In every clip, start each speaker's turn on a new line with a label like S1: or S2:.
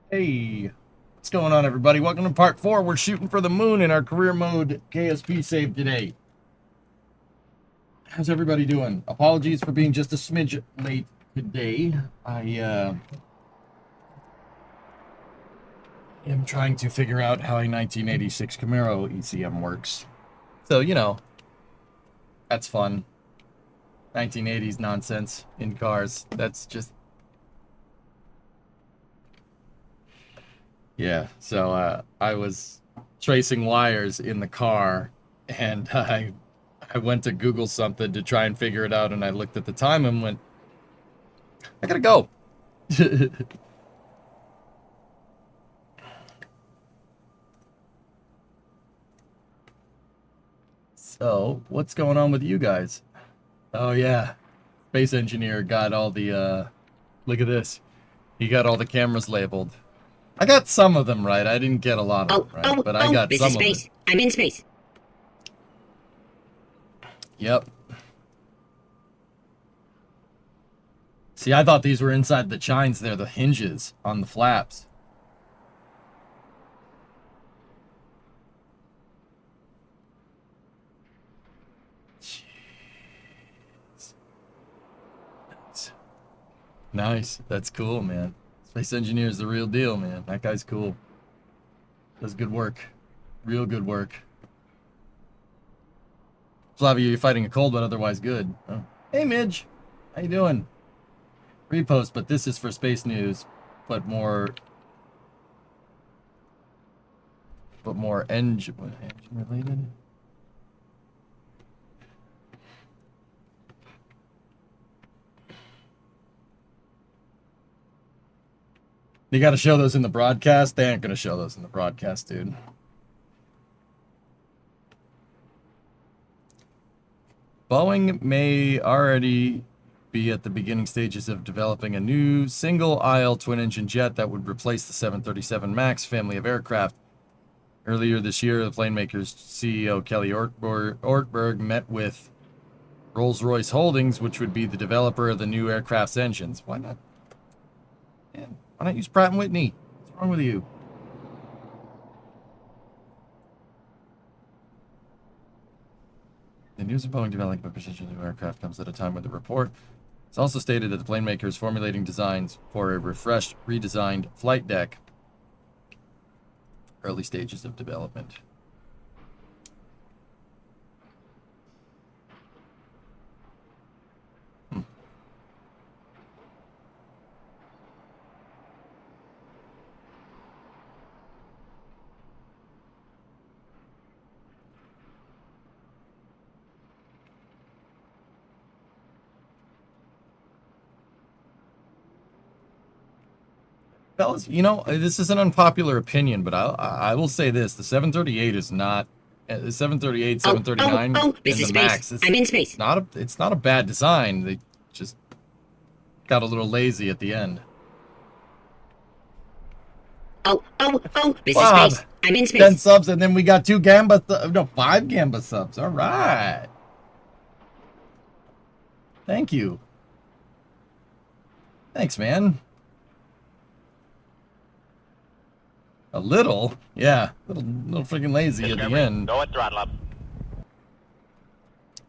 S1: Hey, what's going on, everybody? Welcome to part 4. We're shooting for the moon in our career mode KSP save today. How's everybody doing? Apologies for being just a smidge late today. I am trying to figure out how a 1986 Camaro ECM works. So, that's fun. 1980s nonsense in cars. That's just... Yeah, so I was tracing wires in the car, and I went to Google something to try and figure it out, and I looked at the time and went, I gotta go. So, what's going on with you guys? Oh yeah, space engineer got all the, look at this. He got all the cameras labeled. I got some of them right. I didn't get a lot of them right, but I got
S2: this
S1: some
S2: is
S1: of them.
S2: space. I'm in space.
S1: Yep. See, I thought these were inside the chines there, the hinges on the flaps. Jeez. Nice. That's cool, man. Space engineer's the real deal, man. That guy's cool. Does good work. Real good work. Flavio, you're fighting a cold, but otherwise good. Oh. Hey, Midge. How you doing? Repost, but this is for space news, but more engine related. You got to show those in the broadcast. They ain't gonna show those in the broadcast, dude. Boeing may already be at the beginning stages of developing a new single-aisle twin-engine jet that would replace the 737 MAX family of aircraft. Earlier this year, the plane maker's CEO Kelly Ortberg met with Rolls-Royce Holdings, which would be the developer of the new aircraft's engines. Why not? Man, why not use Pratt & Whitney? What's wrong with you? The news of Boeing developing a precision new aircraft comes at a time when the report it's also stated that the plane maker is formulating designs for a refreshed, redesigned flight deck. Early stages of development. Fellas, this is an unpopular opinion, but I will say this: the 738 is not the 738, 739,
S2: This
S1: and
S2: is
S1: the
S2: space.
S1: Max.
S2: I'm in space.
S1: It's not a bad design. They just got a little lazy at the end.
S2: This
S1: Bob,
S2: is space. I'm in
S1: 10
S2: space.
S1: subs, and then we got 5 Gamba subs. All right. Thank you. Thanks, man. A little, yeah, little freaking lazy at the end.
S3: Go at throttle up.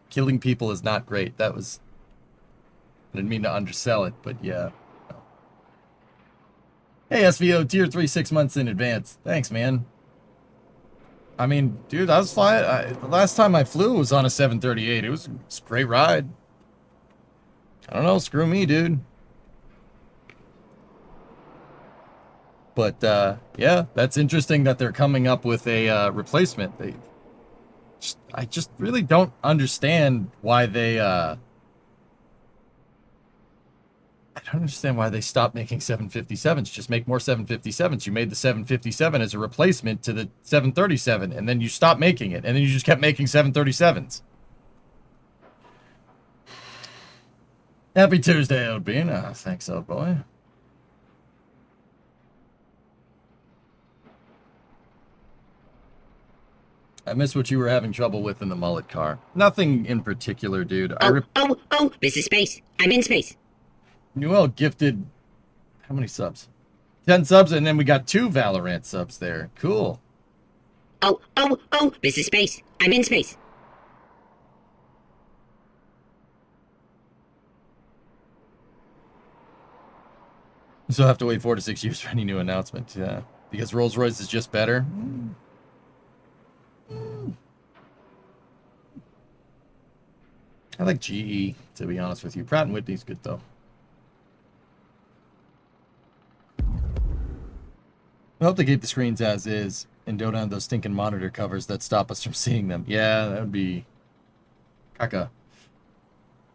S1: Killing people is not great. I didn't mean to undersell it, but yeah. Hey, SVO, tier 3, 6 months in advance. Thanks, man. I mean, dude, I was flying. The last time I flew was on a 738. It was a great ride. I don't know, screw me, dude. But, yeah, that's interesting that they're coming up with a replacement. I just really don't understand why they, I don't understand why they stopped making 757s. Just make more 757s. You made the 757 as a replacement to the 737, and then you stopped making it, and then you just kept making 737s. Happy Tuesday, old bean. Thanks, old boy. I miss what you were having trouble with in the mullet car. Nothing in particular, dude.
S2: This is space. I'm in space.
S1: Newell gifted... How many subs? 10 subs, and then we got 2 Valorant subs there. Cool.
S2: Oh, this is space. I'm in space.
S1: So I have to wait 4 to 6 years for any new announcement. Yeah, because Rolls-Royce is just better. I like GE, to be honest with you. Pratt & Whitney's good, though. I hope they keep the screens as is and don't have those stinking monitor covers that stop us from seeing them. Yeah, that would be caca.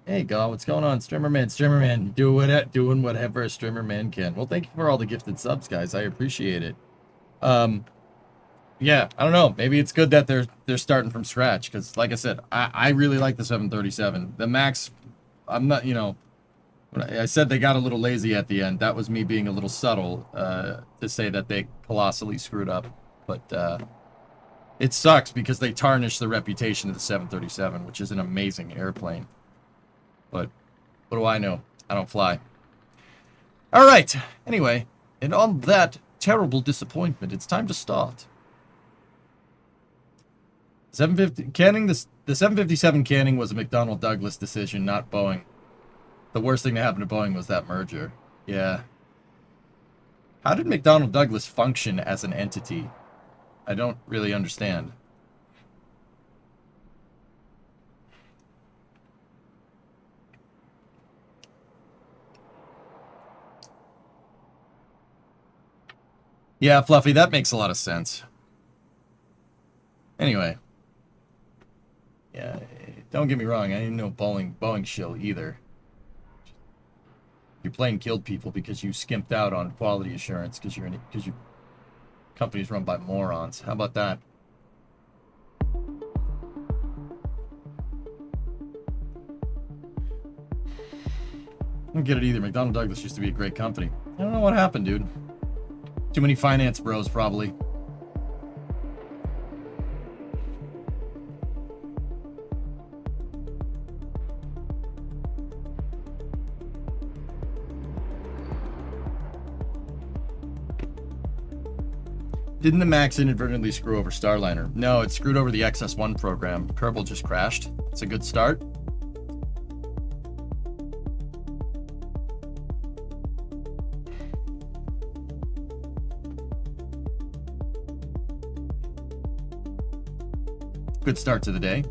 S1: Hey, God, what's going on? Streamerman, doing whatever a streamerman can. Well, thank you for all the gifted subs, guys. I appreciate it. Yeah, I don't know. Maybe it's good that they're starting from scratch because, like I said, I really like the 737. The Max, I'm not, you know, when I said they got a little lazy at the end. That was me being a little subtle to say that they colossally screwed up. But it sucks because they tarnished the reputation of the 737, which is an amazing airplane. But what do I know? I don't fly. All right. Anyway, and on that terrible disappointment, it's time to start. 750 canning the 757 canning was a McDonnell Douglas decision, not Boeing. The worst thing that happened to Boeing was that merger. Yeah. How did McDonnell Douglas function as an entity? I don't really understand. Yeah, Fluffy, that makes a lot of sense. Anyway. Yeah, don't get me wrong, I didn't know Boeing shill either. Your plane killed people because you skimped out on quality assurance because your company's run by morons. How about that? I don't get it either. McDonnell Douglas used to be a great company. I don't know what happened, dude. Too many finance bros, probably. Didn't the Max inadvertently screw over Starliner? No, it screwed over the XS1 program. Kerbal just crashed. It's a good start. Good start to the day.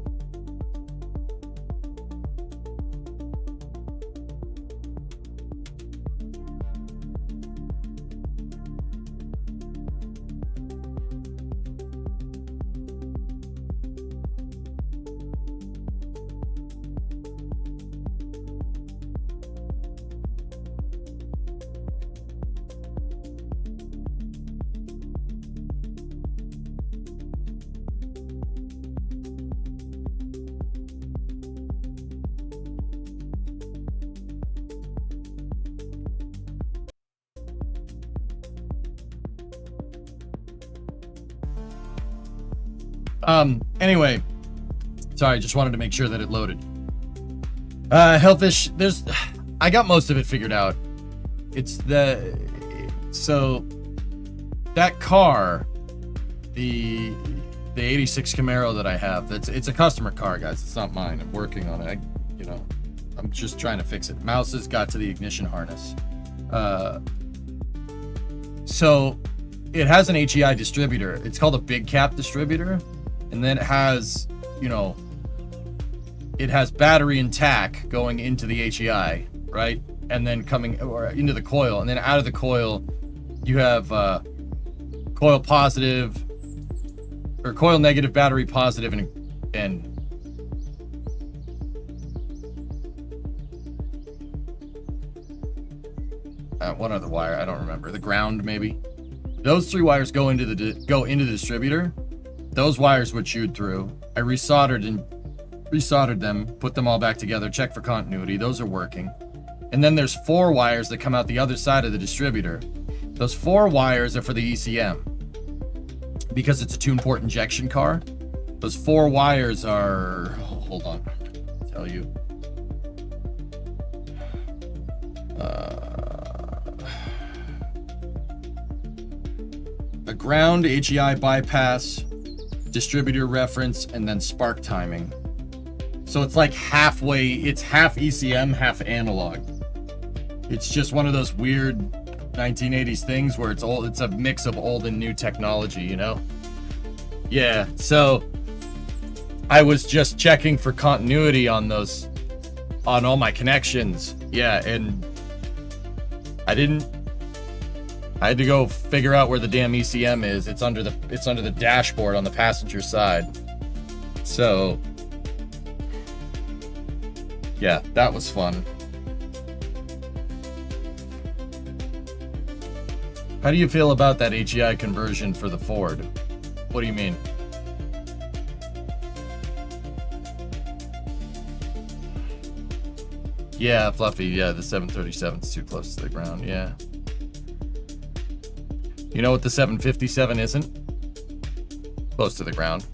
S1: Anyway, sorry, just wanted to make sure that it loaded. Hellfish, I got most of it figured out. So that car, the 86 Camaro that I have, it's a customer car, guys. It's not mine. I'm working on it. I'm just trying to fix it. Mouse has got to the ignition harness. So it has an HEI distributor. It's called a big cap distributor. And then it has, it has battery and tack going into the HEI, right? And then coming into the coil. And then out of the coil, you have coil positive, or coil negative, battery positive, and one other wire, I don't remember. The ground, maybe. Those 3 wires go into the distributor. Those wires were chewed through. I resoldered them, put them all back together, check for continuity. Those are working. And then there's 4 wires that come out the other side of the distributor. Those 4 wires are for the ECM. Because it's a 2-port injection car. Those 4 wires are... hold on. I'll tell you. a ground HEI bypass, distributor reference, and then spark timing. So it's like halfway, it's half ECM, half analog. It's just one of those weird 1980s things where it's a mix of old and new technology, you know? Yeah, so I was just checking for continuity on those, on all my connections. Yeah, and I had to go figure out where the damn ECM is. It's under the dashboard on the passenger side. So yeah, that was fun. How do you feel about that HEI conversion for the Ford? What do you mean? Yeah, Fluffy, yeah, the 737's too close to the ground, yeah. You know what the 757 isn't? Close to the ground.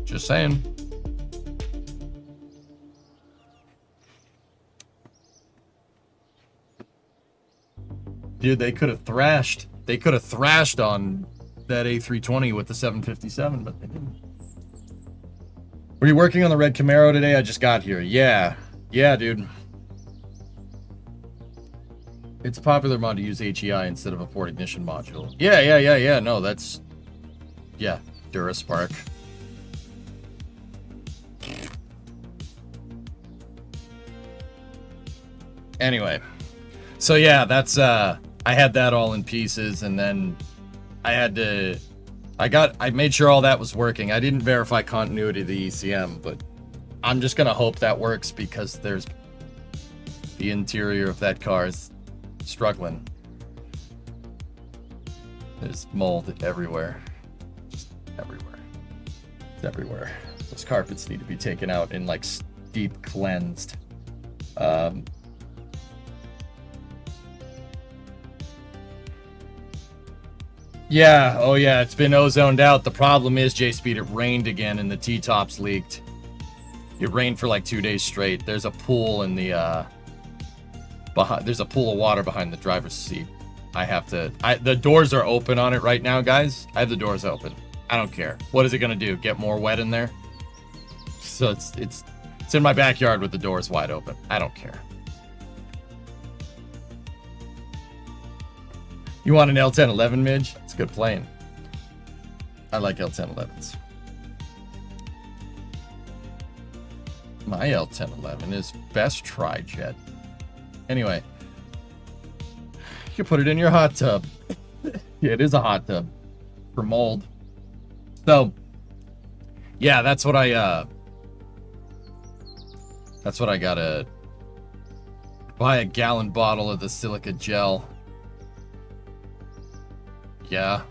S1: Just saying. Dude, they could have thrashed on that A320 with the 757, but they didn't. Were you working on the red Camaro today? I just got here. Yeah, dude. It's a popular mod to use HEI instead of a Ford ignition module. Yeah. No, that's... Yeah, Duraspark. Anyway. So yeah, that's, I had that all in pieces, and then I made sure all that was working. I didn't verify continuity of the ECM, but I'm just gonna hope that works because the interior of that car is struggling. There's mold everywhere. Just everywhere. It's everywhere. Those carpets need to be taken out and like deep cleansed. Yeah, oh yeah, it's been ozoned out. The problem is, J-Speed, it rained again and the T-tops leaked. It rained for like 2 days straight. There's a pool in the, there's a pool of water behind the driver's seat. The doors are open on it right now, guys. I have the doors open. I don't care. What is it gonna do? Get more wet in there? So it's in my backyard with the doors wide open. I don't care. You want an L1011, Midge? It's a good plane. I like L1011s. My L1011 is best tri-jet. Anyway, you can put it in your hot tub. Yeah, it is a hot tub for mold. So, yeah, that's what I gotta buy a gallon bottle of the silica gel. Yeah.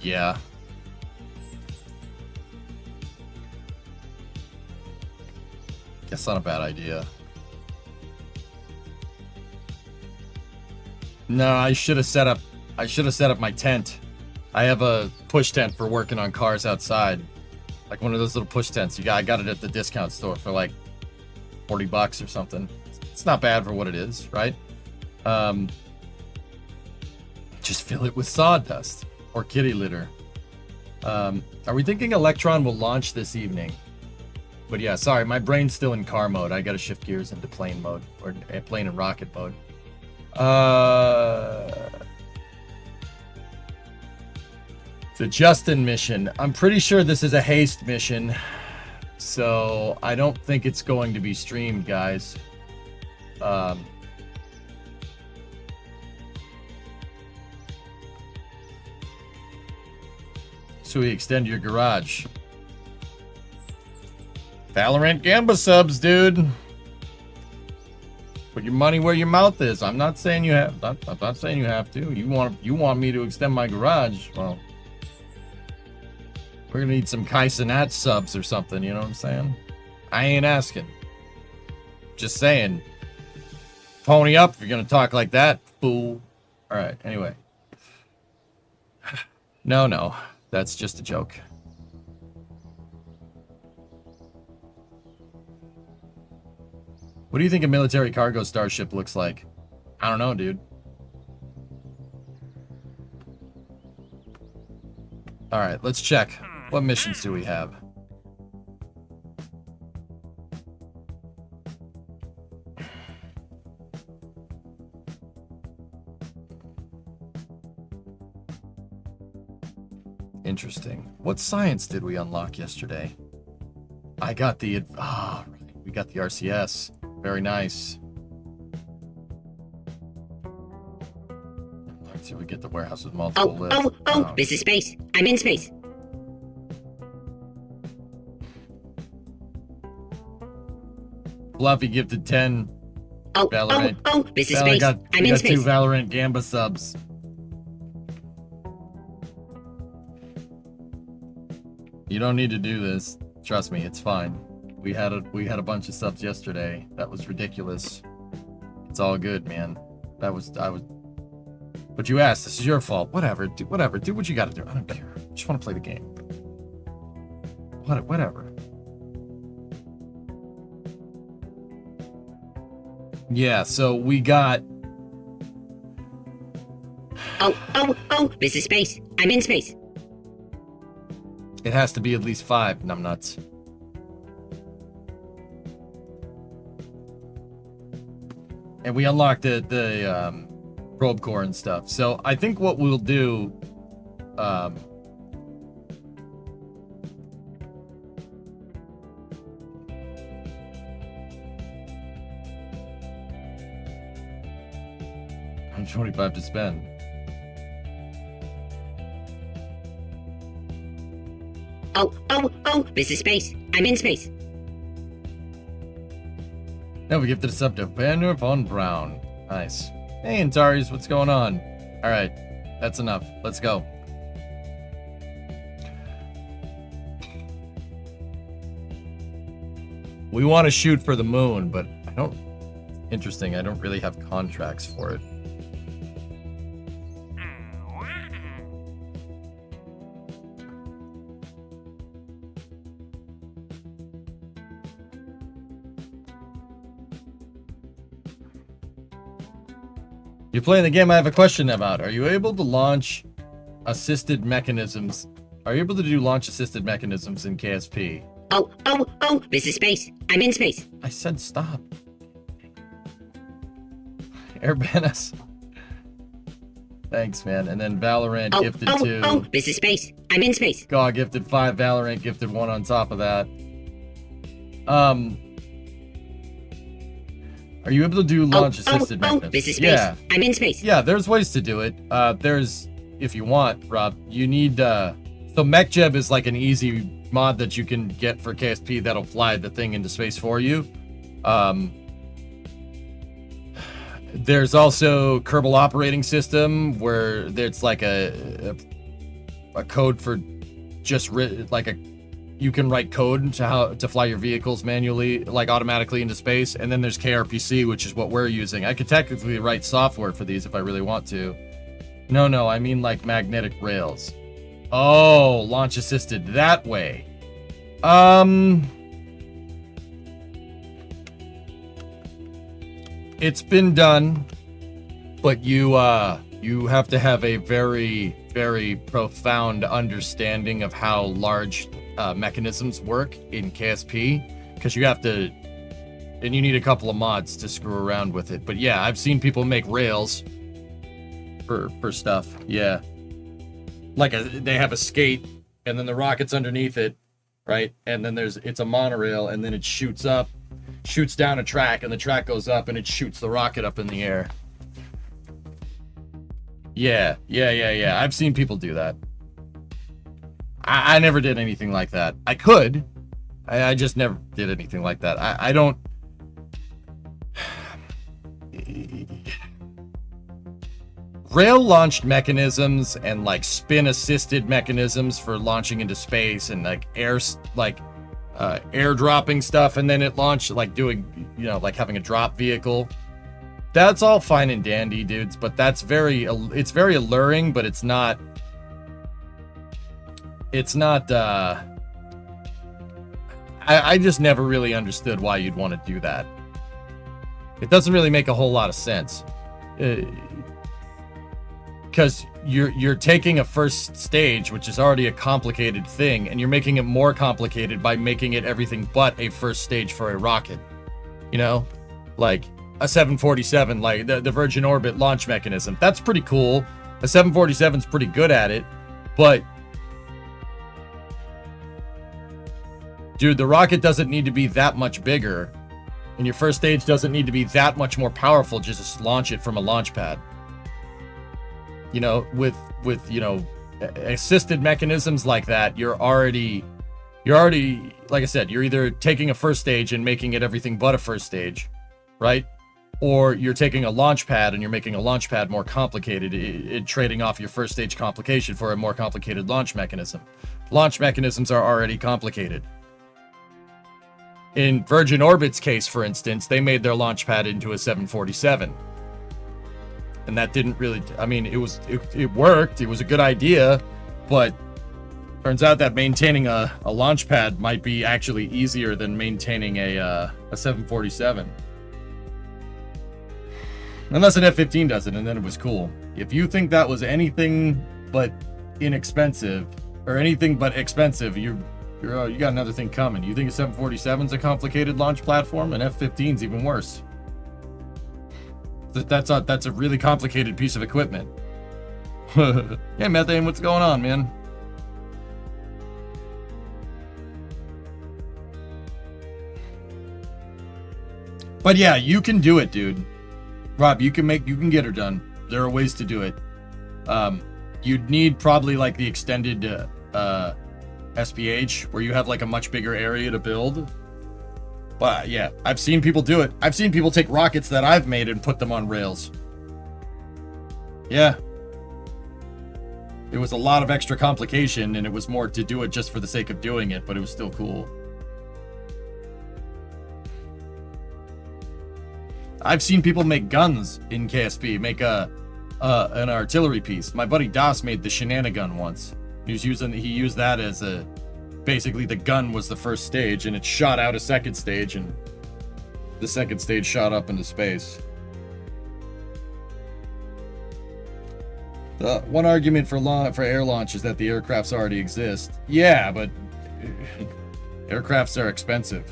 S1: Yeah. That's not a bad idea. No, I should have set up my tent. I have a push tent for working on cars outside. Like one of those little push tents. I got it at the discount store for like $40 or something. It's not bad for what it is, right? Just fill it with sawdust or kitty litter. Are we thinking Electron will launch this evening? But yeah, sorry, my brain's still in car mode. I gotta shift gears into plane mode, or plane and rocket mode. It's a Justin mission. I'm pretty sure this is a haste mission. So I don't think it's going to be streamed, guys. So we extend your garage. Valorant Gamba subs, dude. Put your money where your mouth is. I'm not saying you have. I'm not saying you have to. You want me to extend my garage? Well, we're gonna need some Kaisenat subs or something. You know what I'm saying? I ain't asking. Just saying. Pony up if you're gonna talk like that, fool. All right. Anyway. No. That's just a joke. What do you think a military cargo starship looks like? I don't know, dude. Alright, let's check. What missions do we have? Interesting. What science did we unlock yesterday? I got the... right. We got the RCS. Very nice. Let's see if we get the warehouse with multiple lifts.
S2: This is space. I'm in space.
S1: Fluffy gifted 10 Valorant.
S2: This is space. I'm in space.
S1: 2 Valorant Gamba subs. You don't need to do this. Trust me, it's fine. We had a bunch of subs yesterday. That was ridiculous. It's all good, man. I was. But you asked. This is your fault. Whatever. Do whatever. Do what you got to do. I don't care. I just want to play the game. Whatever. Yeah. So we got.
S2: This is space. I'm in space.
S1: It has to be at least 5 numbnuts. And we unlocked the probe core and stuff. So I think what we'll do... I'm 25 to spend.
S2: This is space. I'm in space.
S1: Now we gifted a sub to Banner von Braun. Nice. Hey, Antares, what's going on? Alright, that's enough. Let's go. We want to shoot for the moon, but I don't... Interesting, I don't really have contracts for it. You're playing the game I have a question about. Are you able to launch assisted mechanisms? Are you able to do launch assisted mechanisms in KSP?
S2: This is space. I'm in space.
S1: I said stop. Airbanis. Thanks, man. And then Valorant gifted 2.
S2: This is space. I'm in space.
S1: God gifted 5. Valorant gifted 1 on top of that. Are you able to do launch assisted mechanisms?
S2: This is space.
S1: Yeah.
S2: I'm in space.
S1: Yeah, there's ways to do it. There's, if you want, Rob, you need, so MechJeb is like an easy mod that you can get for KSP that'll fly the thing into space for you. There's also Kerbal Operating System, where there's like a code for just like a... You can write code to fly your vehicles manually, like automatically into space. And then there's KRPC, which is what we're using. I could technically write software for these if I really want to. No, I mean like magnetic rails. Oh, launch assisted that way. It's been done, but you have to have a very, very profound understanding of how large mechanisms work in KSP, because you have to, and you need a couple of mods to screw around with it. But yeah, I've seen people make rails for stuff. Yeah, like they have a skate, and then the rocket's underneath it, right? And then it's a monorail, and then it shoots down a track, and the track goes up, and it shoots the rocket up in the air. Yeah. I've seen people do that. I never did anything like that. I could. I just never did anything like that. I don't... Rail-launched mechanisms and, like, spin-assisted mechanisms for launching into space and, like, airdropping stuff, and then it launched, like, doing, like, having a drop vehicle. That's all fine and dandy, dudes, but it's very alluring, but it's not... I just never really understood why you'd want to do that. It doesn't really make a whole lot of sense. Because you're taking a first stage, which is already a complicated thing, and you're making it more complicated by making it everything but a first stage for a rocket. You know? Like a 747, like the Virgin Orbit launch mechanism. That's pretty cool. A 747's pretty good at it, but dude, the rocket doesn't need to be that much bigger, and your first stage doesn't need to be that much more powerful just to launch it from a launch pad. You know, with you know, assisted mechanisms like that, you're already, like I said, you're either taking a first stage and making it everything but a first stage, right? Or you're taking a launch pad and you're making a launch pad more complicated, trading off your first stage complication for a more complicated launch mechanism. Launch mechanisms are already complicated. In Virgin Orbit's case, for instance, they made their launch pad into a 747. And that didn't really, I mean, it worked, it was a good idea, but turns out that maintaining a launch pad might be actually easier than maintaining a 747. Unless an F-15 does it, and then it was cool. If you think that was anything but inexpensive, or anything but expensive, you got another thing coming. You think a 747's a complicated launch platform? An F-15's even worse. That's a really complicated piece of equipment. Hey, Methane, what's going on, man? But yeah, you can do it, dude. Rob, you can get her done. There are ways to do it. You'd need probably like the extended SPH, where you have like a much bigger area to build. But yeah, I've seen people do it. I've seen people take rockets that I've made and put them on rails. Yeah. It was a lot of extra complication, and it was more to do it just for the sake of doing it, but it was still cool. I've seen people make guns in KSP, make an artillery piece. My buddy Das made the Shenanigun once. He used that as basically the gun was the first stage, and it shot out a second stage, and the second stage shot up into space. One argument for air launch is that the aircrafts already exist. Yeah, but aircrafts are expensive.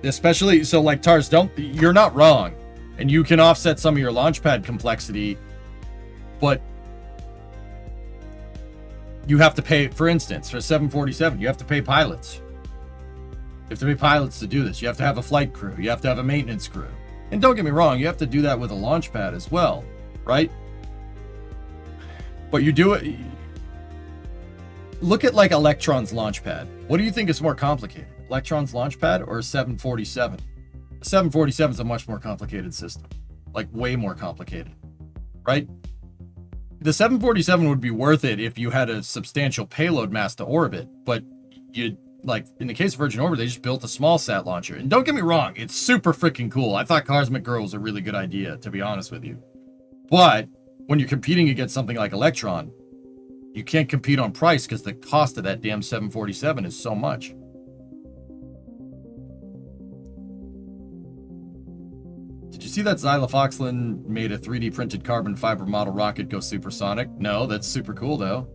S1: Especially, so like Tars, you're not wrong. And you can offset some of your launch pad complexity, but you have to pay, for instance, for 747, you have to pay pilots. You have to pay pilots to do this. You have to have a flight crew. You have to have a maintenance crew. And don't get me wrong, you have to do that with a launch pad as well, right? But you do it. Look at like Electron's launch pad. What do you think is more complicated? Electron's launch pad or a 747? A 747 is a much more complicated system. Like way more complicated, right? The 747 would be worth it if you had a substantial payload mass to orbit, but you, like in the case of Virgin Orbit, they just built a small sat launcher. And don't get me wrong, it's super freaking cool. I thought Cosmic Girl was a really good idea, to be honest with you. But when you're competing against something like Electron, you can't compete on price because the cost of that damn 747 is so much. Did you see that Zyla Foxland made a 3D printed carbon fiber model rocket go supersonic? No, that's super cool though.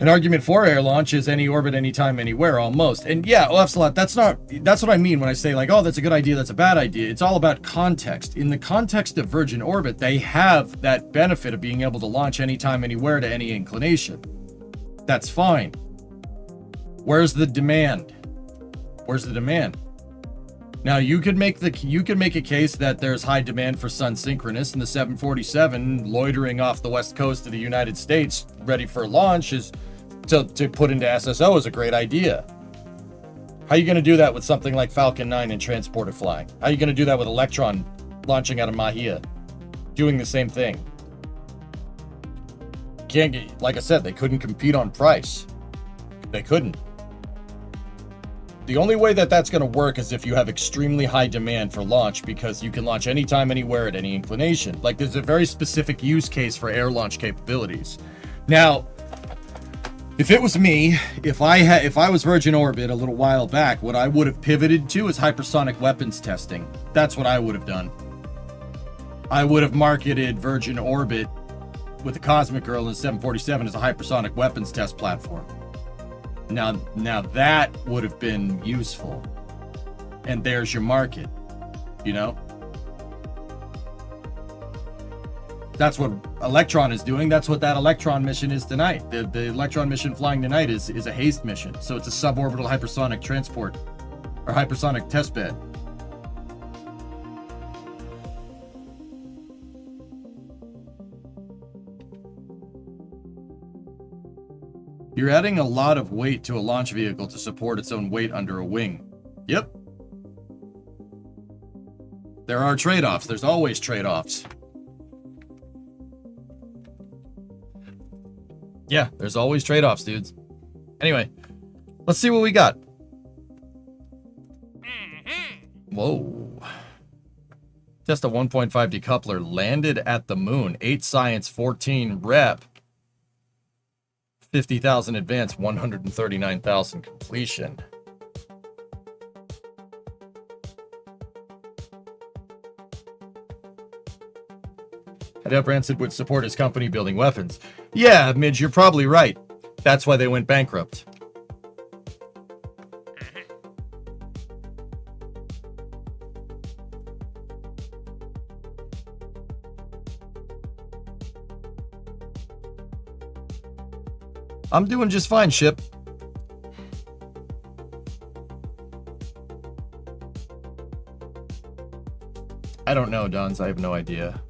S1: An argument for air launch is any orbit, anytime, anywhere, almost. And yeah, Ocelot, that's what I mean when I say like, oh, that's a good idea, that's a bad idea. It's all about context. In the context of Virgin Orbit, they have that benefit of being able to launch anytime, anywhere to any inclination. That's fine. Where's the demand? Where's the demand? Now you could make a case that there's high demand for sun synchronous, and the 747 loitering off the west coast of the United States, ready for launch, is to put into SSO is a great idea. How are you going to do that with something like Falcon 9 and transporter flying? How are you going to do that with Electron launching out of Mahia, doing the same thing? Can't get, like I said, they couldn't compete on price. They couldn't. The only way that that's going to work is if you have extremely high demand for launch, because you can launch anytime, anywhere, at any inclination. Like, there's a very specific use case for air launch capabilities. Now, If it was me, if I was Virgin Orbit a little while back, what I would have pivoted to is hypersonic weapons testing. That's what I would have done. I would have marketed Virgin Orbit with the Cosmic Girl and the 747 as a hypersonic weapons test platform. Now that would have been useful. And there's your market, you know? That's what Electron is doing. That's what that Electron mission is tonight. The Electron mission flying tonight is a haste mission. So it's a suborbital hypersonic transport or hypersonic test bed. You're adding a lot of weight to a launch vehicle to support its own weight under a wing. Yep. There are trade-offs. There's always trade-offs. Yeah, there's always trade-offs, dudes. Anyway, let's see what we got. Whoa. Test a 1.5 decoupler landed at the moon. 8 science, 14 rep. 50,000 advance, 139,000 completion. Head-up Rancid would support his company building weapons. Yeah, Midge, you're probably right. That's why they went bankrupt. I'm doing just fine, Ship. I don't know, Dons. I have no idea.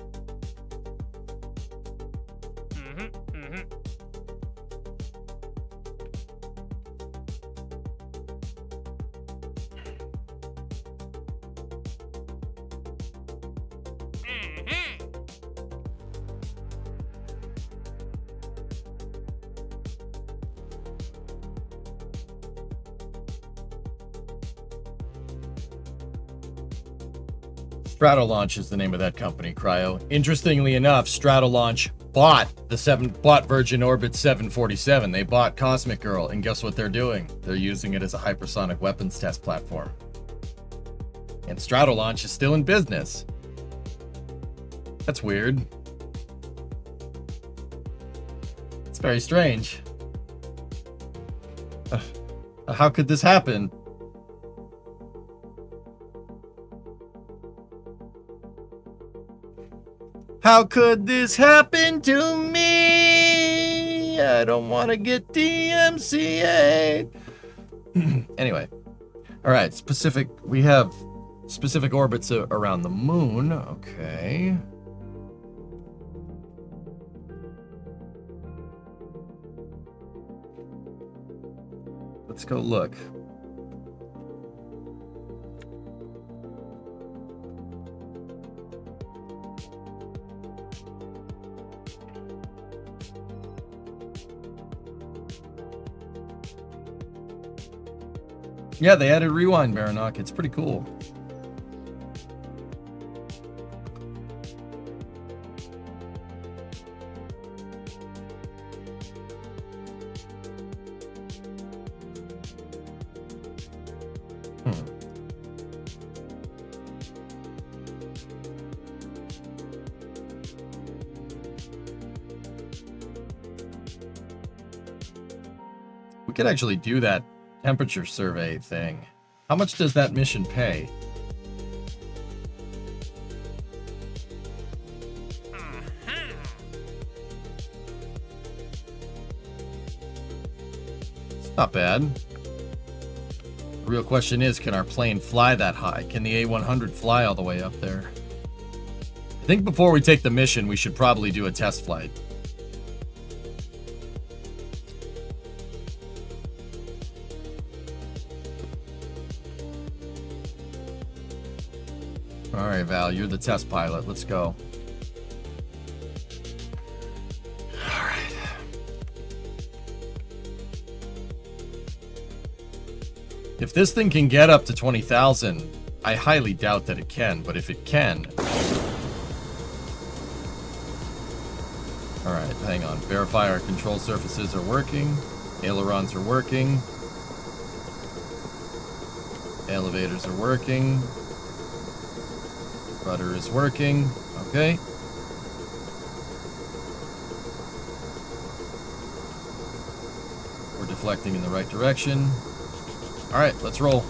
S1: Stratolaunch is the name of that company, Cryo. Interestingly enough, Stratolaunch bought Virgin Orbit 747. They bought Cosmic Girl, and guess what they're doing? They're using it as a hypersonic weapons test platform. And Stratolaunch is still in business. That's weird. It's very strange. How could this happen? How could this happen to me? I don't want to get DMCA. Anyway. All right, we have specific orbits around the moon. Okay. Let's go look. Yeah, they added Rewind, Baranok. It's pretty cool. We could actually do that temperature survey thing. How much does that mission pay? It's not bad. The real question is, can our plane fly that high? Can the A100 fly all the way up there? I think before we take the mission, we should probably do a test flight. Alright, Val, you're the test pilot. Let's go. Alright. If this thing can get up to 20,000, I highly doubt that it can, but if it can... Alright, hang on. Verify our control surfaces are working. Ailerons are working. Elevators are working. Rudder is working. Okay. We're deflecting in the right direction. Alright, let's roll.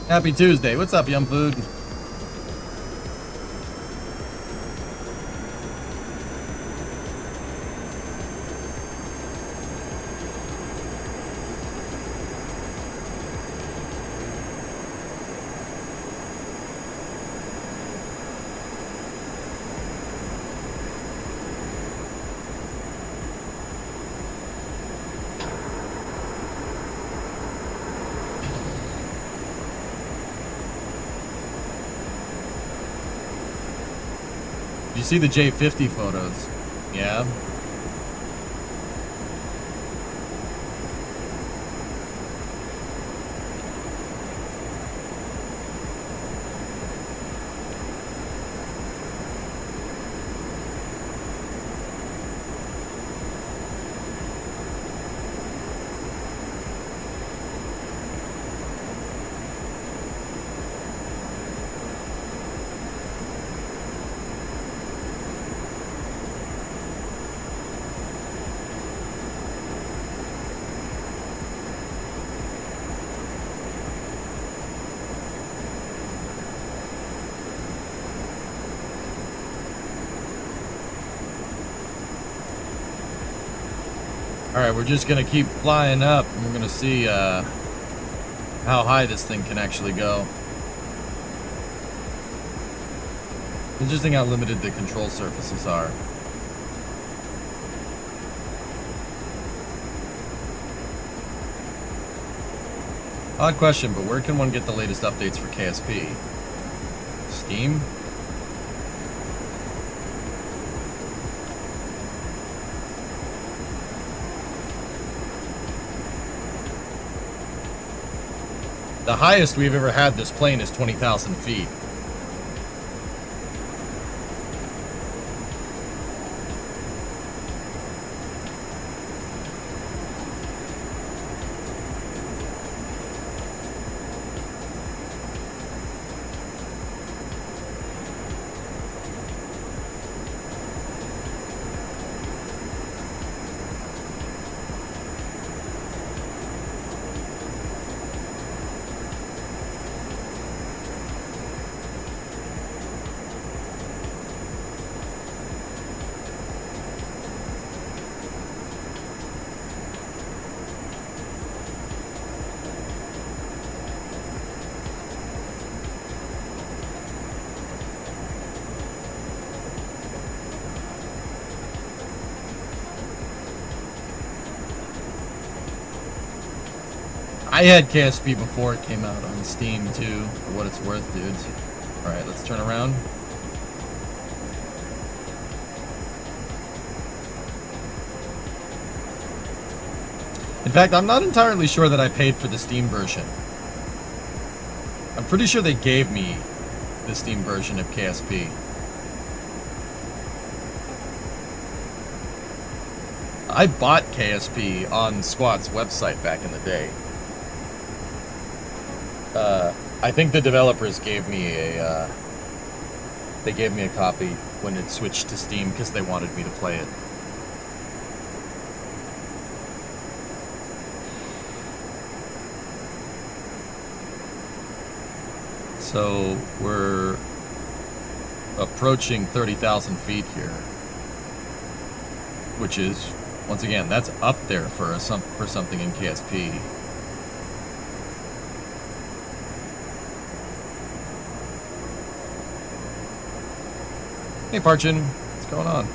S1: Happy Tuesday. What's up, Yum Food? You see the J50 photos? Yeah. Alright, we're just gonna keep flying up and we're gonna see how high this thing can actually go. Interesting how limited the control surfaces are. Odd question, but where can one get the latest updates for KSP? Steam? The highest we've ever had this plane is 20,000 feet. I had KSP before it came out on Steam too, for what it's worth, dudes. Alright, let's turn around. In fact, I'm not entirely sure that I paid for the Steam version. I'm pretty sure they gave me the Steam version of KSP. I bought KSP on Squat's website back in the day. I think the developers gave me a copy when it switched to Steam because they wanted me to play it. So we're approaching 30,000 feet here, which is, once again, that's up there for something in KSP. Hey Parchin, what's going on?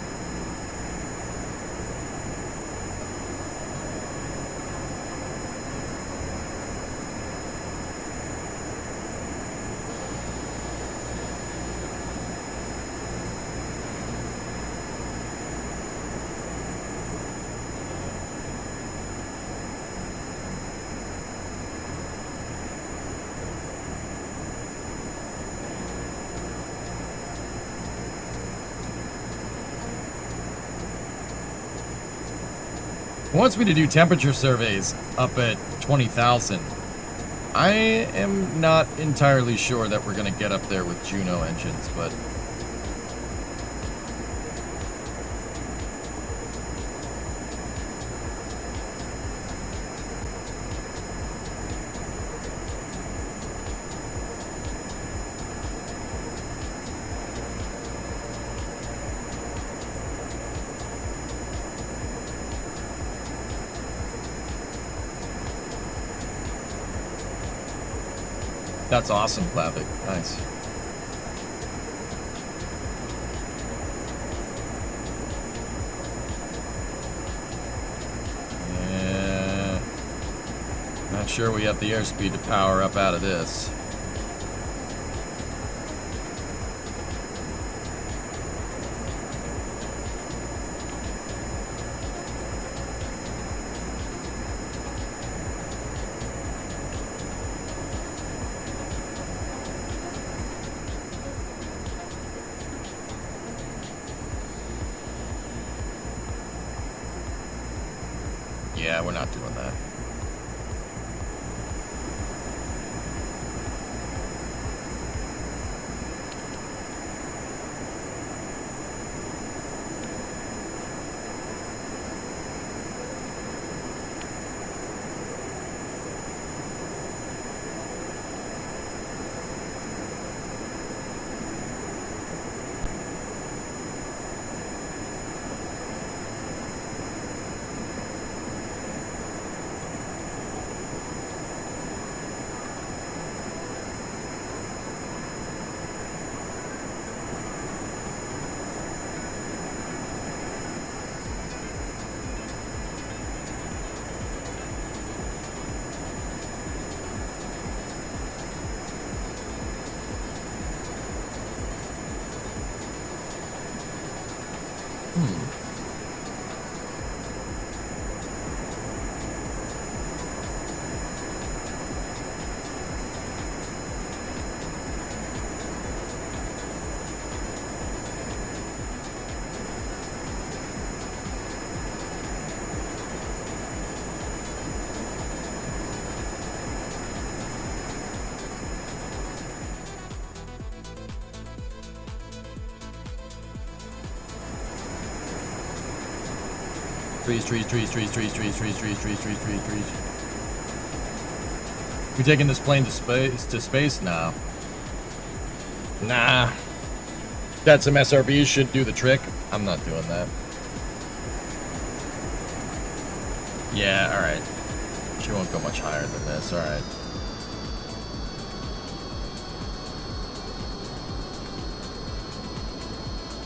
S1: It wants me to do temperature surveys up at 20,000. I am not entirely sure that we're going to get up there with Juno engines, but... That's awesome, Plavik. Nice. Yeah. Not sure we have the airspeed to power up out of this. Yeah, we're not doing that. Trees. We taking this plane to space? No. Nah. Got some SRBs, should do the trick. I'm not doing that. Yeah, alright. She won't go much higher than this, alright.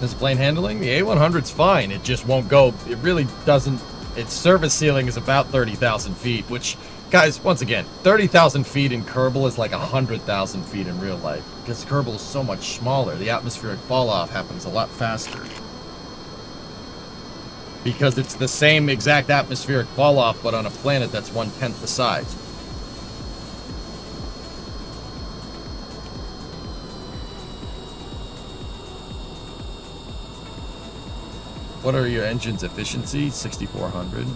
S1: This plane handling? The A100's fine, it just won't go. It really doesn't. Its service ceiling is about 30,000 feet, which, guys, once again, 30,000 feet in Kerbal is like 100,000 feet in real life. Because Kerbal is so much smaller, the atmospheric fall-off happens a lot faster. Because it's the same exact atmospheric fall-off, but on a planet that's 1/10 the size. What are your engine's efficiency? 6,400.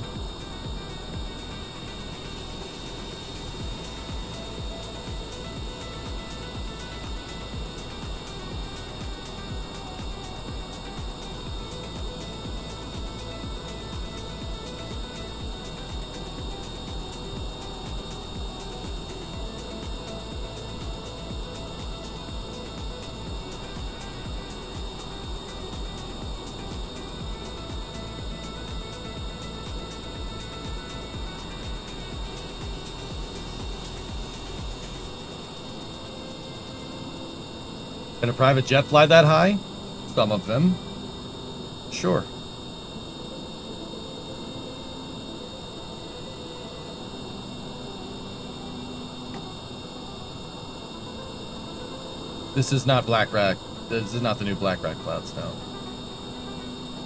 S1: Can a private jet fly that high? Some of them. Sure. This is not Black Rat. This is not the new Black Rat Cloudstone.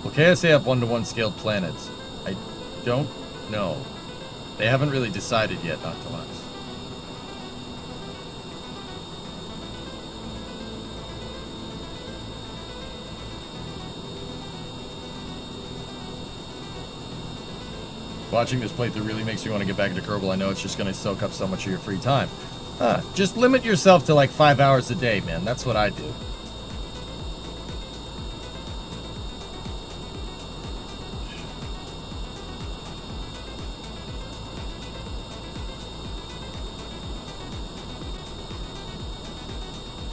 S1: Will KSA have 1-to-1 scaled planets? I don't know. They haven't really decided yet, not to us. Watching this playthrough really makes me want to get back into Kerbal. I know it's just going to soak up so much of your free time. Just limit yourself to like 5 hours a day, man. That's what I do.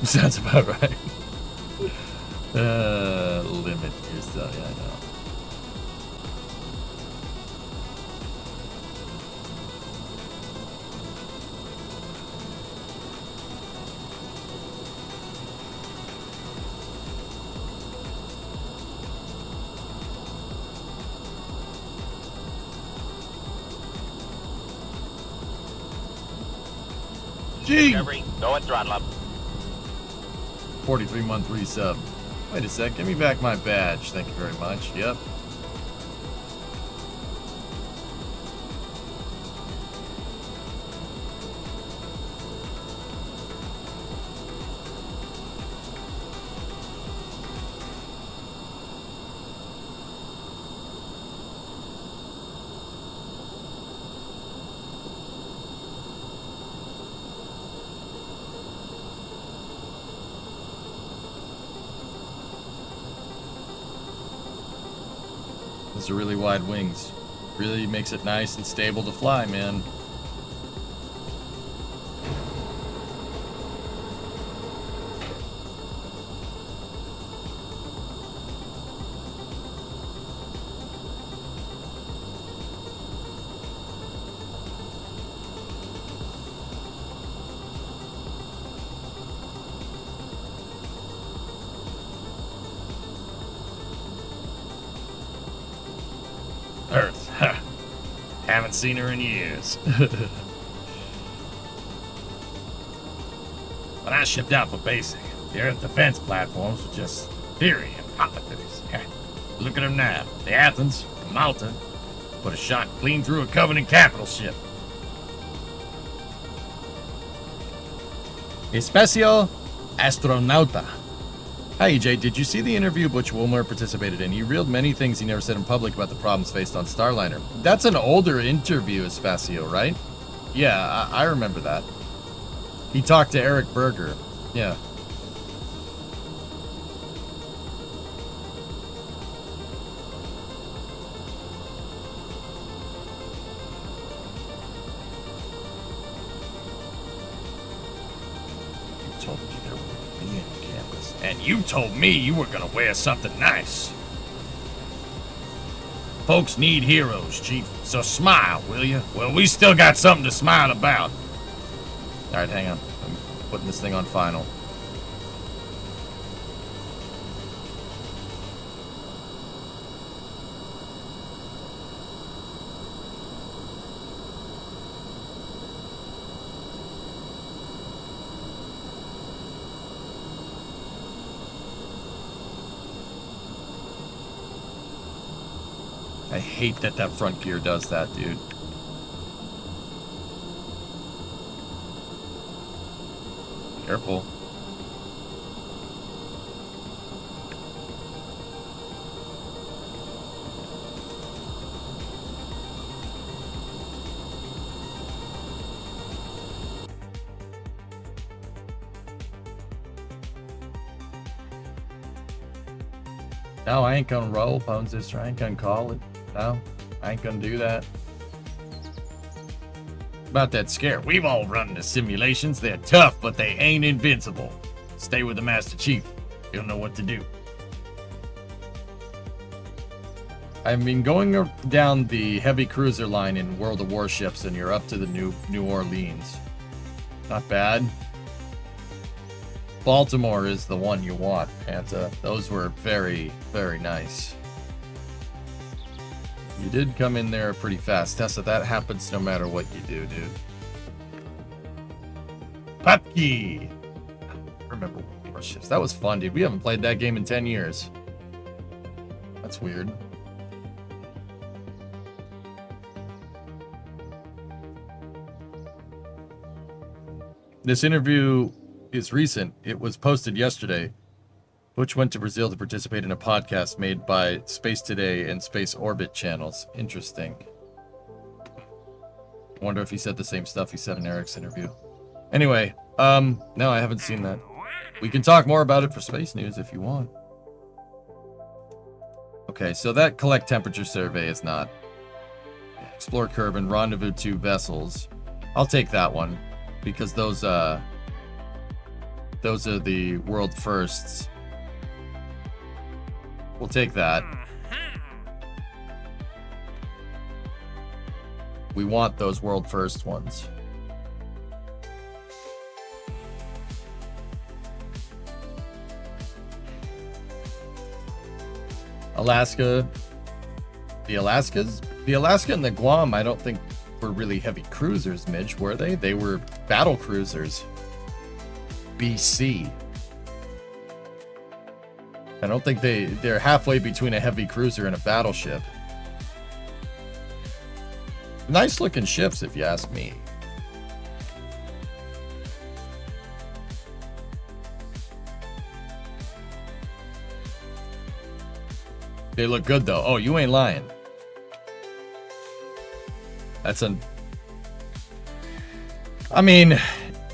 S1: Sounds about right. Limit yourself. Yeah, I know. Gee!
S3: Discovery, go and throttle up.
S1: 43-month resub. Wait a sec, give me back my badge. Thank you very much. Yep. Those are really wide wings. Really makes it nice and stable to fly, man. Earth. Huh. Haven't seen her in years. When I shipped out for basic, the Earth defense platforms were just theory and politics. Look at them now. The Athens, the Malta, put a shot clean through a Covenant capital ship. Especial Astronauta. Hi EJ, did you see the interview Butch Wilmer participated in? He reeled many things he never said in public about the problems faced on Starliner. That's an older interview, Espacio, right? Yeah, I remember that. He talked to Eric Berger. Yeah. You told me there wouldn't be any cameras. And you told me you were gonna wear something nice. Folks need heroes, Chief. So smile, will you? Well, we still got something to smile about. Alright, hang on. I'm putting this thing on final. I hate that that front gear does that, dude. Careful. No, I ain't gonna roll, Bones this. I ain't gonna call it. No, I ain't gonna do that. About that scare, we've all run the simulations. They're tough, but they ain't invincible. Stay with the Master Chief. He'll know what to do. I've been going down the heavy cruiser line in World of Warships, and you're up to the New Orleans. Not bad. Baltimore is the one you want, Panta. Those were very, very nice. You did come in there pretty fast. Tessa, that happens no matter what you do, dude. Pupkey! Remember Warships. That was fun, dude. We haven't played that game in 10 years. That's weird. This interview is recent. It was posted yesterday. Butch went to Brazil to participate in a podcast made by Space Today and Space Orbit channels. Interesting. I wonder if he said the same stuff he said in Eric's interview. Anyway, no, I haven't seen that. We can talk more about it for space news if you want. Okay, so that collect temperature survey is not. Explore Kerbin, rendezvous 2 vessels. I'll take that one because those are the world firsts. We'll take that. We want those world first ones. Alaska. The Alaska and the Guam, I don't think were really heavy cruisers, Midge, were they? They were battle cruisers. BC. I don't think they're halfway between a heavy cruiser and a battleship. Nice looking ships, if you ask me. They look good though. Oh, you ain't lying. I mean,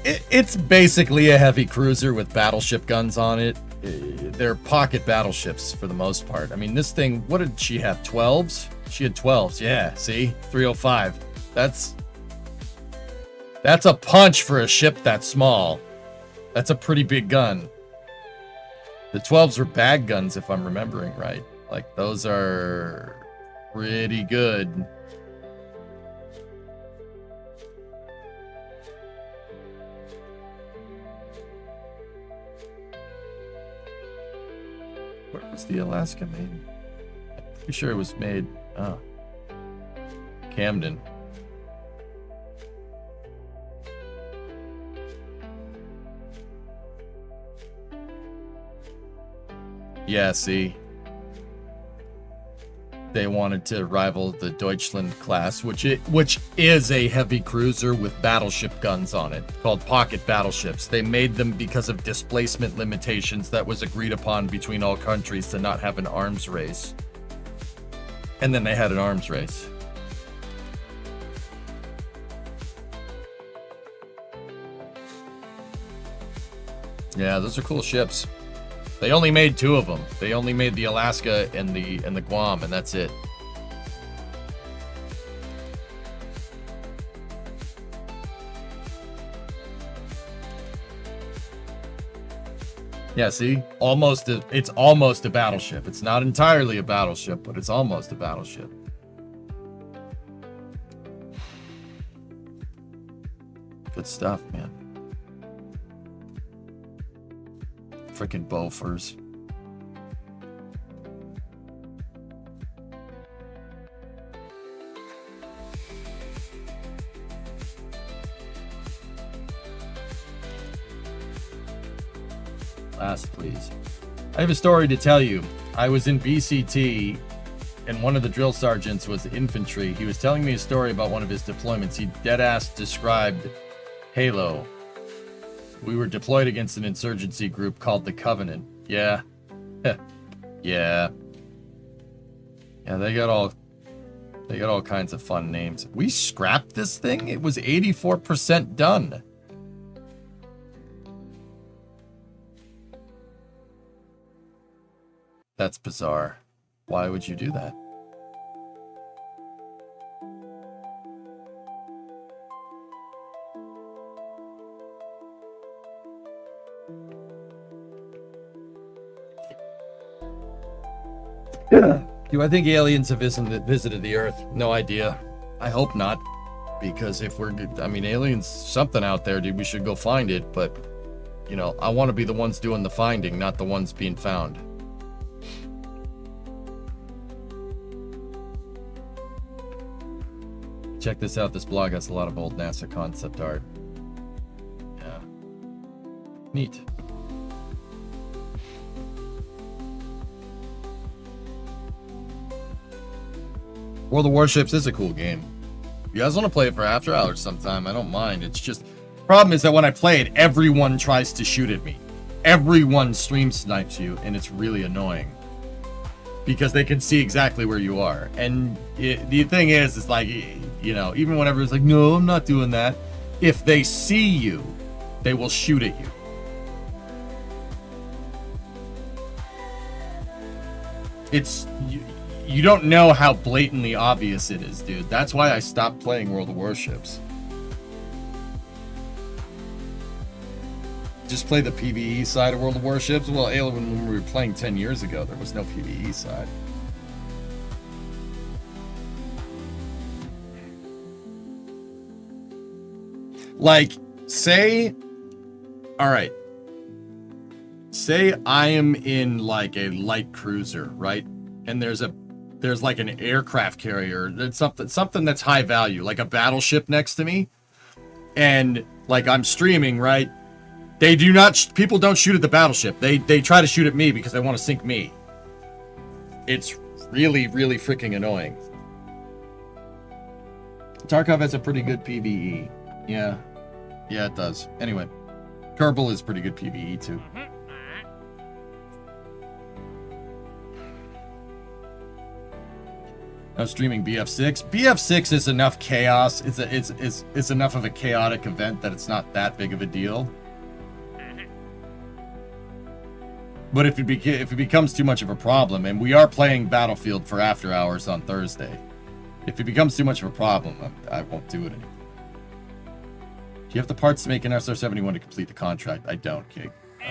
S1: it's basically a heavy cruiser with battleship guns on it. They're pocket battleships for the most part. I mean, this thing, what did she have? 12s? She had 12s. Yeah, see? 305. That's a punch for a ship that small. That's a pretty big gun. The 12s were bag guns, if I'm remembering right. Like, those are pretty good. Where was the Alaska made? Pretty sure it was made. Oh. Camden. Yeah, see. They wanted to rival the Deutschland class, which is a heavy cruiser with battleship guns on it, called pocket battleships. They made them because of displacement limitations that was agreed upon between all countries to not have an arms race. And then they had an arms race. Yeah, those are cool ships. They only made 2 of them. They only made the Alaska and the Guam, and that's it. Yeah, see? It's almost a battleship. It's not entirely a battleship, but it's almost a battleship. Good stuff, man. Freaking Bofors. Last, please. I have a story to tell you. I was in BCT, and one of the drill sergeants was infantry. He was telling me a story about one of his deployments. He dead-ass described Halo. We were deployed against an insurgency group called the Covenant. Yeah. Yeah. Yeah, they got all kinds of fun names. We scrapped this thing? It was 84% done. That's bizarre. Why would you do that? Do I think aliens have visited the Earth? No idea. I hope not. Because if aliens, something out there, dude, we should go find it. But, I want to be the ones doing the finding, not the ones being found. Check this out. This blog has a lot of old NASA concept art. Yeah. Neat. World of Warships is a cool game. If you guys want to play it for after hours sometime, I don't mind. It's just, problem is that when I play it, everyone tries to shoot at me. Everyone stream snipes you, and it's really annoying. because they can see exactly where you are. And the thing is like, you know, even when everyone's like, no, I'm not doing that. If they see you, they will shoot at you. It's, you don't know how blatantly obvious it is, dude. That's why I stopped playing World of Warships. Just play the PvE side of World of Warships. Well, when we were playing 10 years ago, there was no PvE side. Like, say, all right, say I am in like a light cruiser, right? And there's like an aircraft carrier, that's something that's high value, like a battleship next to me, and like I'm streaming, right? They do not, people don't shoot at the battleship. They try to shoot at me because they want to sink me. It's really, really freaking annoying. Tarkov has a pretty good PvE. Yeah. Yeah, it does. Anyway, Kerbal is pretty good PvE too. I was streaming BF6. BF6 is enough chaos. It's enough of a chaotic event that it's not that big of a deal. But if it becomes too much of a problem, and we are playing Battlefield for After Hours on Thursday, if it becomes too much of a problem, I won't do it anymore. Do you have the parts to make an SR-71 to complete the contract? I don't, Kig. No.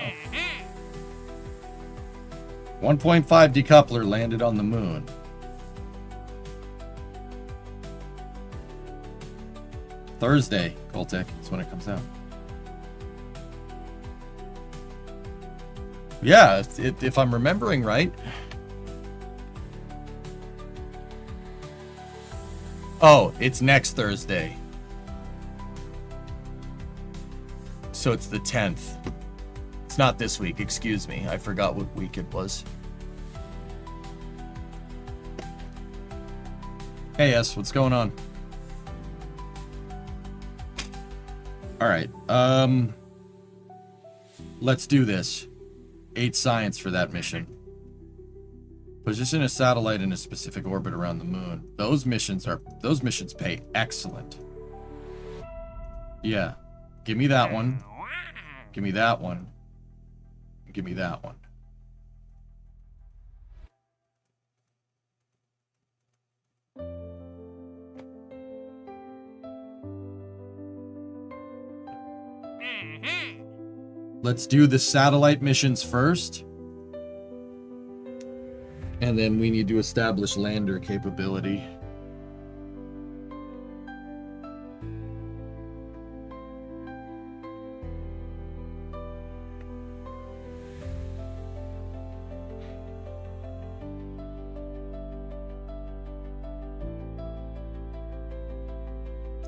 S1: 1.5 decoupler landed on the moon. Thursday, Coltec, is when it comes out. Yeah, if I'm remembering right. Oh, it's next Thursday. So it's the 10th. It's not this week, excuse me. I forgot what week it was. Hey, S, what's going on? All right, let's do this. 8 science for that mission. Position a satellite in a specific orbit around the moon. Those missions pay excellent. Yeah. Give me that one. Give me that one. Give me that one. Let's do the satellite missions first. And then we need to establish lander capability.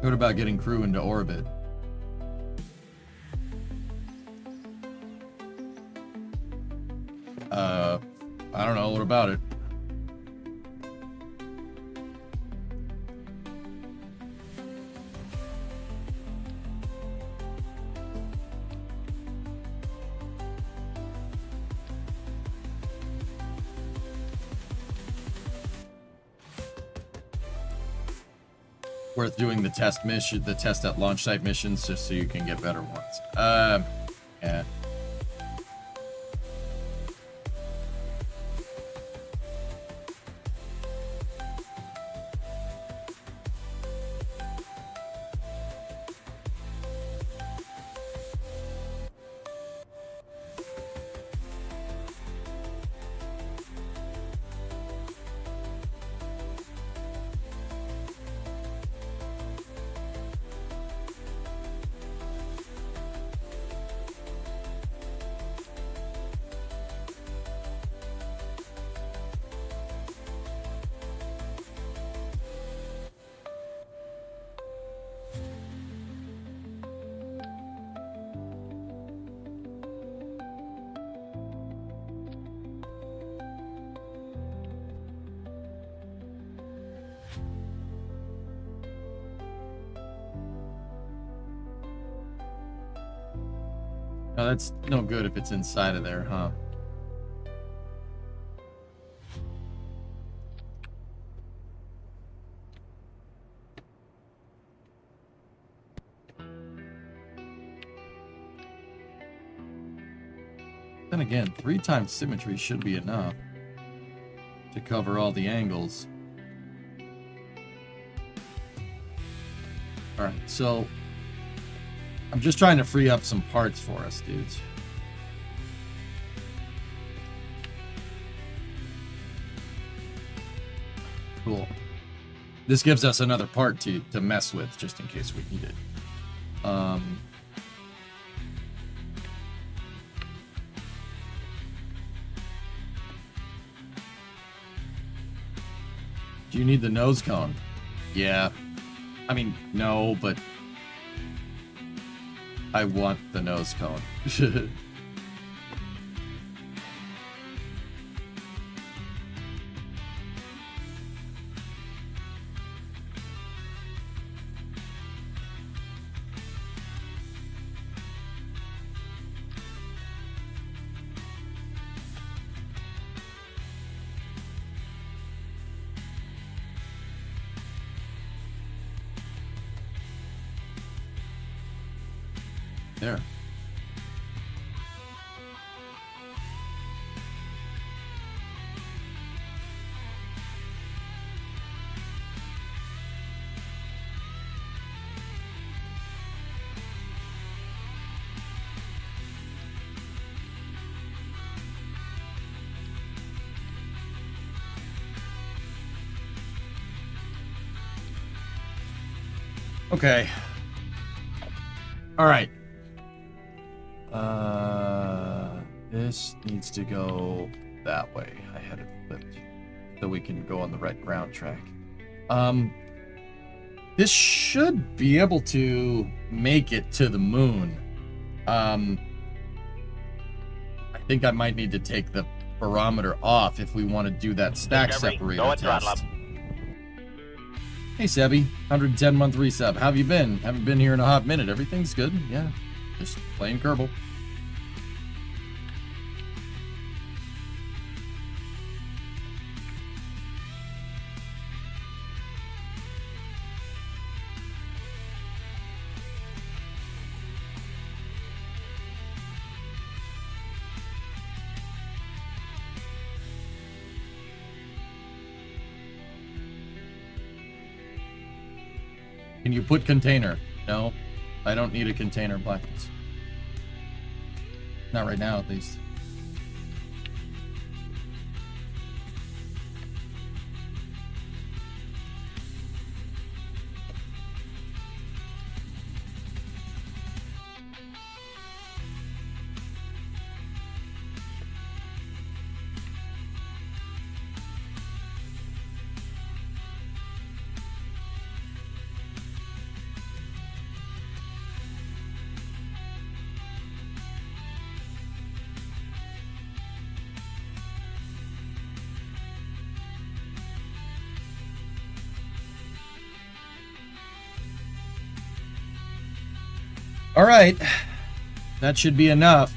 S1: What about getting crew into orbit? I don't know. What about it? Worth doing the test mission, the test at launch site missions, just so you can get better ones. Yeah. Oh, that's no good if it's inside of there, huh? Then again, 3 times symmetry should be enough to cover all the angles. Alright, so I'm just trying to free up some parts for us, dudes. Cool. This gives us another part to mess with, just in case we need it. Do you need the nose cone? Yeah. I mean, no, but I want the nose cone. There. Okay. All right. This needs to go that way. I had it flipped so we can go on the right ground track. This should be able to make it to the moon. I think I might need to take the barometer off if we want to do that stack separator test. Hey Sebby, 110 month resub. How have you been? Haven't been here in a hot minute. Everything's good. Yeah, just playing Kerbal. Can you put container? No, I don't need a container, Blackness. Not right now, at least. All right, that should be enough.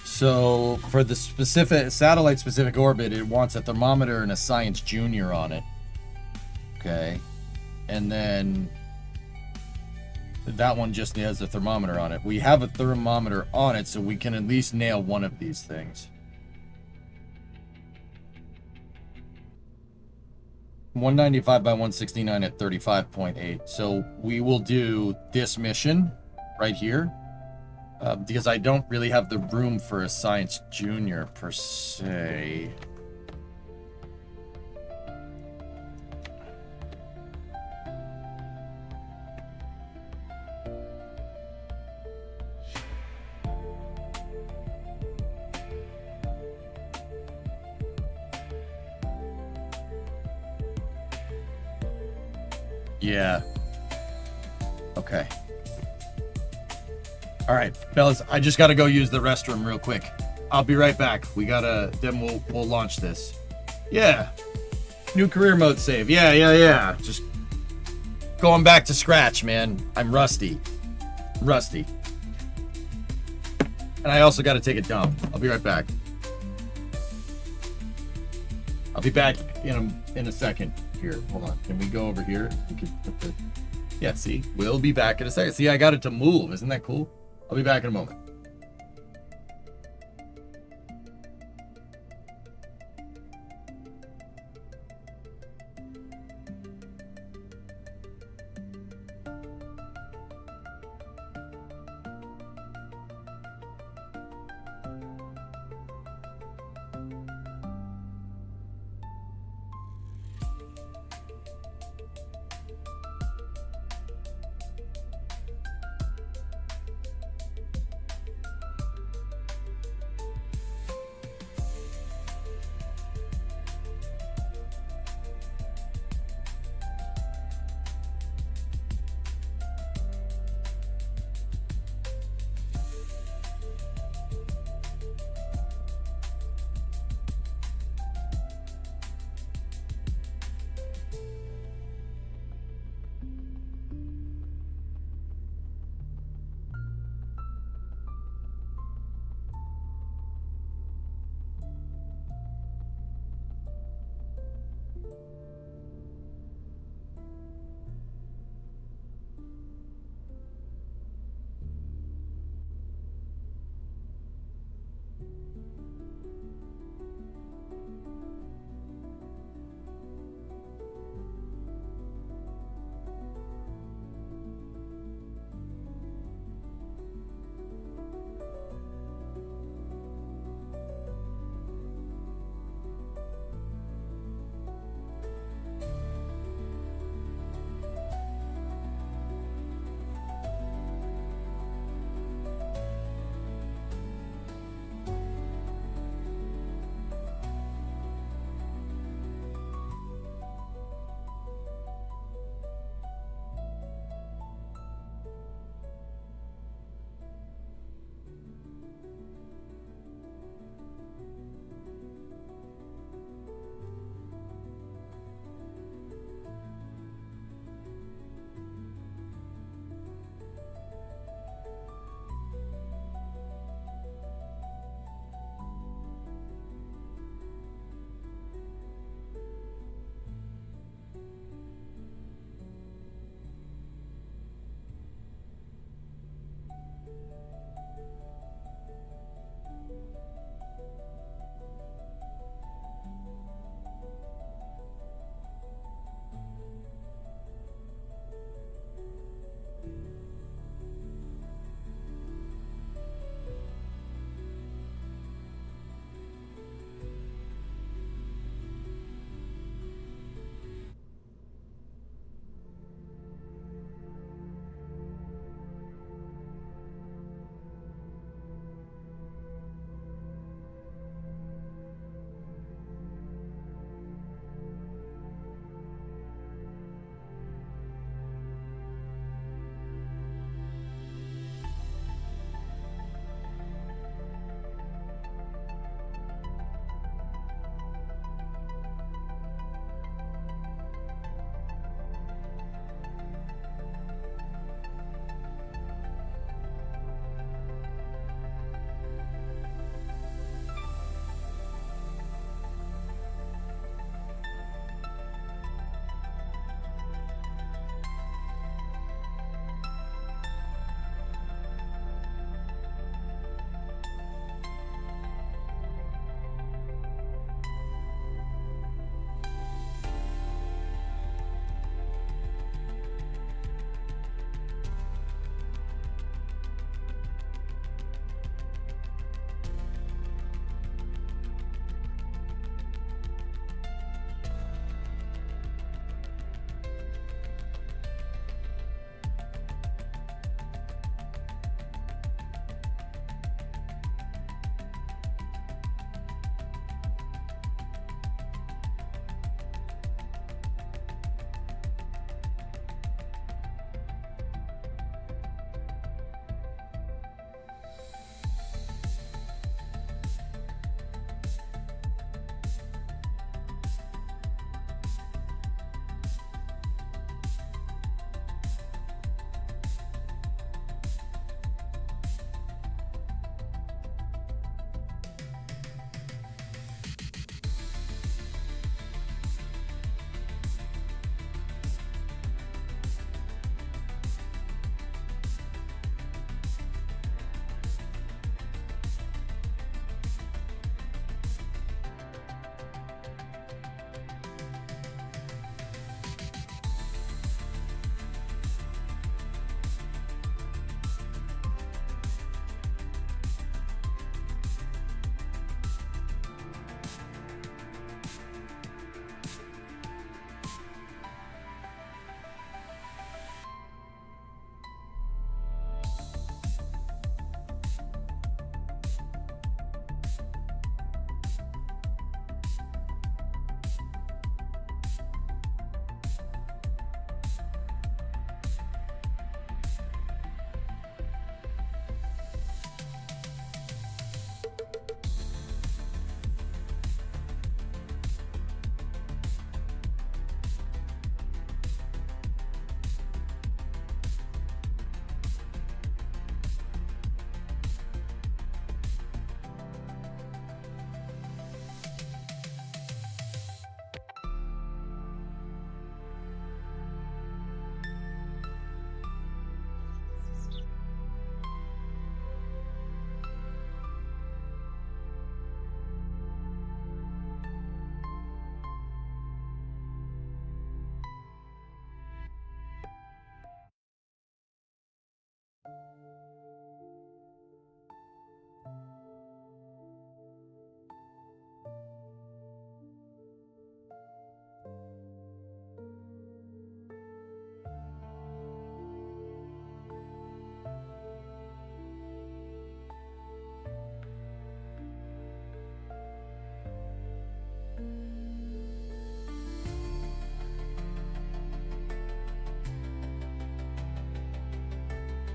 S1: So for the specific satellite-specific orbit, it wants a thermometer and a Science Junior on it. Okay, and then that one just has a thermometer on it. We have a thermometer on it, so we can at least nail one of these things. 195 by 169 at 35.8. So we will do this mission right here because I don't really have the room for a Science Junior per se. Yeah. Okay. All right, fellas, I just got to go use the restroom real quick. I'll be right back. Then we'll launch this. Yeah. New career mode save. Yeah. Just going back to scratch, man. I'm rusty. And I also got to take a dump. I'll be right back. I'll be back in a second. Here, hold on. Can we go over here? We can put the Yeah, see? We'll be back in a second. See, I got it to move. Isn't that cool? I'll be back in a moment.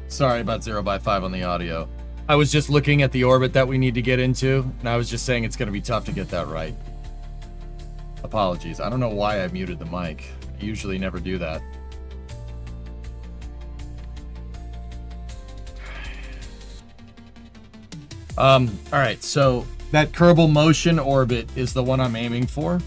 S1: Sorry about 0x5 on the audio. I was just looking at the orbit that we need to get into, and I was just saying it's going to be tough to get that right. Apologies. I don't know why I muted the mic. I usually never do that. Alright, so that Kerbal Motion orbit is the one I'm aiming for.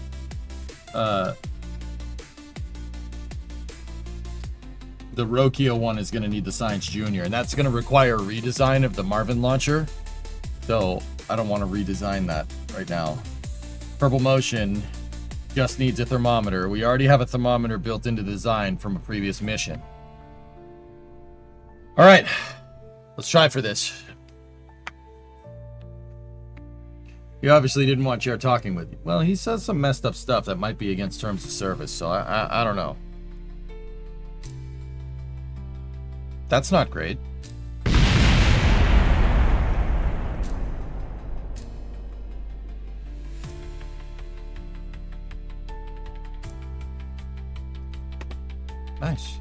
S1: The Rokia one is going to need the Science Junior, and that's going to require a redesign of the Marvin launcher. So I don't want to redesign that right now. Kerbal Motion just needs a thermometer. We already have a thermometer built into the design from a previous mission. All right, let's try for this. You obviously didn't want Chair talking with you. Well, he says some messed up stuff that might be against terms of service, so I don't know. That's not great. Nice.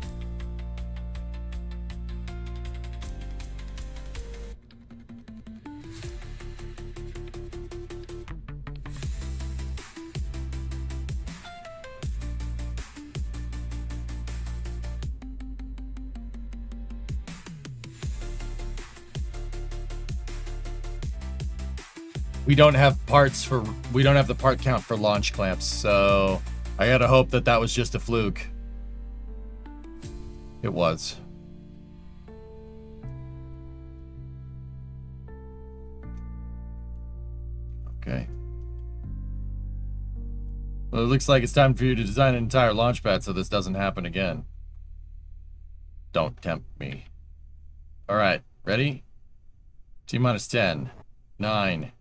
S1: We don't have the part count for launch clamps, so I gotta hope that that was just a fluke. It was. Okay. Well, it looks like it's time for you to design an entire launch pad so this doesn't happen again. Don't tempt me. Alright, ready? T-minus 10, 9,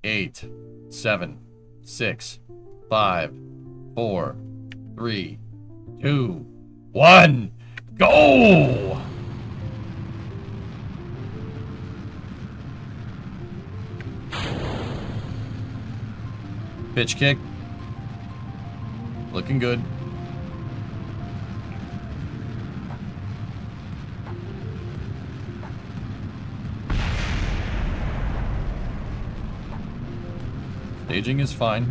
S1: 8, 7, 6, 5, 4, 3, 2, 1, go! Pitch kick. Looking good. Staging is fine.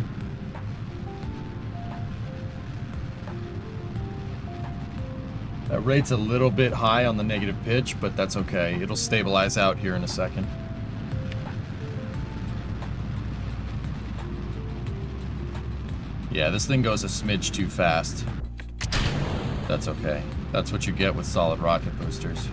S1: That rate's a little bit high on the negative pitch, but that's okay. It'll stabilize out here in a second. Yeah, this thing goes a smidge too fast. That's okay. That's what you get with solid rocket boosters.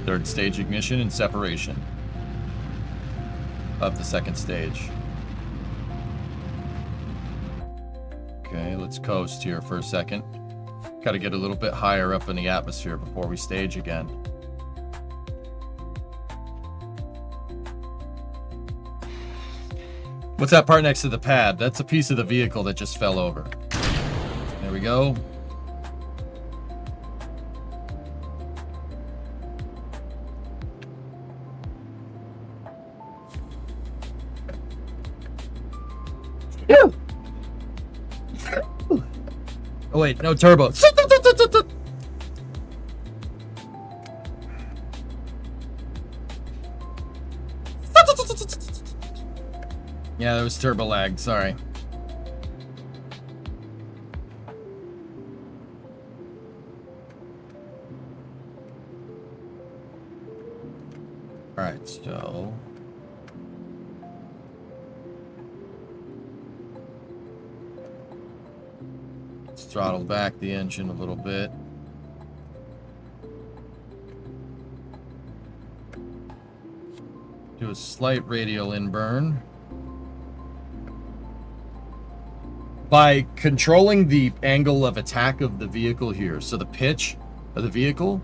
S1: Third stage ignition and separation of the second stage. Okay, let's coast here for a second. Got to get a little bit higher up in the atmosphere before we stage again. What's that part next to the pad? That's a piece of the vehicle that just fell over. There we go. Oh wait, no turbo. Yeah, there was turbo lag, sorry. Alright, so... let's throttle back the engine a little bit. Do a slight radial inburn. By controlling the angle of attack of the vehicle here, so the pitch of the vehicle,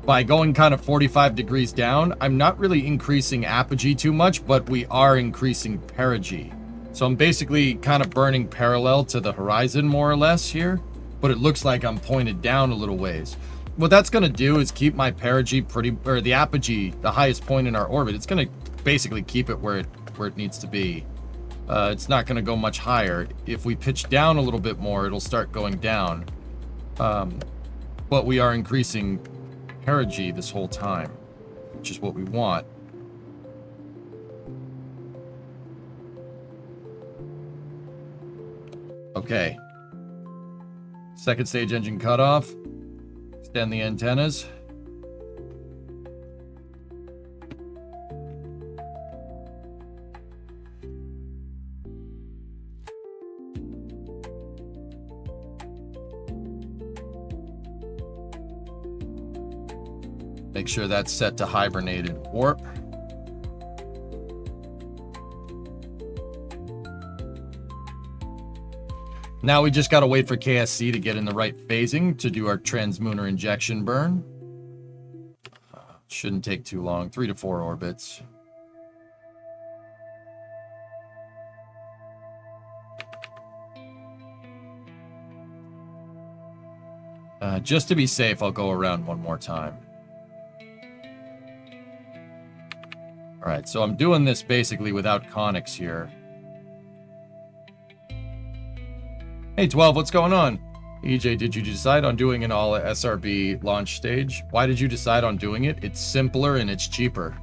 S1: by going kind of 45 degrees down, I'm not really increasing apogee too much, but we are increasing perigee. So I'm basically kind of burning parallel to the horizon more or less here, but it looks like I'm pointed down a little ways. What that's going to do is keep my perigee or the apogee, the highest point in our orbit. It's going to basically keep it where it needs to be. It's not going to go much higher. If we pitch down a little bit more, it'll start going down. But we are increasing perigee this whole time, which is what we want. Okay. Second stage engine cutoff. Extend the antennas. Make sure that's set to hibernated warp. Now we just got to wait for KSC to get in the right phasing to do our translunar injection burn. Shouldn't take too long, 3 to 4 orbits. Just to be safe, I'll go around one more time. All right, so I'm doing this basically without conics here. Hey, 12, what's going on? EJ, did you decide on doing an all SRB launch stage? Why did you decide on doing it? It's simpler and it's cheaper.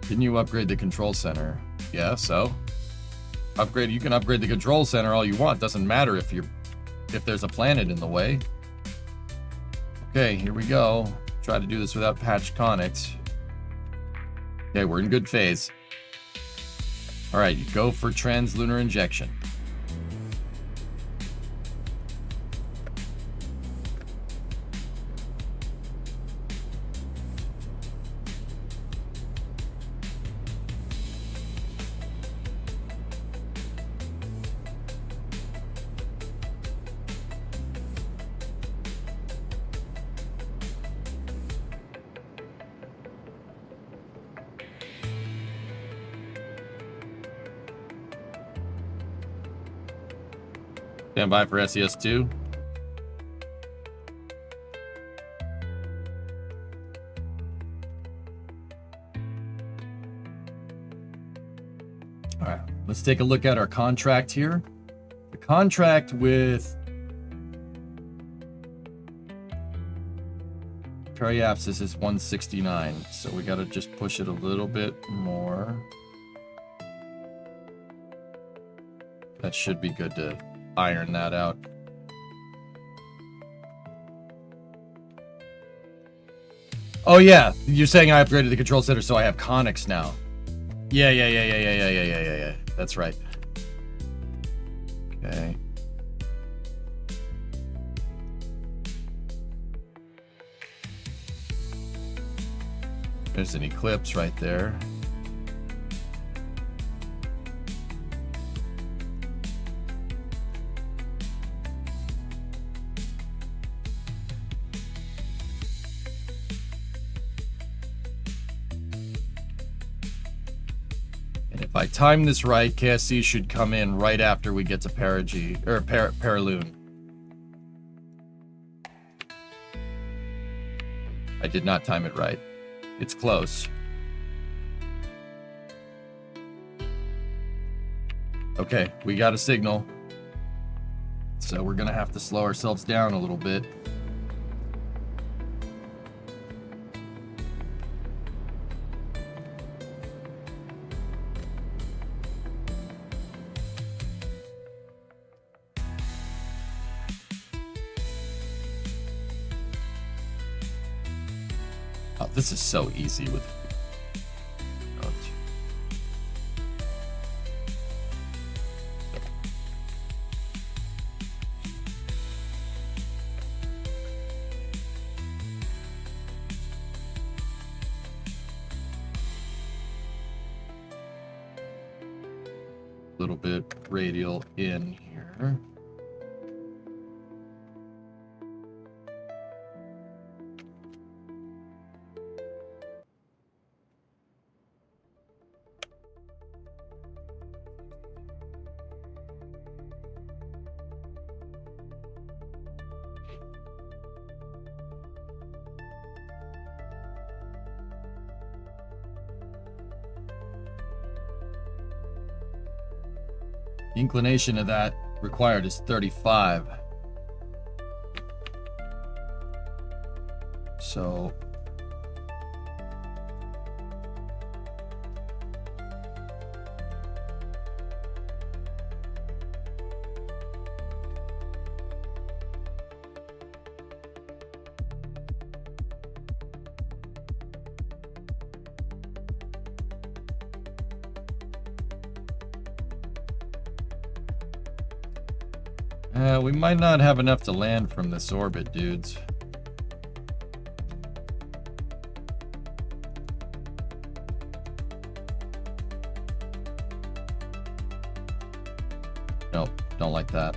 S1: Didn't you upgrade the control center? Yeah, so? You can upgrade the control center all you want. Doesn't matter if there's a planet in the way. Okay, here we go. Try to do this without patched conics. Okay, we're in good phase. All right, you go for translunar injection. Stand by for SES2. All right, let's take a look at our contract here. The contract with periapsis is 169, so we got to just push it a little bit more. That should be good to iron that out. Oh yeah, you're saying I upgraded the control center so I have conics now. Yeah. That's right. Okay. There's an eclipse right there. If I time this right, KSC should come in right after we get to perigee, or Paraloon. I did not time it right. It's close. Okay, we got a signal. So we're gonna have to slow ourselves down a little bit. Oh, this is so easy with... little bit radial in here. The inclination of that required is 35. So we might not have enough to land from this orbit, dudes. Nope, don't like that.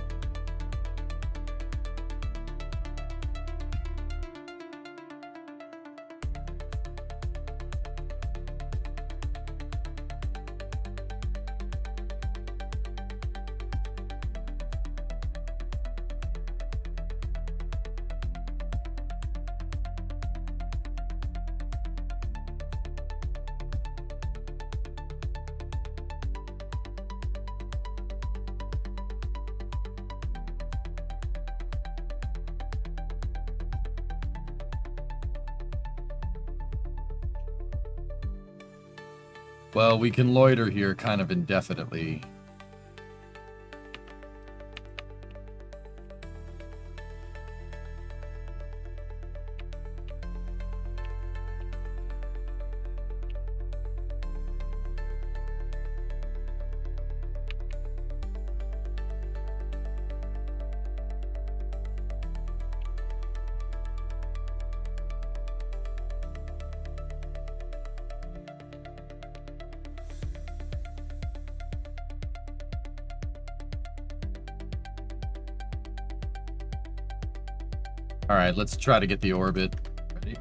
S1: Well, we can loiter here kind of indefinitely. All right, let's try to get the orbit ready.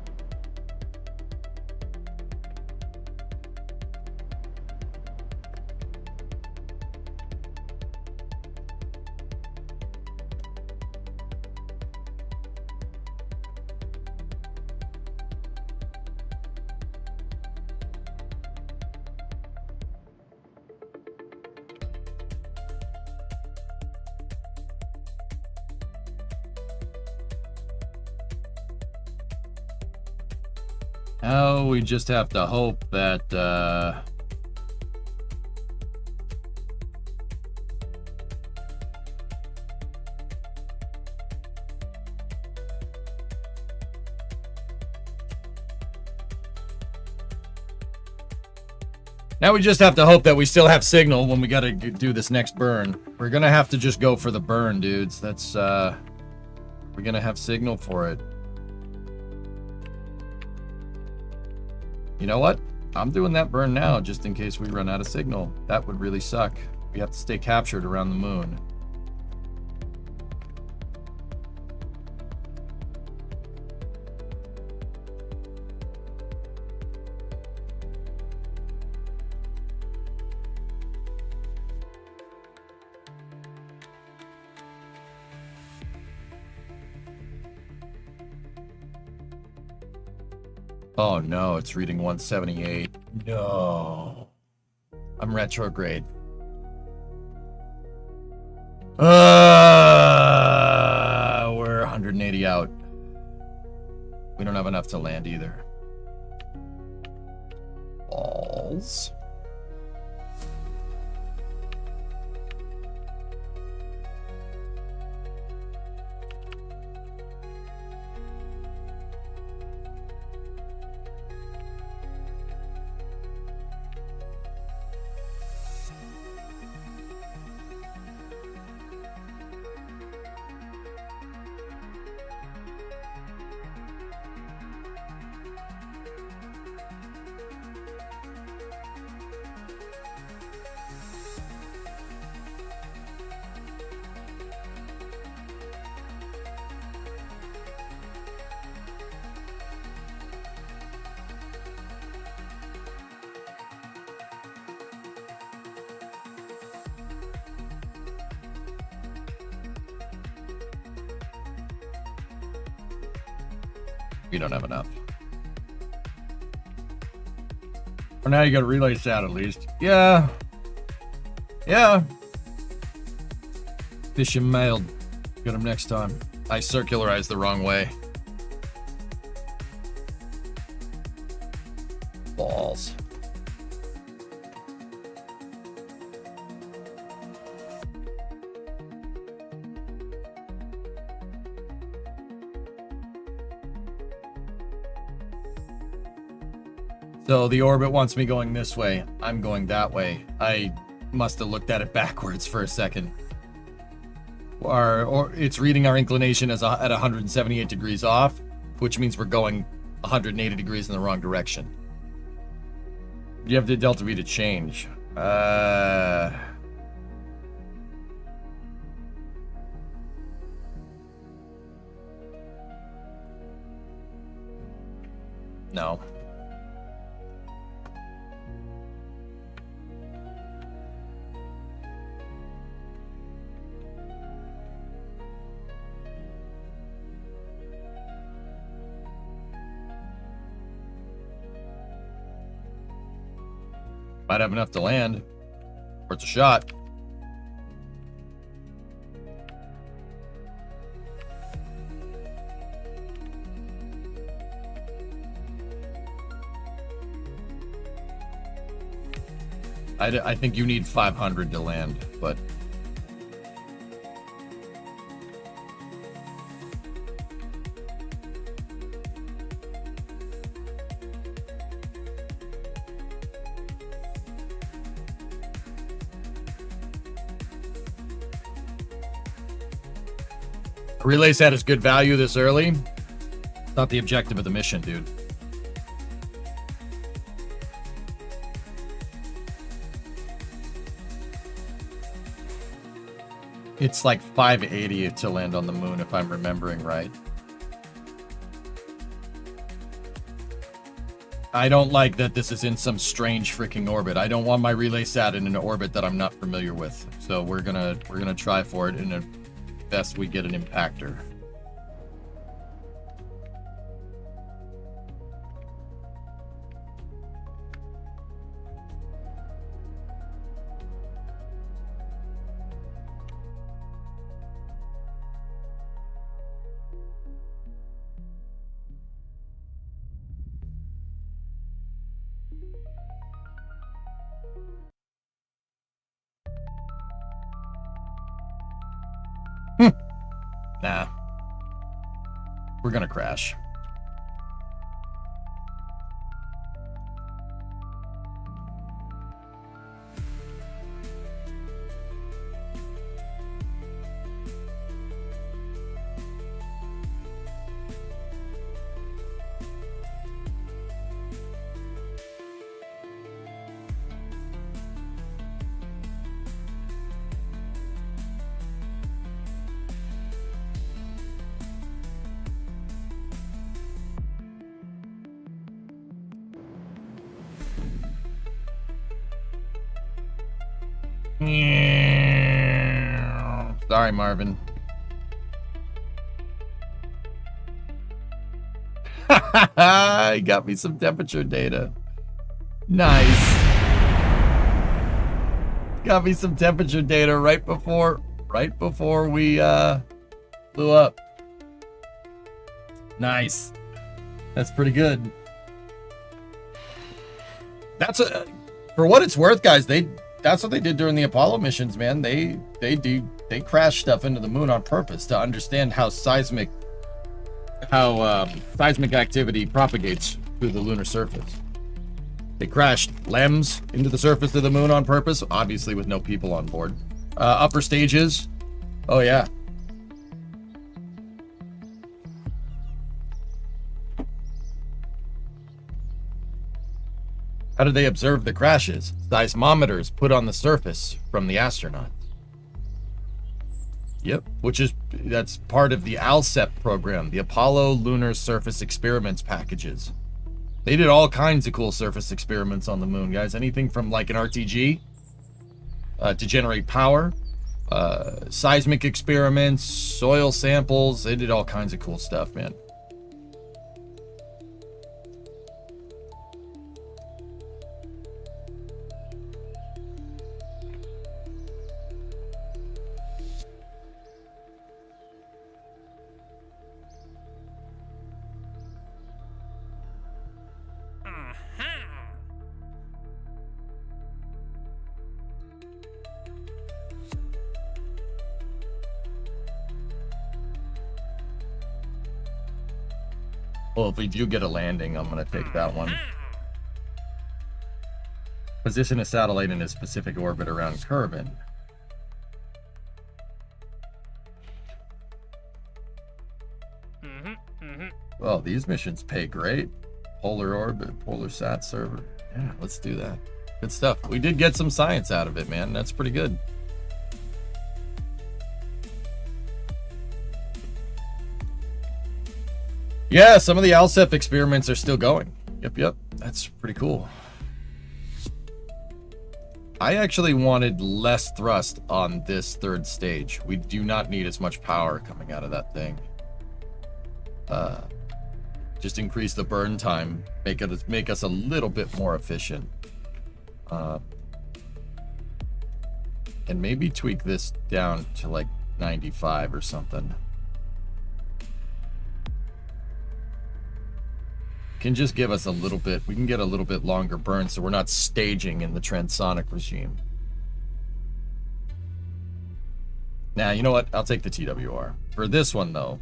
S1: Now we just have to hope that now we just have to hope that we still have signal when we gotta do this next burn. We're gonna have to just go for the burn, dudes. That's we're gonna have signal for it. You know what? I'm doing that burn now just in case we run out of signal. That would really suck. We have to stay captured around the moon. Oh no, it's reading 178. No. I'm retrograde. We're 180 out. We don't have enough to land either. Balls. We don't have enough. For now, you got a relay sat at least. Yeah. Yeah. Fish him mailed. Get him next time. I circularized the wrong way. Balls. So the orbit wants me going this way. I'm going that way. I must have looked at it backwards for a second. Or it's reading our inclination as at 178 degrees off, which means we're going 180 degrees in the wrong direction. You have the delta V to change. No. Might have enough to land. Or it's a shot. I think you need 500 to land, but... A relay set is good value this early. It's not the objective of the mission, dude. It's like 580 to land on the moon, if I'm remembering right. I don't like that this is in some strange freaking orbit. I don't want my relay sat in an orbit that I'm not familiar with. So we're gonna try for it in a best we get an impactor. Nah. We're gonna crash. Sorry, Marvin. He got me some temperature data. Nice. Got me some temperature data right before we blew up. Nice. That's pretty good. That's for what it's worth, guys. That's what they did during the Apollo missions, man. They crash stuff into the moon on purpose to understand how seismic activity propagates through the lunar surface. They crashed LEMs into the surface of the moon on purpose, obviously with no people on board. Upper stages. Oh yeah. How did they observe the crashes? Seismometers put on the surface from the astronauts. Yep, that's part of the ALSEP program, the Apollo Lunar Surface Experiments packages. They did all kinds of cool surface experiments on the moon, guys. Anything from like an RTG to generate power, seismic experiments, soil samples. They did all kinds of cool stuff, man. Well, if we do get a landing, I'm going to take that one. Position a satellite in a specific orbit around Kerbin. Well, these missions pay great. Polar orbit, polar sat server. Yeah, let's do that. Good stuff. We did get some science out of it, man. That's pretty good. Yeah, some of the ALSEP experiments are still going. Yep. That's pretty cool. I actually wanted less thrust on this third stage. We do not need as much power coming out of that thing. Just increase the burn time, make us a little bit more efficient. And maybe tweak this down to like 95 or something. Can just give us a little bit, we can get a little bit longer burn so we're not staging in the transonic regime. Now, you know what? I'll take the TWR. For this one, though,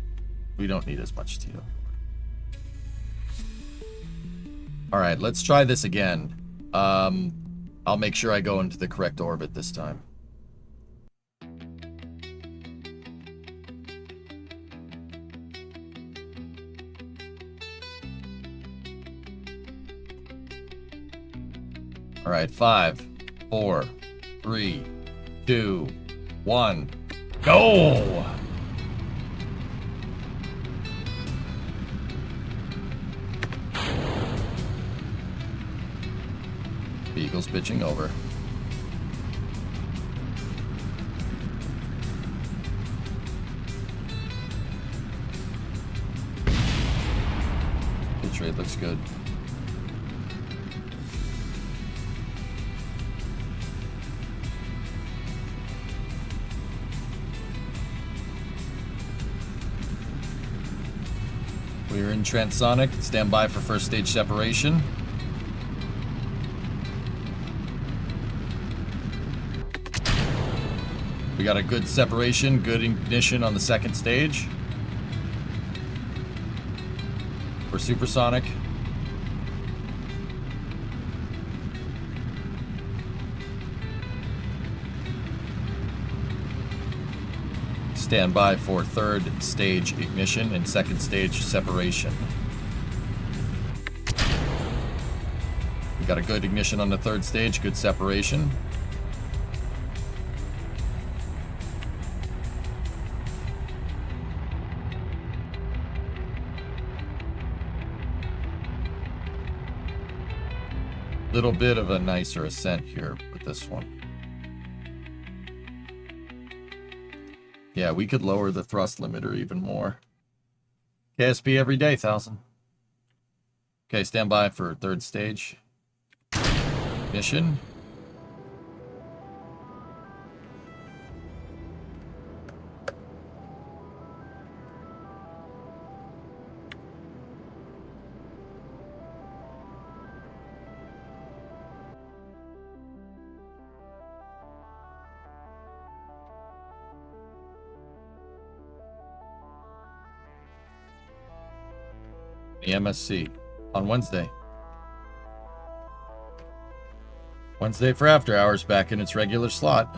S1: we don't need as much TWR. All right, let's try this again. I'll make sure I go into the correct orbit this time. All right, 5, 4, 3, 2, 1, go! Vehicle's pitching over. Pitch rate looks good. We're in transonic. Stand by for first stage separation. We got a good separation, good ignition on the second stage. We're supersonic. Stand by for third stage ignition and second stage separation. We got a good ignition on the third stage, good separation. Little bit of a nicer ascent here with this one. Yeah, we could lower the thrust limiter even more. KSP every day, 1,000. Okay, stand by for third stage. Mission. The MSC on Wednesday. Wednesday for after hours back in its regular slot.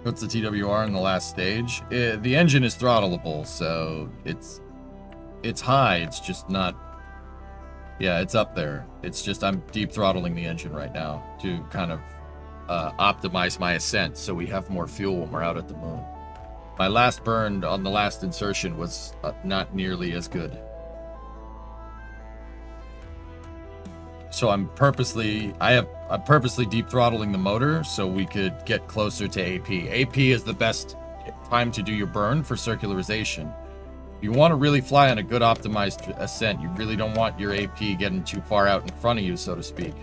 S1: What's the TWR in the last stage? The engine is throttleable, so it's high. It's just not. Yeah, it's up there. It's just I'm deep throttling the engine right now to kind of optimize my ascent so we have more fuel when we're out at the moon. My last burn on the last insertion was not nearly as good. So I'm purposely deep throttling the motor so we could get closer to AP. AP is the best time to do your burn for circularization. You want to really fly on a good optimized ascent. You really don't want your AP getting too far out in front of you, so to speak.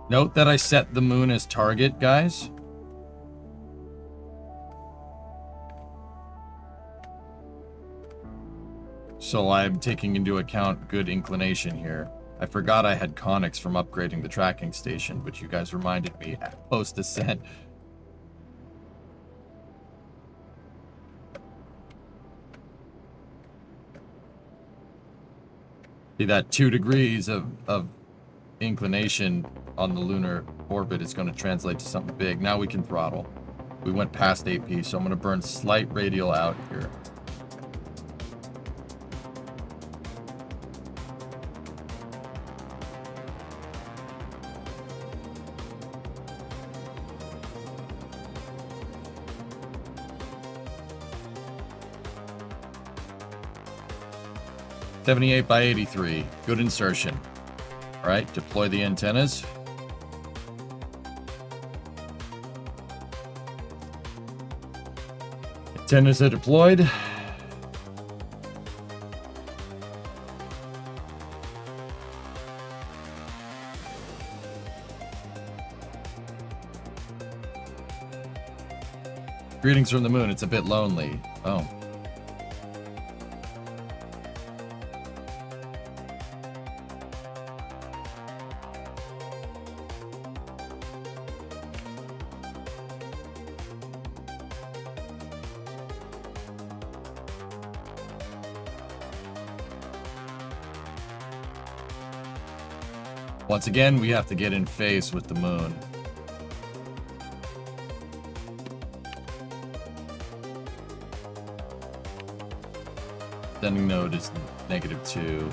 S1: Note that I set the moon as target, guys. So I'm taking into account good inclination here. I forgot I had conics from upgrading the tracking station, which you guys reminded me at post-ascent. See, that 2 degrees of inclination on the lunar orbit is going to translate to something big. Now we can throttle. We went past AP, so I'm going to burn slight radial out here. $78 by 83. Good insertion. All right, deploy the antennas. Antennas are deployed. Greetings from the moon. It's a bit lonely. Oh. Once again, we have to get in phase with the moon. Sending node is -2.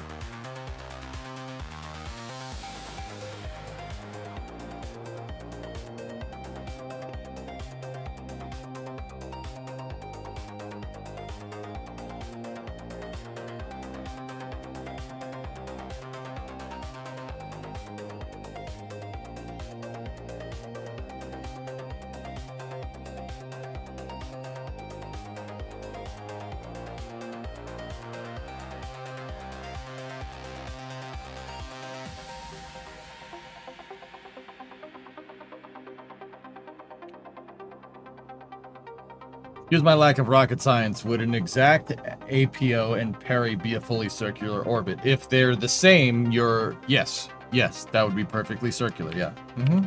S1: Excuse my lack of rocket science. Would an exact APO and Peri be a fully circular orbit? If they're the same, you're... Yes, that would be perfectly circular, yeah. Mm-hmm.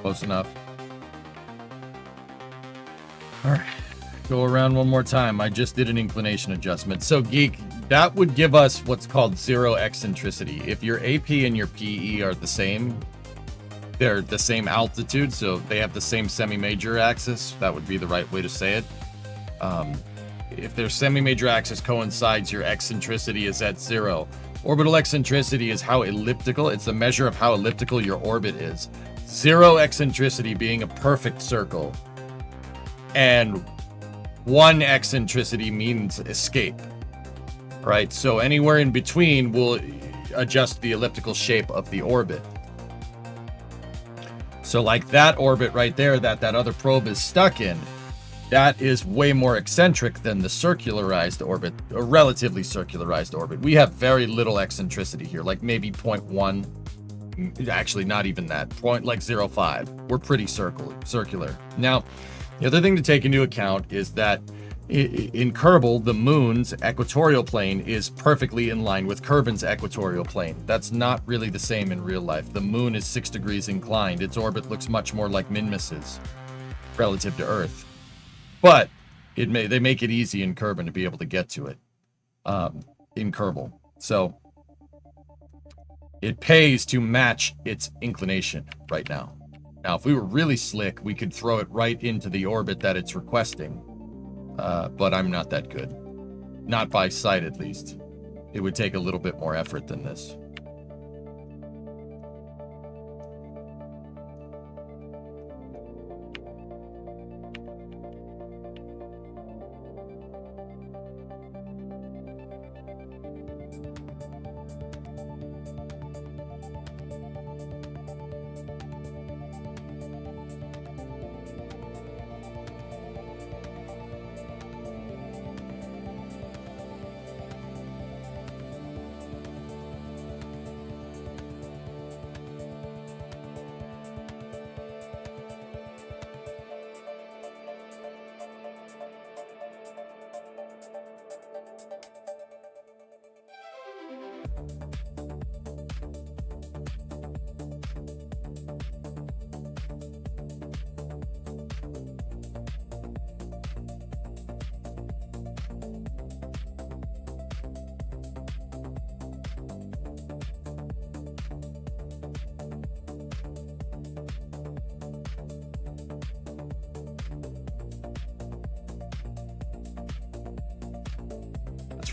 S1: Close enough. All right, go around one more time. I just did an inclination adjustment. So, Geek, that would give us what's called 0 eccentricity. If your AP and your PE are the same, they're the same altitude, so they have the same semi-major axis. That would be the right way to say it. If their semi-major axis coincides, your eccentricity is at 0. Orbital eccentricity is how elliptical. It's a measure of how elliptical your orbit is. 0 eccentricity being a perfect circle, and 1 eccentricity means escape, right? So anywhere in between will adjust the elliptical shape of the orbit. So like that orbit right there that other probe is stuck in, that is way more eccentric than the circularized orbit, a relatively circularized orbit. We have very little eccentricity here, like maybe 0.1. Actually, not even that. 0.05. We're pretty circular. Now, the other thing to take into account is that in Kerbal, the moon's equatorial plane is perfectly in line with Kerbin's equatorial plane. That's not really the same in real life. The moon is 6 degrees inclined. Its orbit looks much more like Minmus's relative to Earth. But they make it easy in Kerbin to be able to get to it in Kerbal. So It pays to match its inclination right now. Now, if we were really slick, we could throw it right into the orbit that it's requesting. But I'm not that good. Not by sight, at least. It would take a little bit more effort than this.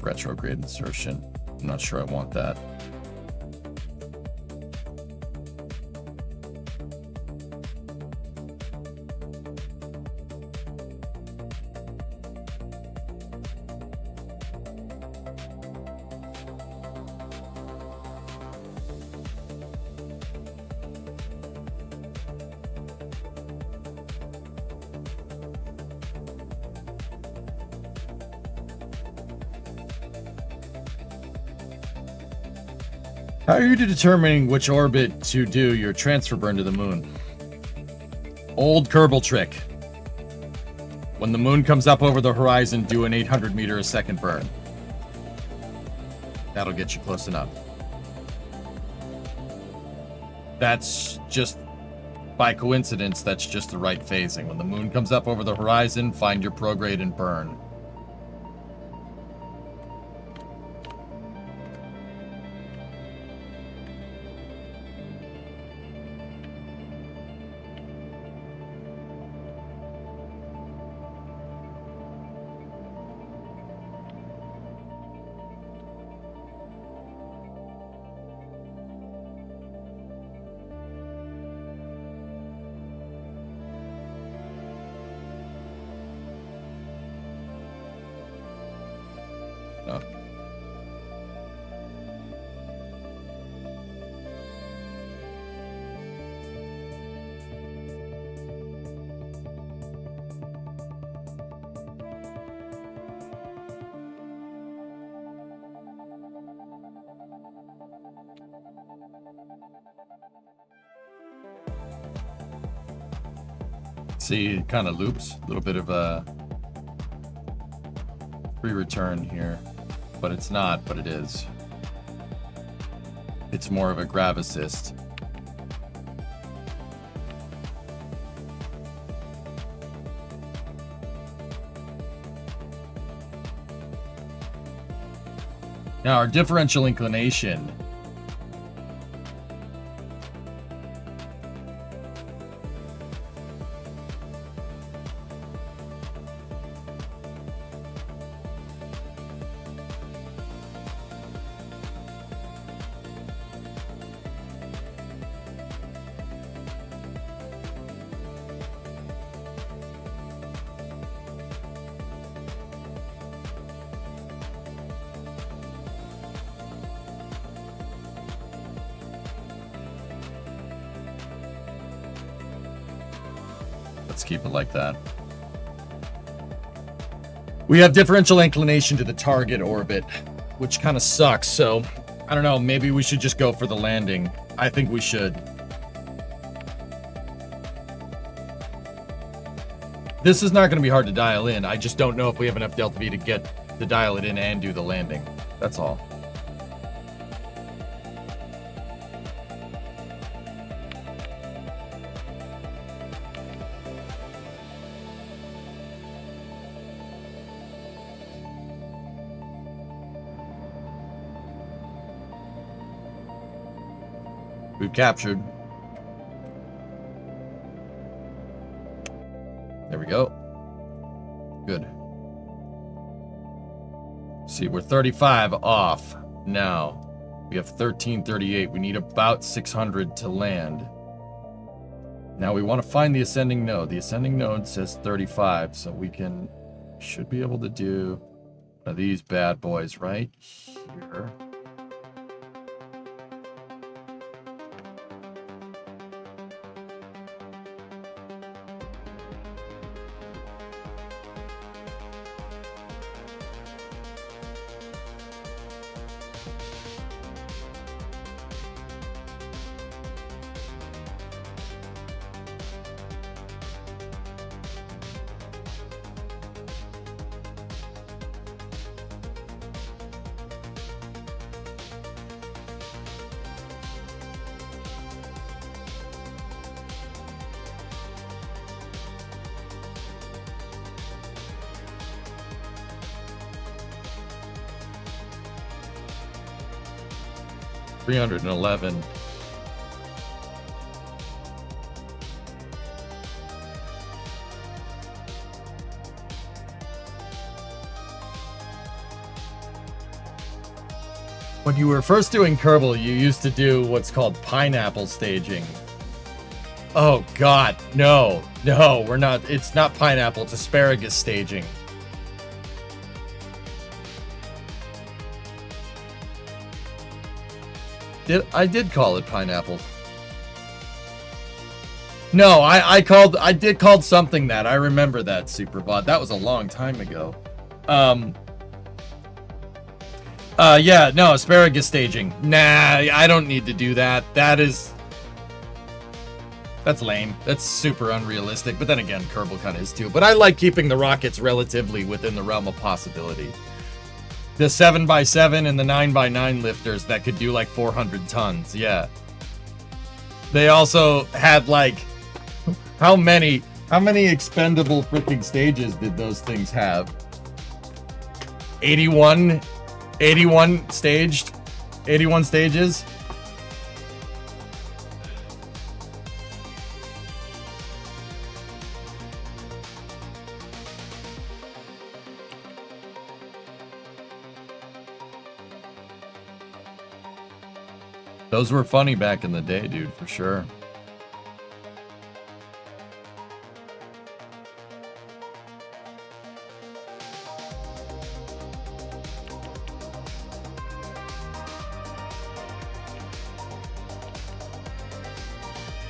S1: Retrograde insertion. I'm not sure I want that. How are you determining which orbit to do your transfer burn to the moon? Old Kerbal trick. When the moon comes up over the horizon, do an 800 meter a second burn. That'll get you close enough. That's just, by coincidence, that's just the right phasing. When the moon comes up over the horizon, find your prograde and burn. Oh. See, it kind of loops. A little bit of a free return here. But it's not, but it is. It's more of a grav assist. Now, our differential inclination. Let's keep it like that. We have differential inclination to the target orbit, which kind of sucks. So, I don't know, maybe we should just go for the landing. I think we should. This is not going to be hard to dial in. I just don't know if we have enough delta V to get to dial it in and do the landing. That's all. we've captured. There we go. Good. See, we're 35 off now. We have 1338. We need about 600 to land. Now we want to find the ascending node. The ascending node says 35, so we should be able to do one of these bad boys right here. $311. When you were first doing Kerbal, you used to do what's called pineapple staging. Oh God, no, we're not. It's not pineapple. It's asparagus staging. I did call it pineapple. No, I did call something that. I remember that, Superbot. That was a long time ago. Yeah, no, asparagus staging. Nah, I don't need to do that. That's lame. That's super unrealistic. But then again, Kerbal kind of is too. But I like keeping the rockets relatively within the realm of possibility. The 7x7 and the 9x9 lifters that could do like 400 tons, yeah. They also had like, how many expendable freaking stages did those things have? 81 staged? 81 stages? Those were funny back in the day, dude, for sure.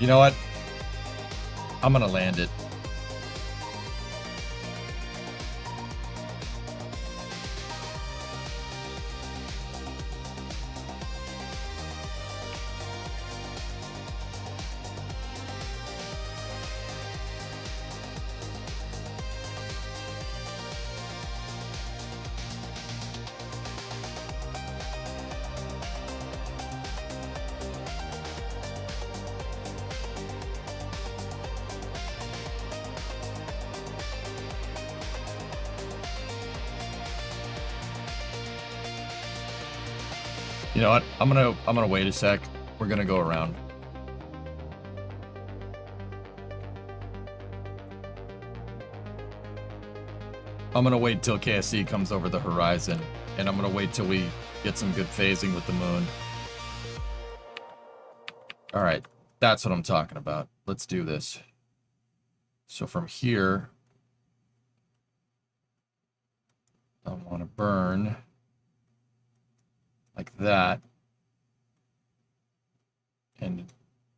S1: You know what? I'm gonna land it. You know what? I'm gonna wait a sec. We're gonna go around. I'm gonna wait till KSC comes over the horizon, and I'm gonna wait till we get some good phasing with the moon. Alright, that's what I'm talking about. Let's do this. So from here, I want to burn like that. And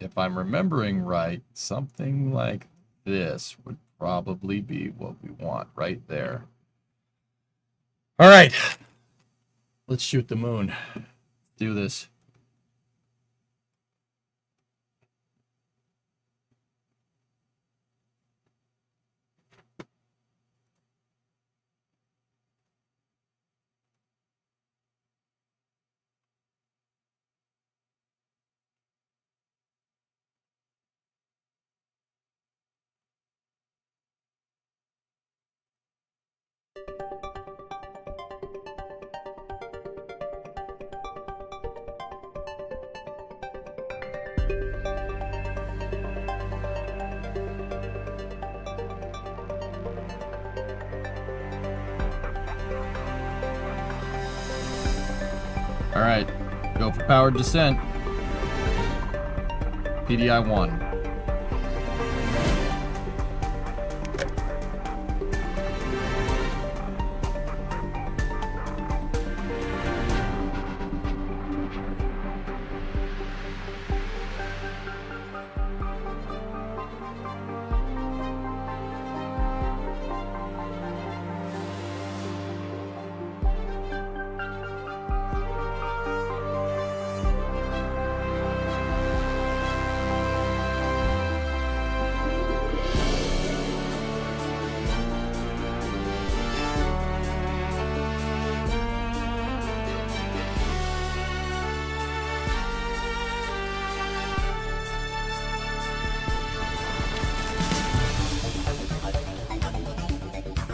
S1: if I'm remembering right, something like this would probably be what we want right there. All right, let's shoot the moon. Do this. All right, go for powered descent. PDI 1.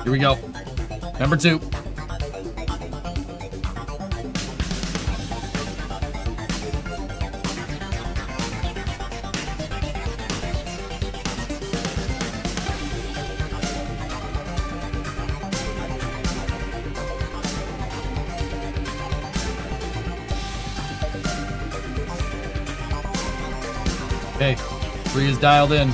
S1: Here we go. Number 2. Okay, 3 is dialed in.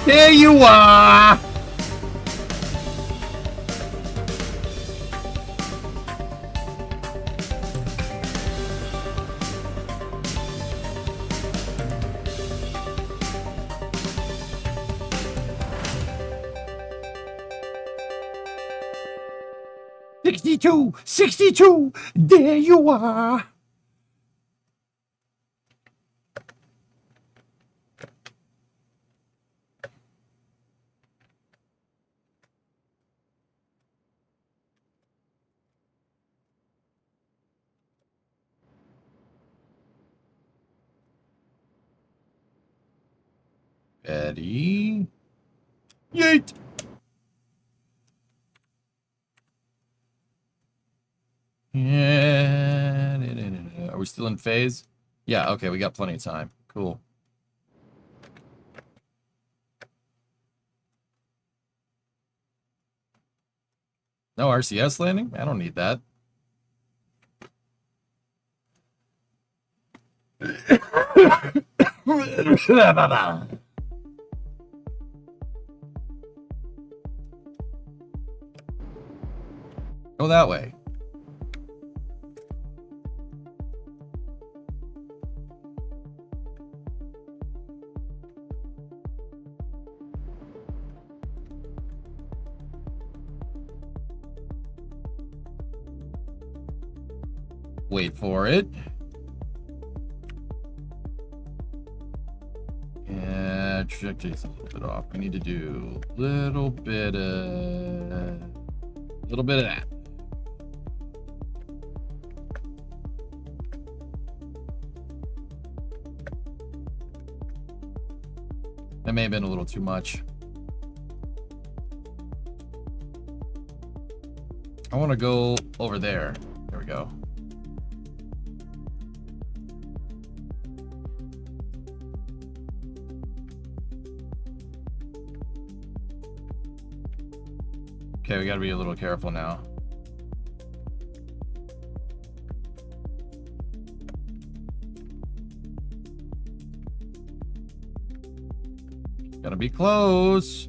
S1: There you are! $62, there you are! Ready? Yeet! Yeah. Are we still in phase? Yeah, okay, we got plenty of time. Cool. No RCS landing? I don't need that. Go that way. Wait for it. Yeah, trajectory's a little bit off. We need to do a little bit of that. That may have been a little too much. I want to go over there. There we go. Okay, we gotta be a little careful now. Gotta be close.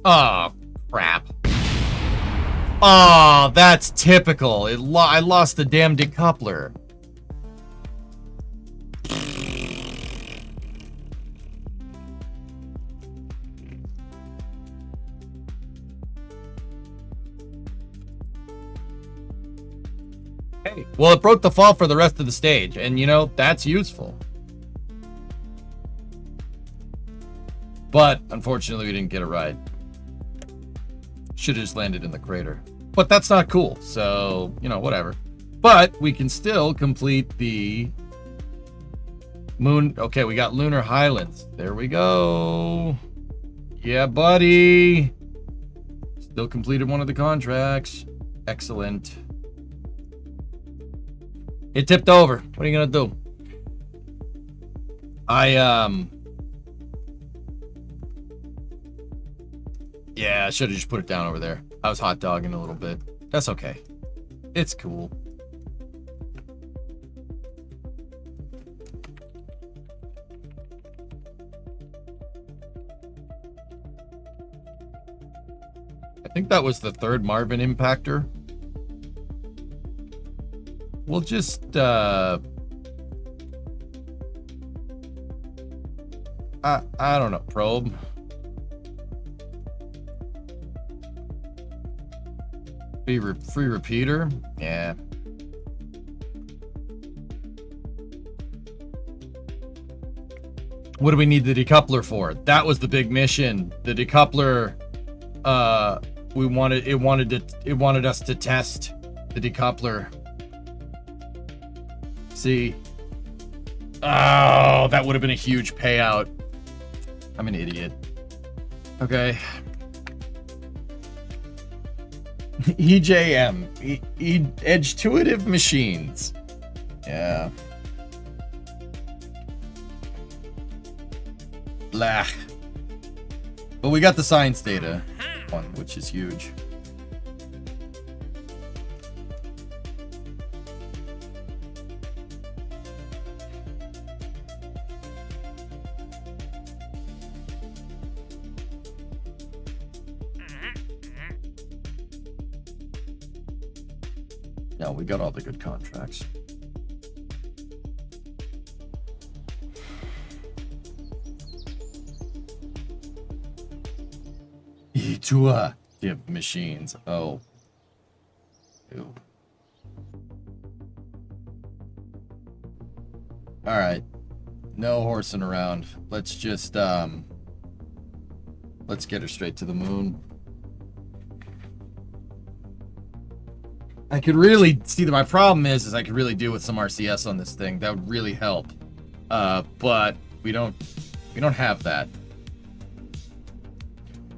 S1: Oh, crap. Oh, that's typical. I lost the damn decoupler. Hey, well, it broke the fall for the rest of the stage, and you know, that's useful. But unfortunately, we didn't get a ride. Should have just landed in the crater. But that's not cool, so, you know, whatever. But we can still complete the moon. Okay, we got Lunar Highlands. There we go. Yeah, buddy. Still completed one of the contracts. Excellent. It tipped over. What are you gonna do? Yeah, I should have just put it down over there. I was hot dogging a little bit. That's okay. It's cool. I think that was the third Marvin impactor. We'll just, I don't know, probe. Free repeater? Yeah. What do we need the decoupler for? That was the big mission. The decoupler, it wanted us to test the decoupler. See? Oh, that would have been a huge payout. I'm an idiot. Okay. EJM. Edge-tuitive machines. Yeah. Blah. But we got the science data one, which is huge. No, we got all the good contracts. E2 machines. Oh. Ew. All right. No horsing around. Let's just let's get her straight to the moon. I could really see that my problem is I could really do with some RCS on this thing. That would really help. But we don't have that.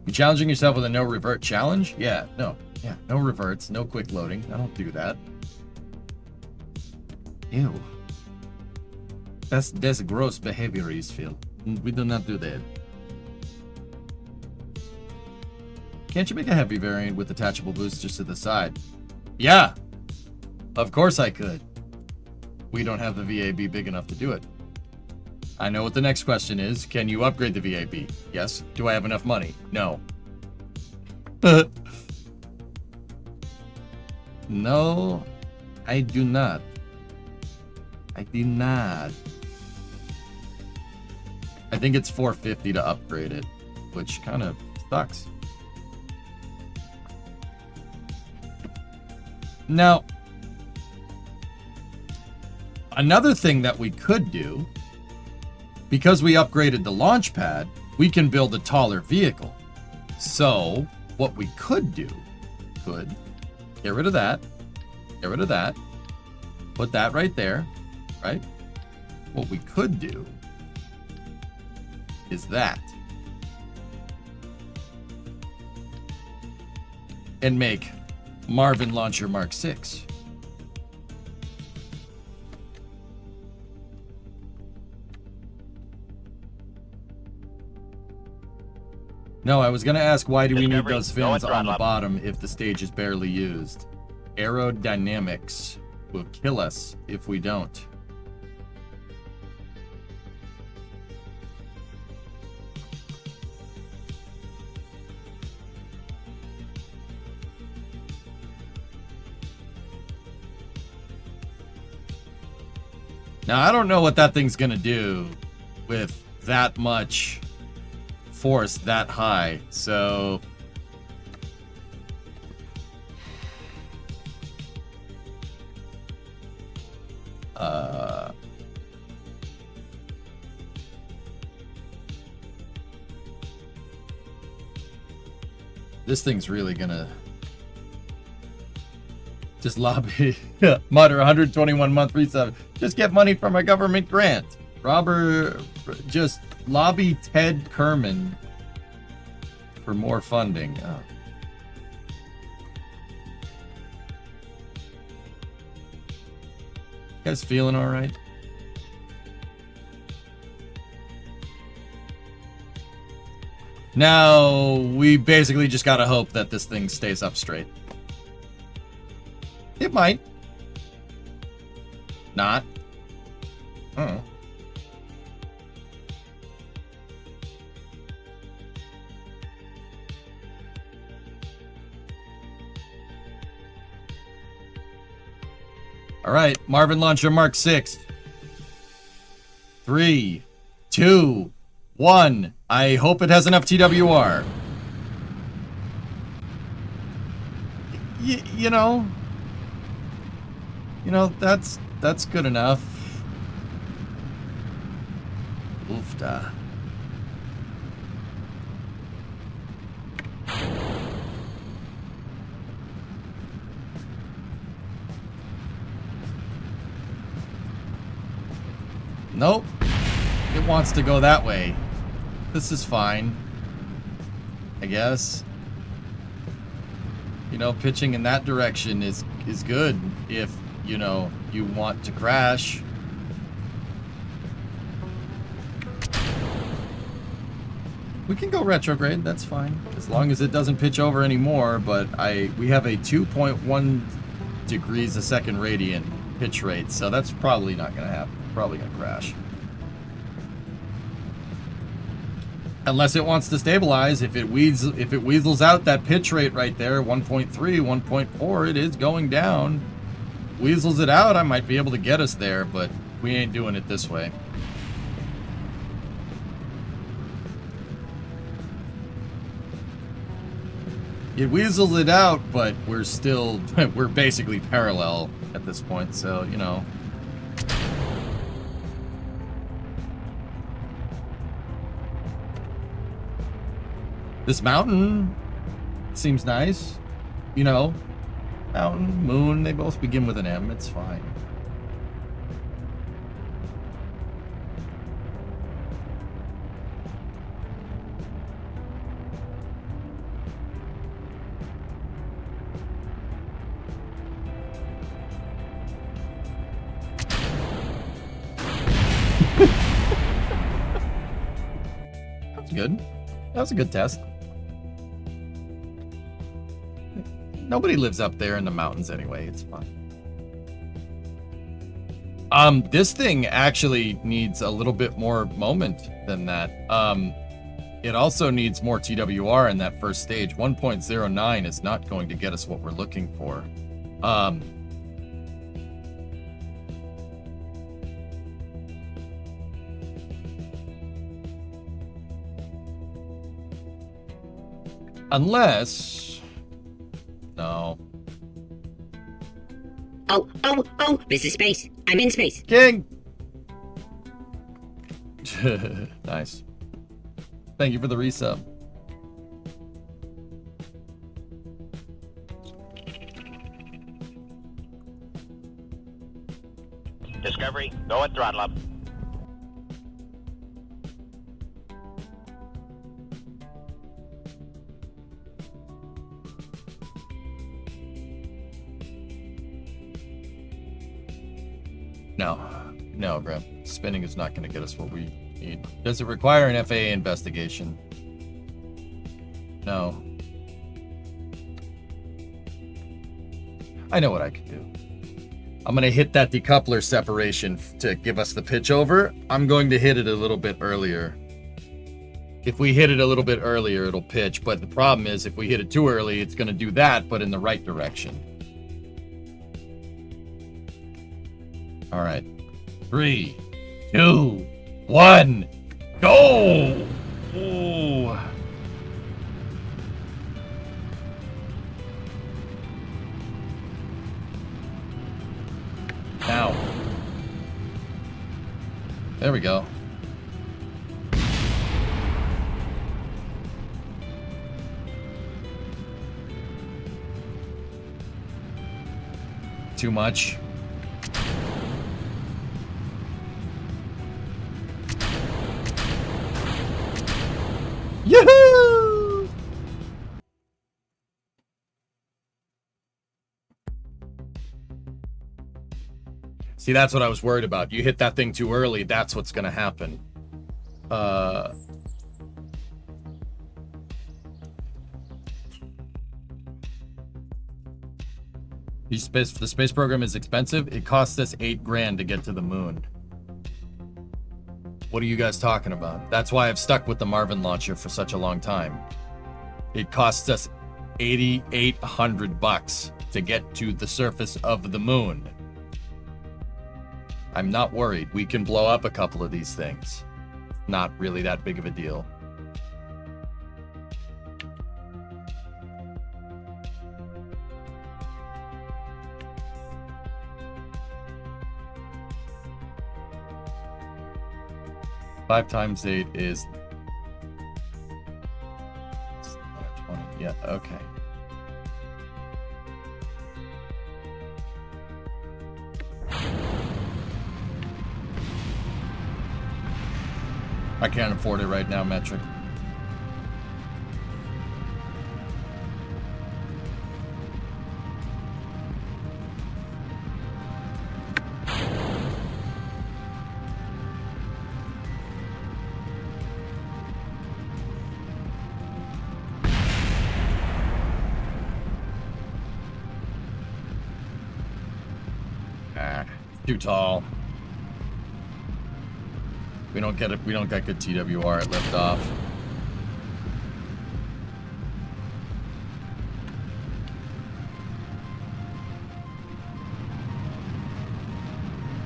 S1: You challenging yourself with a no revert challenge? Yeah, no reverts, no quick loading. I don't do that. Ew. That's gross behavior, Eastfield. We do not do that. Can't you make a heavy variant with attachable boosters to the side? Yeah, of course I could. We don't have the VAB big enough to do it. I know what the next question is. Can you upgrade the VAB? Yes. Do I have enough money? No. No, I do not. I do not. I think it's $450 to upgrade it, which kind of sucks. Now, another thing that we could do, because we upgraded the launch pad, we can build a taller vehicle. So, what we could do, get rid of that, put that right there, right? What we could do is that. And make Marvin Launcher Mark 6. No, I was going to ask, why do we need those fins on the bottom if the stage is barely used? Aerodynamics will kill us if we don't. Now, I don't know what that thing's going to do with that much force that high, so... This thing's really gonna just lobby Mutter 121 month reset. Just get money from a government grant. Robert, just lobby Ted Kerman for more funding. Oh. guys feeling all right? Now, we basically just gotta hope that this thing stays up straight. It might. Not. Oh. All right, Marvin Launcher Mark 6. 3, 2, 1. I hope it has enough TWR. You know, that's good enough. Oofda. Nope. It wants to go that way. This is fine, I guess. You know, pitching in that direction is good if, you know, you want to crash. We can go retrograde, that's fine. As long as it doesn't pitch over anymore, but we have a 2.1 degrees a second radian pitch rate, so that's probably not gonna happen. Probably gonna crash. Unless it wants to stabilize. If it weasels out that pitch rate right there, 1.3, 1.4, it is going down. Weasels it out, I might be able to get us there, but we ain't doing it this way. It weasels it out, but we're still, we're basically parallel at this point, so, you know. This mountain seems nice. You know, mountain, moon, they both begin with an M. It's fine. That's good. That was a good test. Nobody lives up there in the mountains anyway. It's fine. This thing actually needs a little bit more moment than that. It also needs more TWR in that first stage. 1.09 is not going to get us what we're looking for. Unless... No.
S2: Oh, this is space. I'm in space.
S1: King! Nice. Thank you for the resub.
S3: Discovery, go at throttle up.
S1: No, Graham. Spinning is not going to get us what we need. Does it require an FAA investigation? No. I know what I can do. I'm going to hit that decoupler separation to give us the pitch over. I'm going to hit it a little bit earlier. If we hit it a little bit earlier, it'll pitch. But the problem is, if we hit it too early, it's going to do that, but in the right direction. All right. 3, 2, 1, go! Ooh. Now. There we go. Too much. Yahoo! See, that's what I was worried about. You hit that thing too early, that's what's gonna happen. The space program is expensive. It costs us $8 grand to get to the moon. What are you guys talking about? That's why I've stuck with the Marvin launcher for such a long time. It costs us $8,800 to get to the surface of the moon. I'm not worried. We can blow up a couple of these things. Not really that big of a deal. Five times 8 is 20. Yeah, okay. I can't afford it right now, Metric. Too tall. We don't get it. We don't get good TWR at liftoff.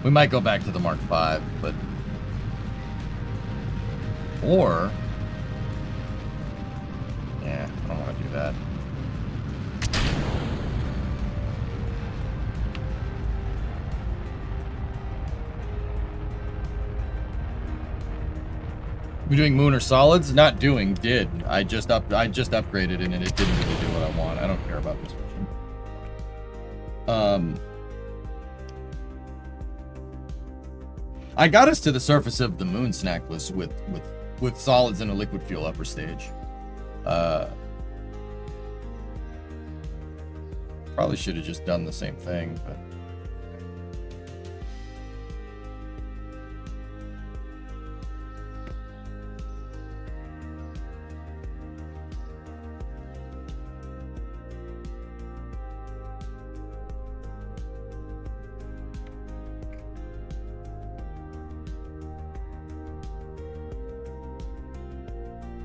S1: We might go back to the Mark V, but or yeah, I don't want to do that. We're doing moon or solids? Not doing, did. I just upgraded and it didn't really do what I want. I don't care about this version. I got us to the surface of the moon snackless with solids and a liquid fuel upper stage. Probably should have just done the same thing, but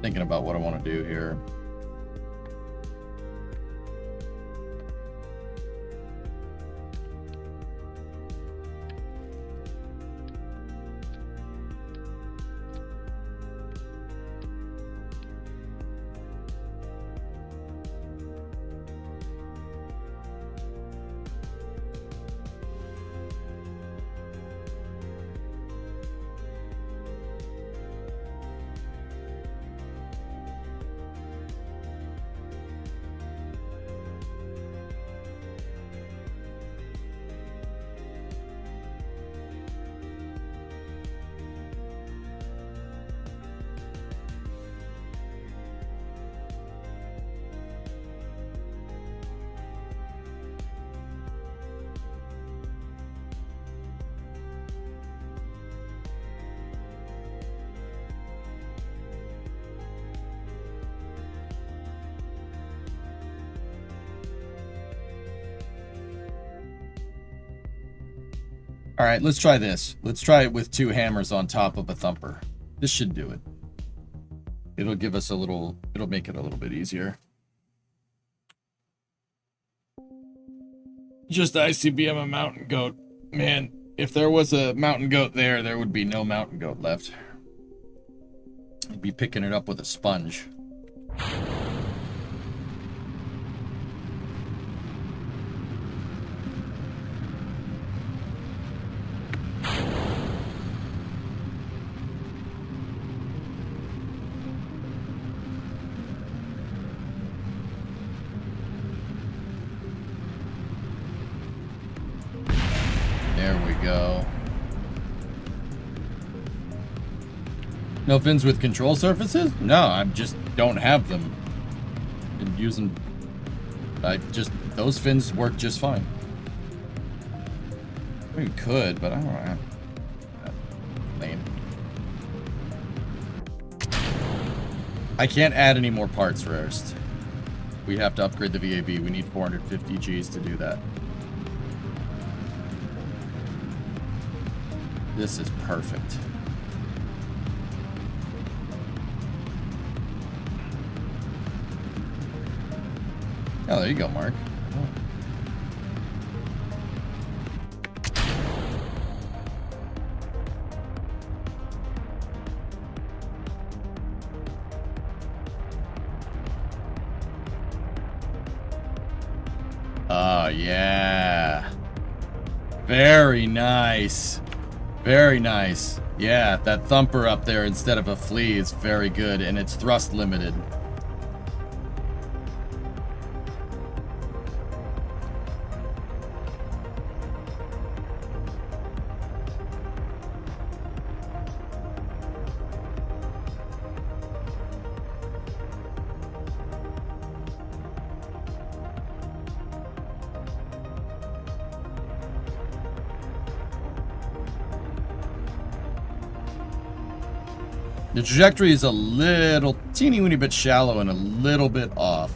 S1: thinking about what I want to do here. All right, let's try this. Let's try it with 2 hammers on top of a thumper. This should do it. It'll give us a little, it'll make it a little bit easier. Just ICBM a mountain goat. Man, if there was a mountain goat there, there would be no mountain goat left. I'd be picking it up with a sponge. No fins with control surfaces? No, I just don't have them. Been using... those fins work just fine. We could, but I don't know. Lame. I can't add any more parts first. We have to upgrade the VAB. We need 450 Gs to do that. This is perfect. Oh, there you go, Mark. Oh. Oh, yeah. Very nice. Very nice. Yeah, that thumper up there instead of a flea is very good, and it's thrust limited. The trajectory is a little teeny weeny bit shallow and a little bit off.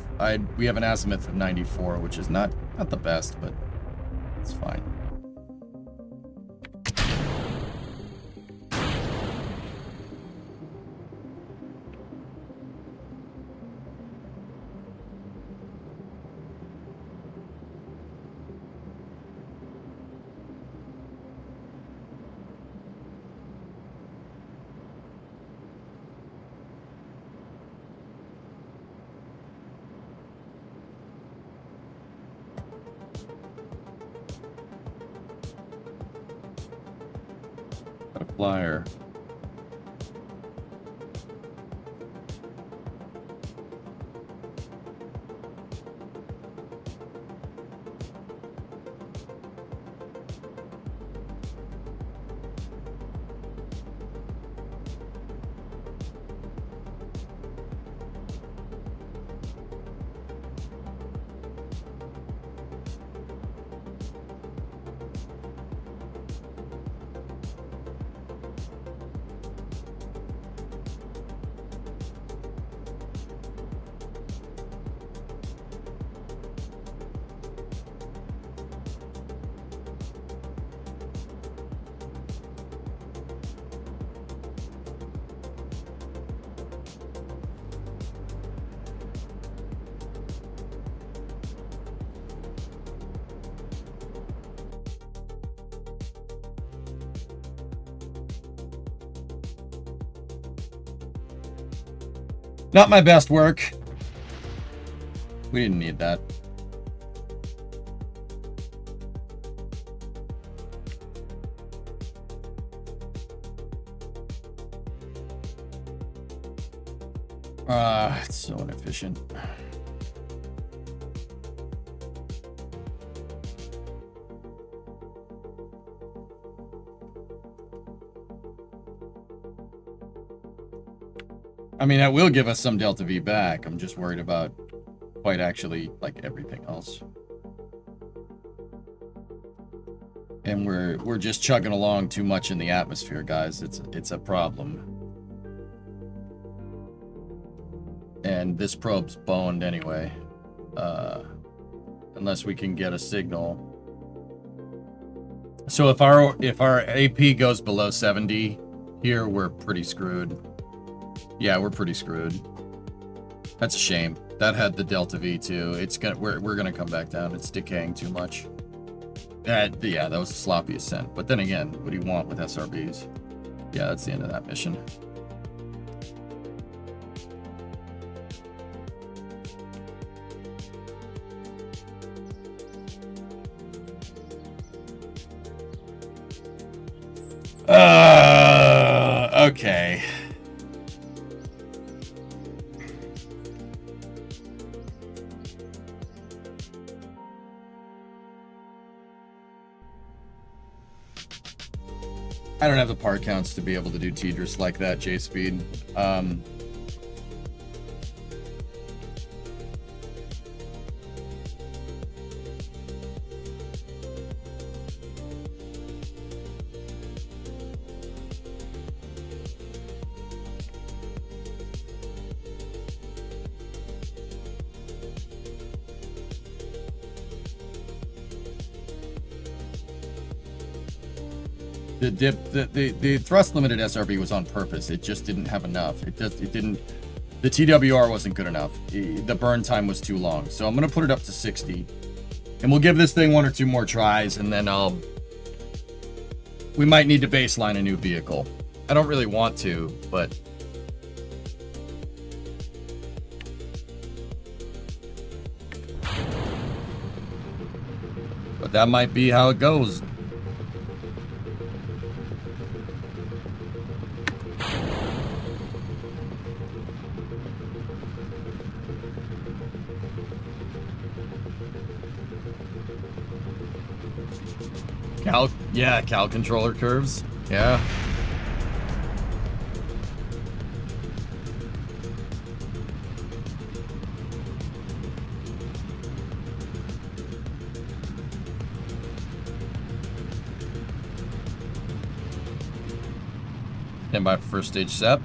S1: We have an azimuth of 94, which is not the best, but it's fine. Flyer. Not my best work. We didn't need that. It's so inefficient. I mean, that will give us some delta V back. I'm just worried about quite actually like everything else. And we're just chugging along too much in the atmosphere, guys. It's a problem. And this probe's boned anyway. Unless we can get a signal. So if our AP goes below 70 here, we're pretty screwed. Yeah, we're pretty screwed. That's a shame. That had the delta V too. We're gonna come back down. It's decaying too much. Yeah, that was a sloppy ascent. But then again, what do you want with SRBs? Yeah, that's the end of that mission. Okay. I don't have the part counts to be able to do Tidris like that, J-Speed. The thrust limited SRB was on purpose. It just didn't have enough. It didn't. The TWR wasn't good enough. The burn time was too long. So I'm gonna put it up to 60, and we'll give this thing 1 or 2 more tries, and then we might need to baseline a new vehicle. I don't really want to, but that might be how it goes. Cal controller curves. Yeah. Stand by for first stage set.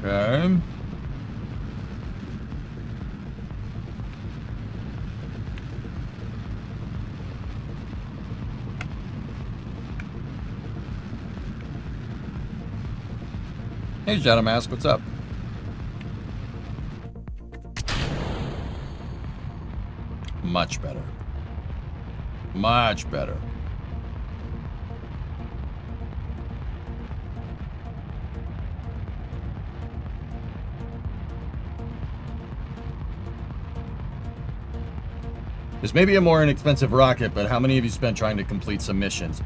S1: Okay. Hey, Shadow Mask, what's up? Much better. Much better. This may be a more inexpensive rocket, but how many of you spent trying to complete some missions?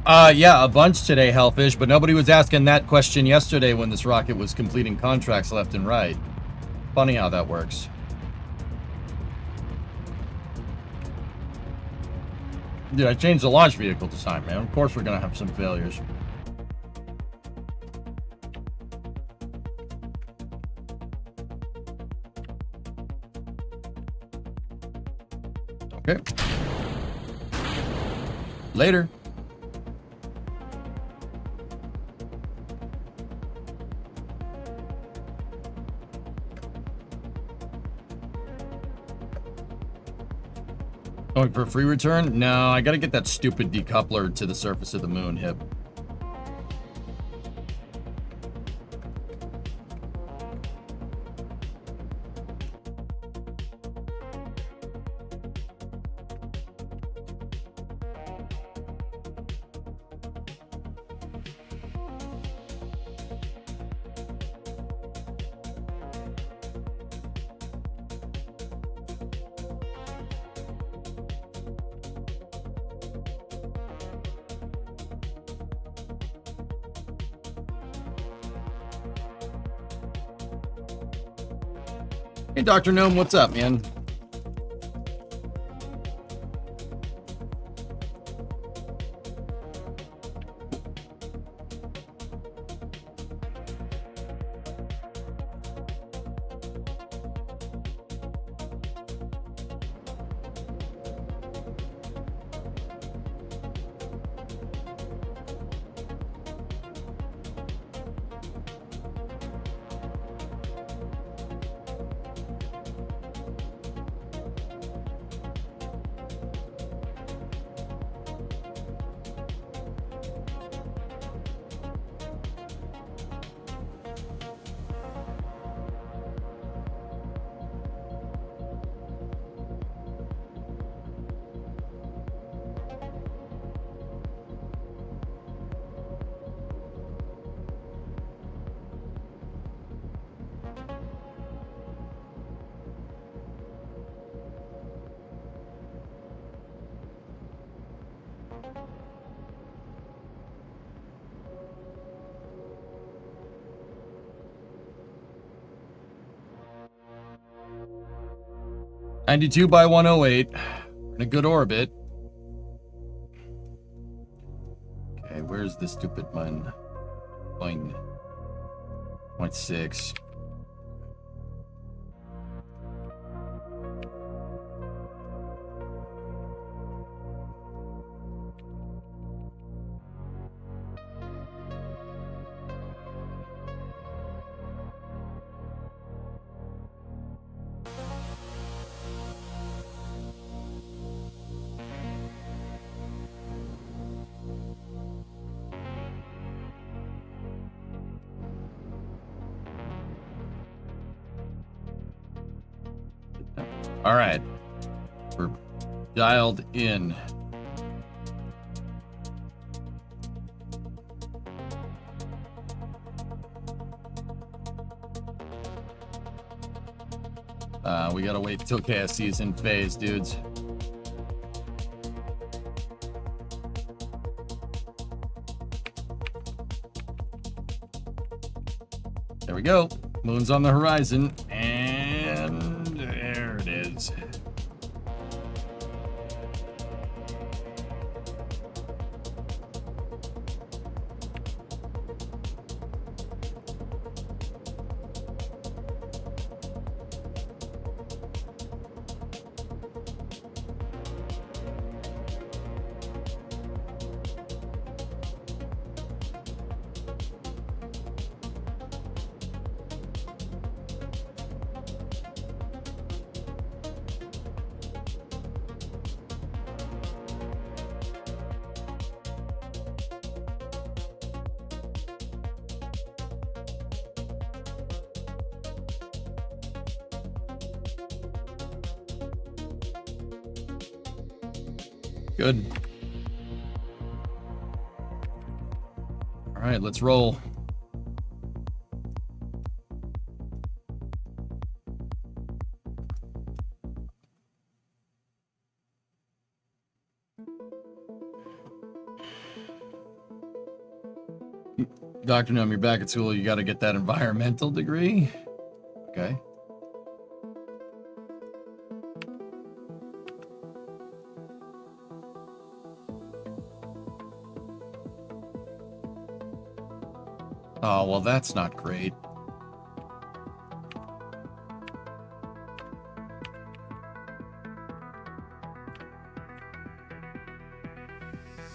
S1: Yeah, a bunch today, Hellfish, but nobody was asking that question yesterday when this rocket was completing contracts left and right. Funny how that works. Dude, I changed the launch vehicle design, man. Of course we're gonna have some failures. Okay. Later. Going for a free return? No, I gotta get that stupid decoupler to the surface of the moon, Hip. Hey, Dr. Gnome, what's up, man? $92 by 108. In a good orbit. Okay, where's the stupid one? 0.6. All right. We're dialed in. We gotta wait till KSC is in phase, dudes. There we go. Moon's on the horizon, and there it is. Good. All right, let's roll. Dr. Gnome, you're back at school. You got to get that environmental degree. Okay. Oh, well, that's not great.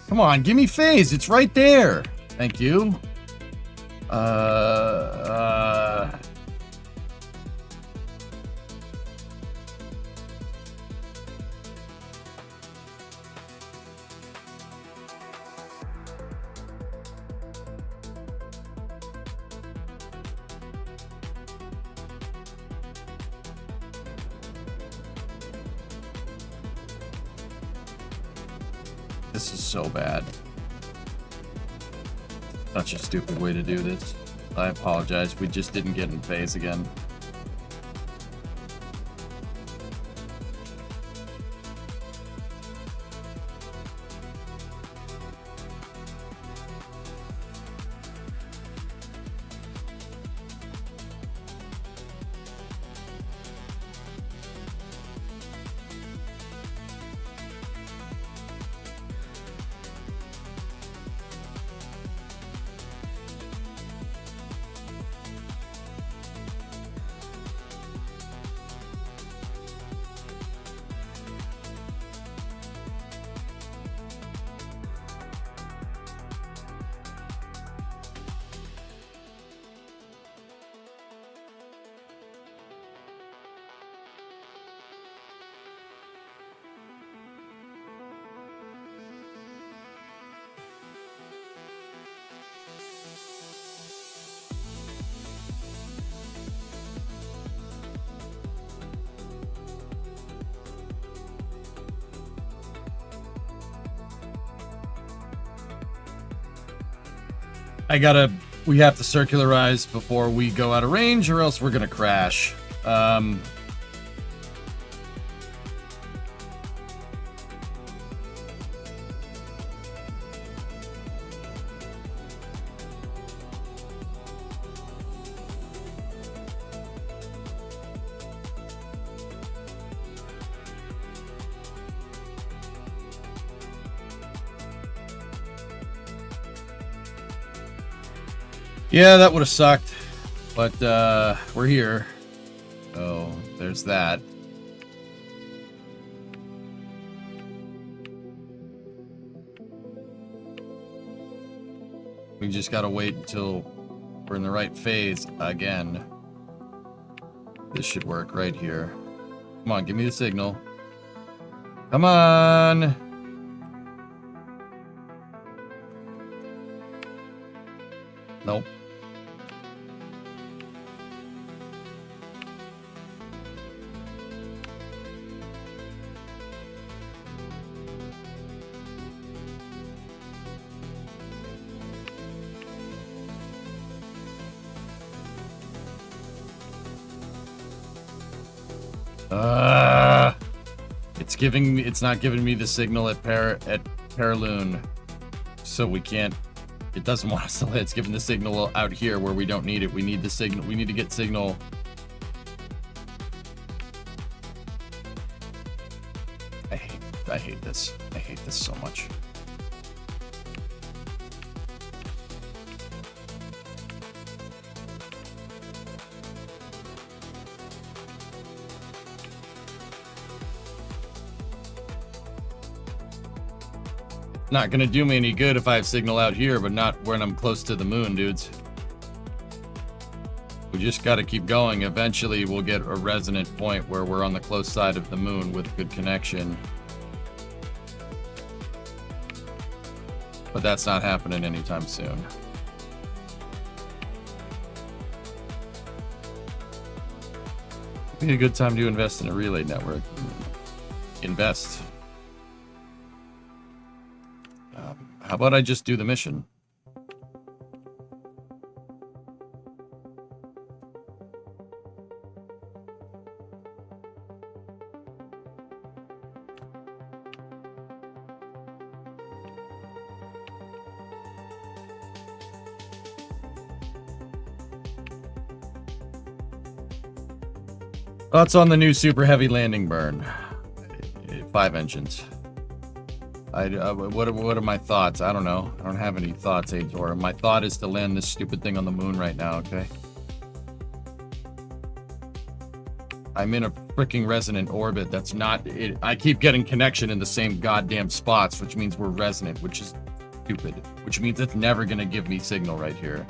S1: Come on, give me phase. It's right there. Thank you. This is so bad. Such a stupid way to do this. I apologize. We just didn't get in phase again. We have to circularize before we go out of range, or else we're gonna crash. Yeah, that would have sucked, but we're here. Oh, there's that. We just gotta wait until we're in the right phase again. This should work right here. Come on, give me the signal. Come on! Nope. It's not giving me the signal at Paraloon, so we can't. It doesn't want us to let. It's giving the signal out here where we don't need it. We need the signal. We need to get signal. I hate this. I hate this so much. Not gonna do me any good if I have signal out here, but not when I'm close to the moon, dudes. We just gotta keep going. Eventually, we'll get a resonant point where we're on the close side of the moon with good connection. But that's not happening anytime soon. Be a good time to invest in a relay network. Invest. How about I just do the mission? Thoughts on the new super heavy landing burn? 5 engines. What are my thoughts? I don't know. I don't have any thoughts, Ator. My thought is to land this stupid thing on the moon right now, okay? I'm in a freaking resonant orbit that's not... I keep getting connection in the same goddamn spots, which means we're resonant, which is stupid. Which means it's never gonna give me signal right here.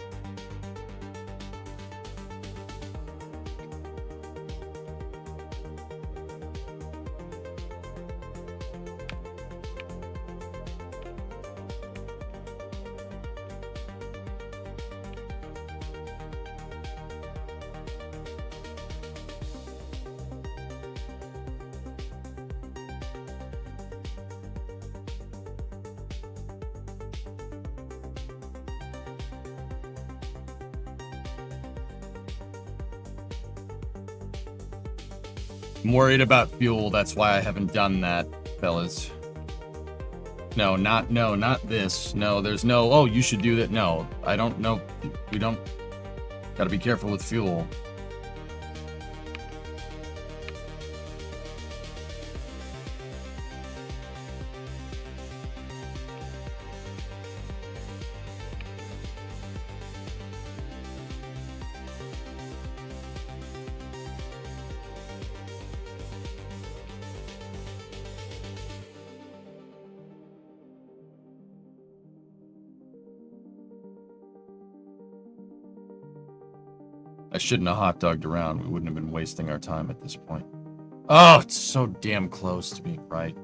S1: I'm worried about fuel. That's why I haven't done that, fellas. No, not this. No, there's no, oh, you should do that. No, I don't know. We don't. Gotta be careful with fuel. I shouldn't have hot dogged around. We wouldn't have been wasting our time at this point. Oh, it's so damn close to being right.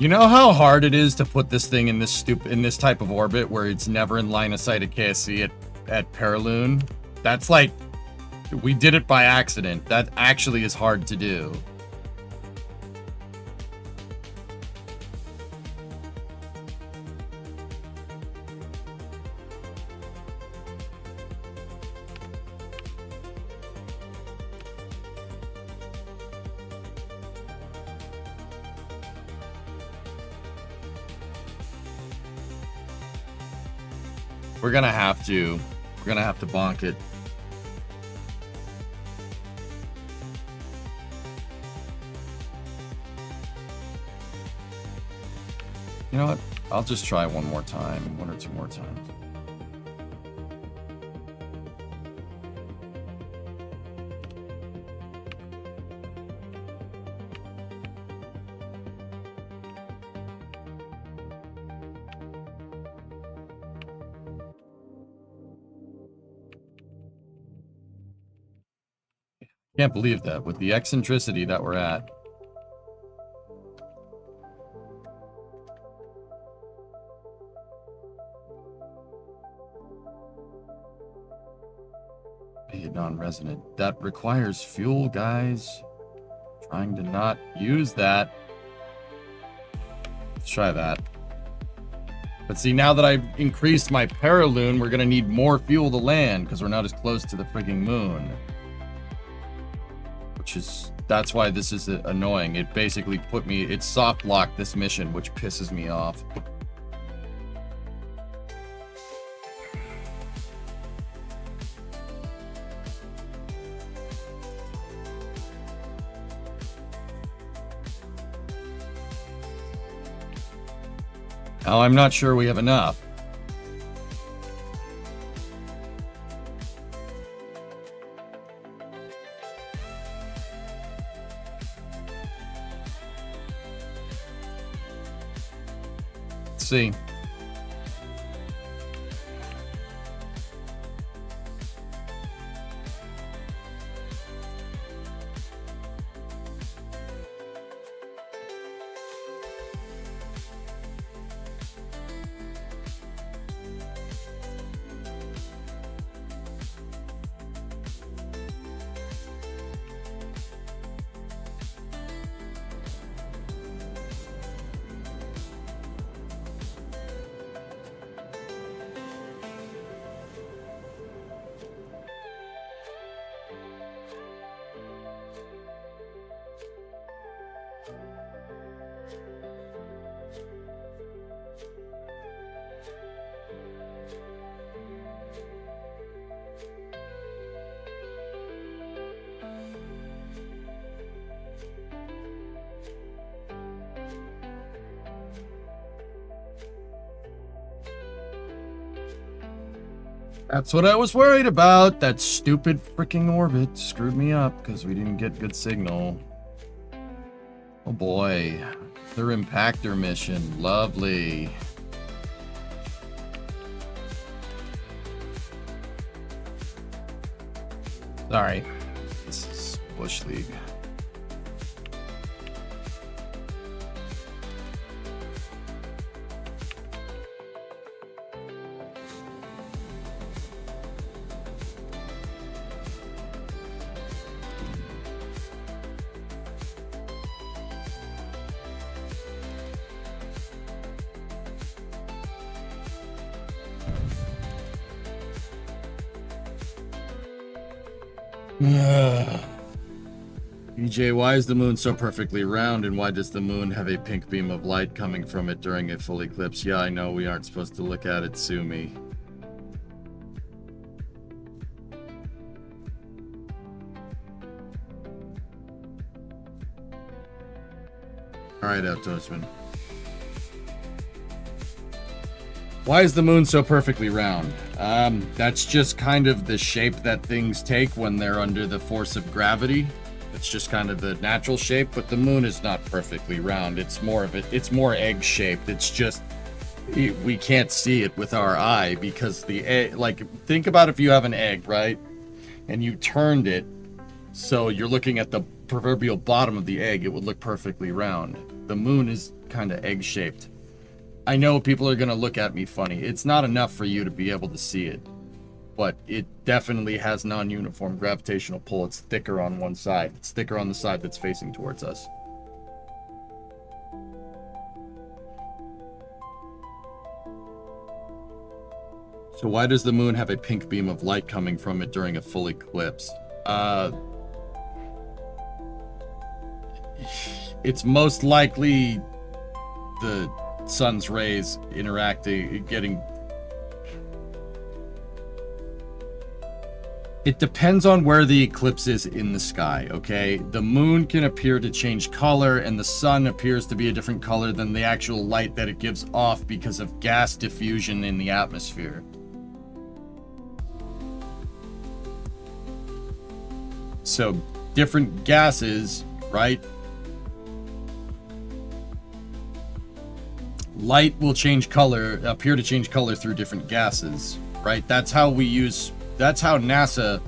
S1: You know how hard it is to put this thing in this type of orbit where it's never in line of sight at KSC at Paraloon? That's like, we did it by accident. That actually is hard to do. We're gonna have to bonk it. You know what? I'll just try one more time, 1 or 2 more times. Can't believe that with the eccentricity that we're at. Be a non-resident. That requires fuel, guys. Trying to not use that. Let's try that. But see, now that I've increased my paraloon, we're gonna need more fuel to land because we're not as close to the frigging moon. That's why this is annoying. It basically it soft locked this mission, which pisses me off. Now, I'm not sure we have enough. Let's see. That's what I was worried about. That stupid freaking orbit screwed me up because we didn't get good signal. Oh boy. Their impactor mission. Lovely. Sorry. This is Bush League. EJ, why is the moon so perfectly round, and why does the moon have a pink beam of light coming from it during a full eclipse? Yeah, I know we aren't supposed to look at it, sue me. Alright, Outdoorsman. Why is the moon so perfectly round? That's just kind of the shape that things take when they're under the force of gravity. It's just kind of the natural shape, but the moon is not perfectly round. It's more egg-shaped. It's just, we can't see it with our eye because the egg, like, think about if you have an egg, right? And you turned it so you're looking at the proverbial bottom of the egg, it would look perfectly round. The moon is kind of egg-shaped. I know people are going to look at me funny. It's not enough for you to be able to see it. But it definitely has non-uniform gravitational pull. It's thicker on one side. It's thicker on the side that's facing towards us. So why does the moon have a pink beam of light coming from it during a full eclipse? It's most likely the sun's rays interacting, getting... It depends on where the eclipse is in the sky, okay? The moon can appear to change color, and the sun appears to be a different color than the actual light that it gives off because of gas diffusion in the atmosphere. So, different gases, right? Light will change color, appear to change color through different gases, right? That's how NASA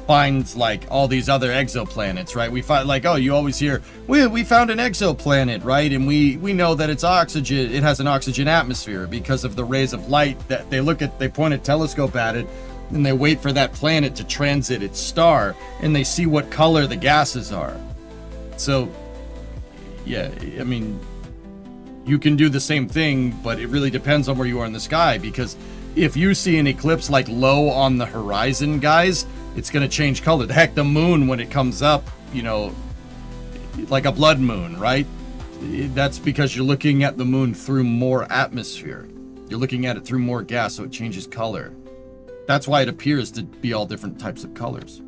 S1: finds like all these other exoplanets, right? We find like, oh, you always hear, we found an exoplanet, right? And we know that it's oxygen, it has an oxygen atmosphere because of the rays of light that they point a telescope at it, and they wait for that planet to transit its star, and they see what color the gases are. So, yeah, I mean, you can do the same thing, but it really depends on where you are in the sky, because if you see an eclipse like low on the horizon, guys, it's going to change color. Heck, the moon, when it comes up, you know, like a blood moon, right? That's because you're looking at the moon through more atmosphere. You're looking at it through more gas, so it changes color. That's why it appears to be all different types of colors.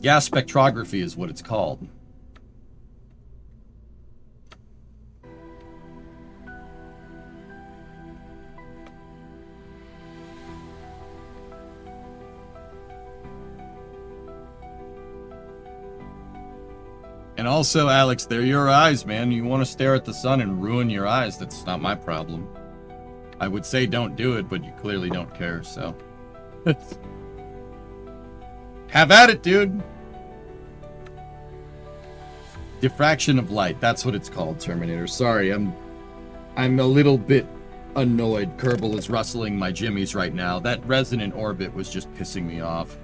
S1: Gas spectrography is what it's called. And also, Alex, they're your eyes, man. You want to stare at the sun and ruin your eyes, that's not my problem. I would say don't do it, but you clearly don't care, so. Have at it, dude. Diffraction of light, that's what it's called, Terminator. Sorry, I'm a little bit annoyed. Kerbal is rustling my jimmies right now. That resonant orbit was just pissing me off.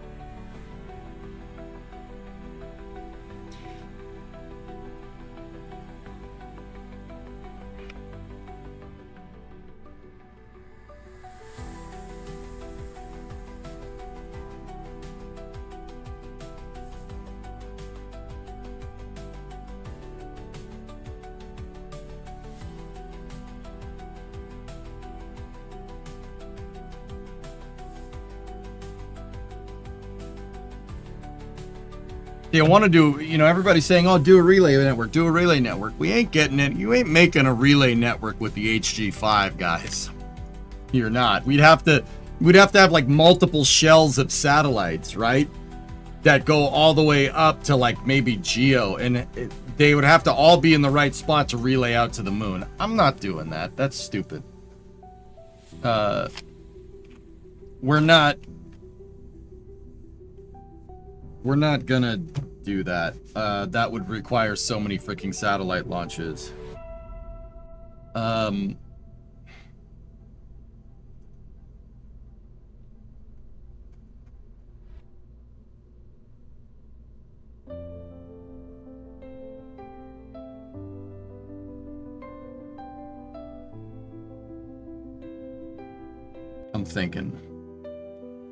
S1: You want to do, you know, everybody's saying, oh, do a relay network, do a relay network. We ain't getting it. You ain't making a relay network with the HG5, guys. You're not. We'd have to have like multiple shells of satellites, right? That go all the way up to like maybe Geo, and they would have to all be in the right spot to relay out to the moon. I'm not doing that. That's stupid. We're not gonna do that. That would require so many freaking satellite launches. I'm thinking.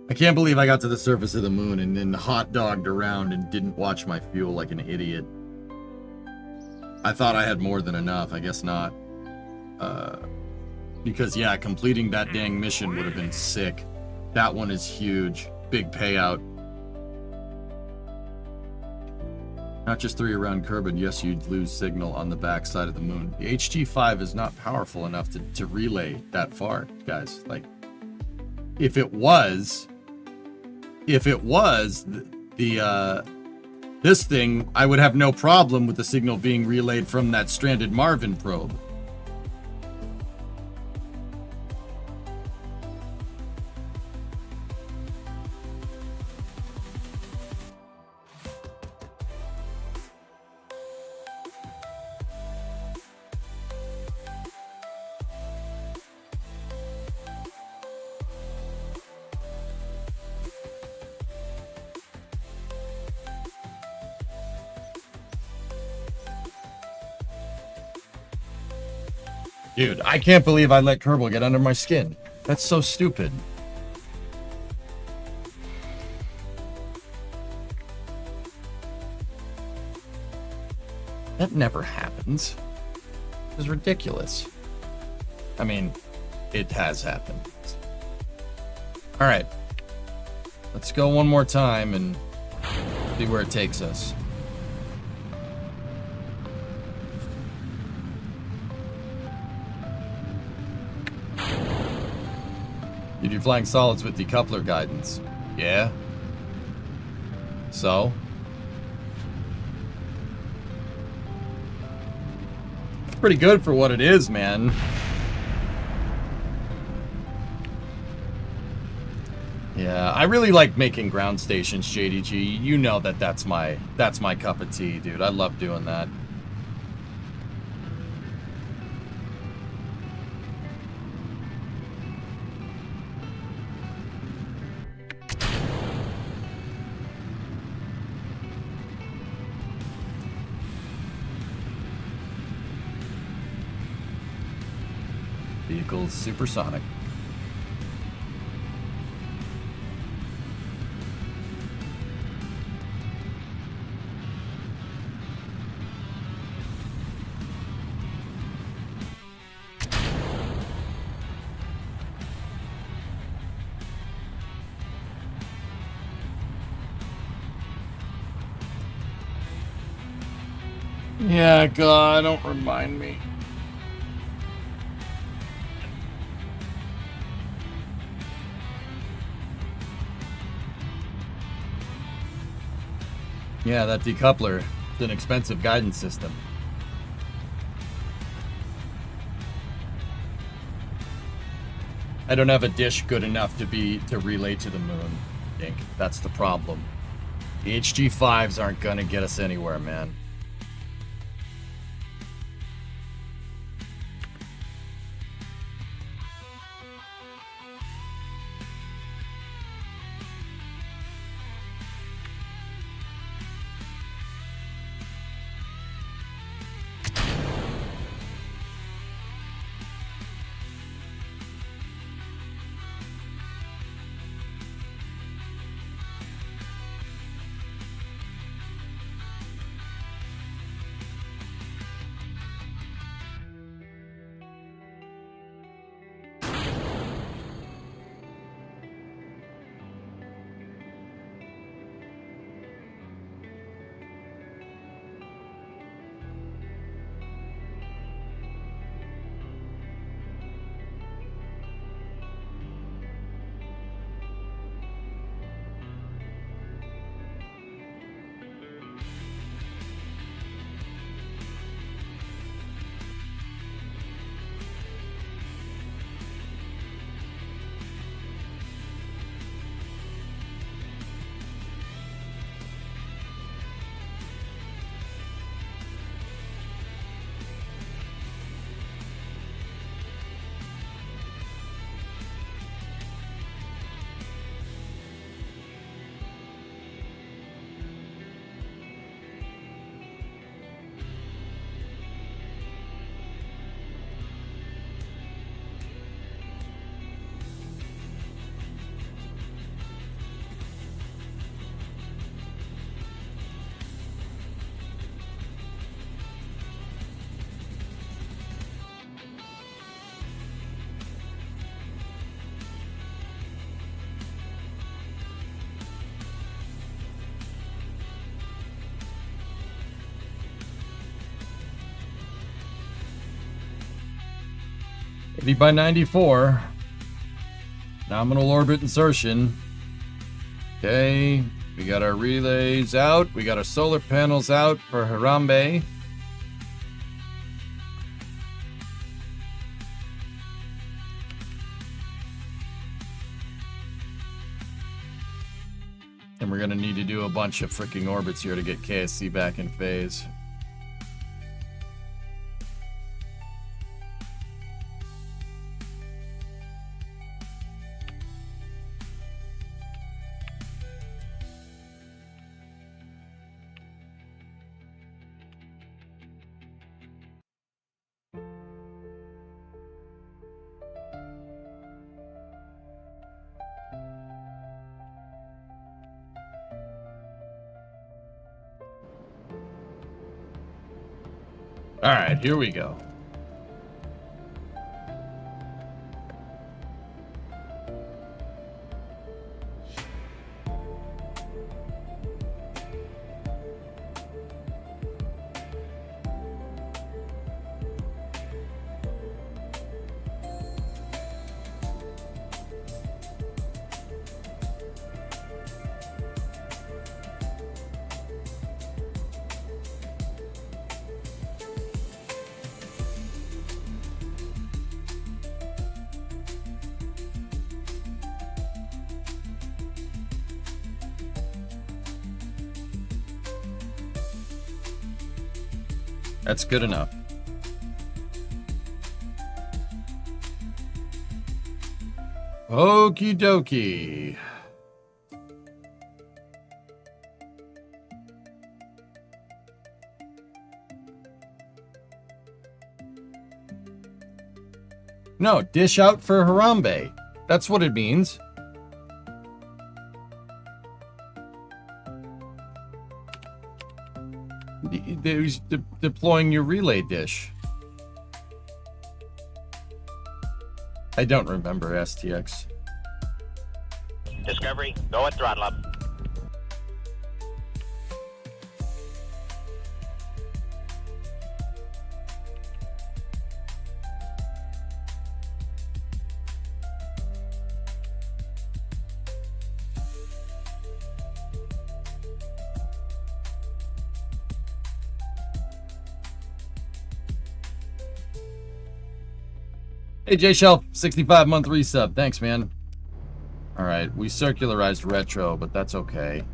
S1: I can't believe I got to the surface of the moon and then hot dogged around and didn't watch my fuel like an idiot. I thought I had more than enough. I guess not. Because, yeah, completing that dang mission would have been sick. That one is huge. Big payout. Not just 3 around Kerbin. Yes, you'd lose signal on the backside of the moon. The HG5 is not powerful enough to relay that far, guys. Like, if it was this thing, I would have no problem with the signal being relayed from that stranded Marvin probe. Dude, I can't believe I let Kerbal get under my skin. That's so stupid. That never happens. It's ridiculous. I mean, it has happened. Alright. Let's go one more time and see where it takes us. You do flying solids with decoupler guidance. Yeah? So? It's pretty good for what it is, man. Yeah, I really like making ground stations, JDG. You know that's my cup of tea, dude. I love doing that. Vehicles supersonic. Yeah, God, don't remind me. Yeah, that decoupler. It's an expensive guidance system. I don't have a dish good enough to relay to the moon, I think. That's the problem. The HG5s aren't gonna get us anywhere, man. Maybe by 94. Nominal orbit insertion. Okay, we got our relays out. We got our solar panels out for Harambe. And we're gonna need to do a bunch of freaking orbits here to get KSC back in phase. All right, here we go. That's good enough. Okie dokie. No, dish out for Harambe. That's what it means. He's deploying your relay dish. I don't remember STX.
S3: Discovery, go at throttle up.
S1: Hey, J Shelf, 65-month resub. Thanks, man. All right, we circularized retro, but that's okay.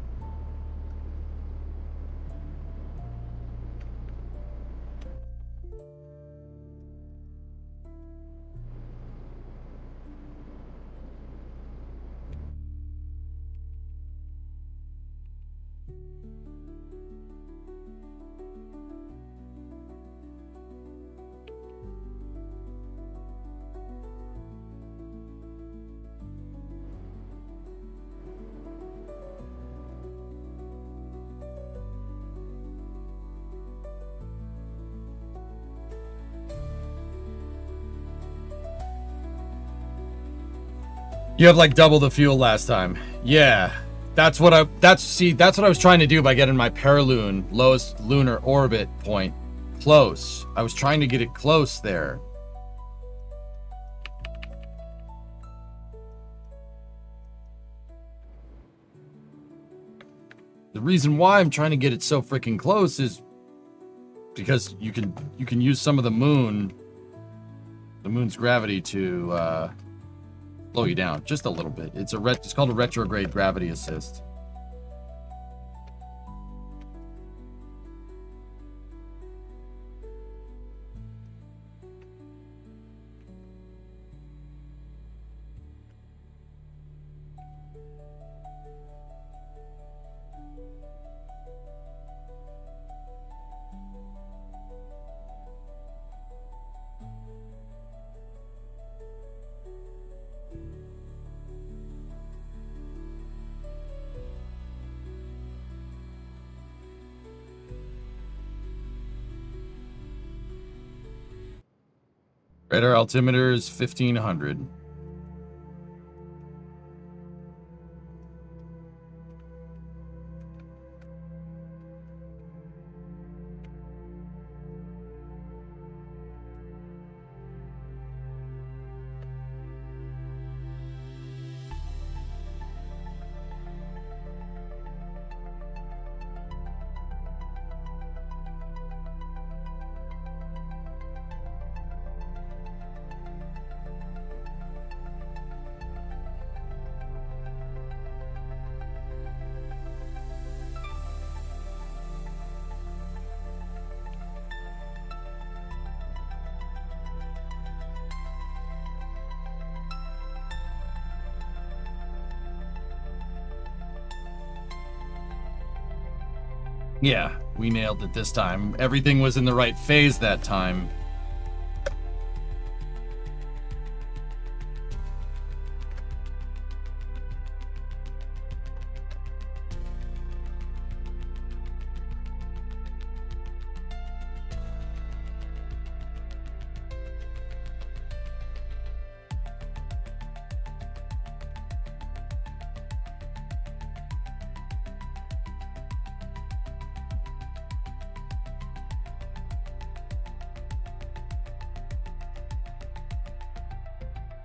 S1: You have like double the fuel last time. Yeah. That's what I was trying to do by getting my Paraloon lowest lunar orbit point close. I was trying to get it close there. The reason why I'm trying to get it so freaking close is because you can use some of the moon's gravity to slow you down just a little bit. It's called a retrograde gravity assist. Radar altimeter is 1500. Yeah, we nailed it this time. Everything was in the right phase that time.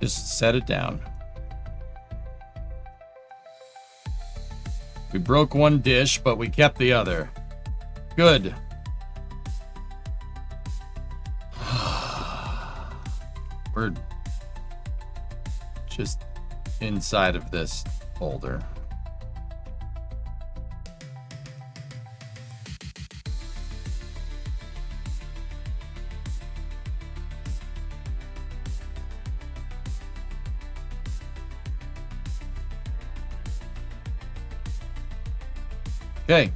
S1: Just set it down. We broke one dish, but we kept the other. Good. We're just inside of this folder. Okay.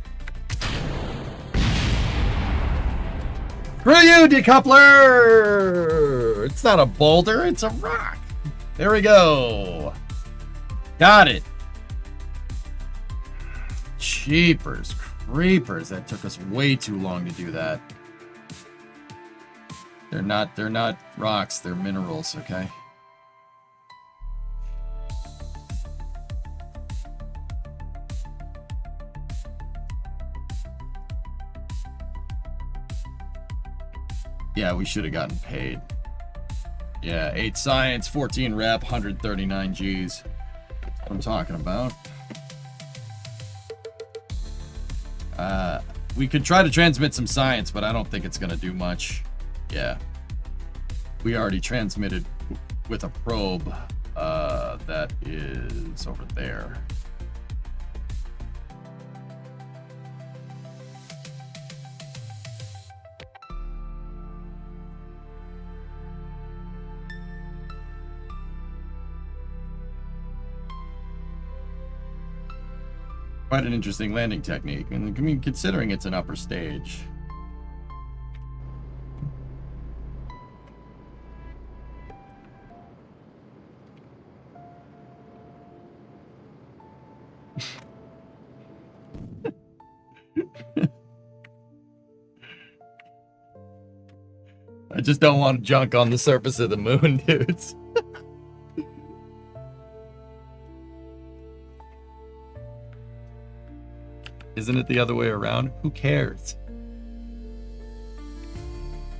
S1: Screw you, decoupler! It's not a boulder, it's a rock. There we go. Got it. Cheapers, creepers. That took us way too long to do that. They're not rocks, they're minerals, okay? Yeah, we should have gotten paid. Yeah, 8 science, 14 rep, 139 Gs. That's what I'm talking about. We could try to transmit some science, but I don't think it's gonna do much. Yeah. We already transmitted with a probe that is over there. Quite an interesting landing technique, and I mean, considering it's an upper stage. I just don't want junk on the surface of the moon, dudes. Isn't it the other way around? Who cares?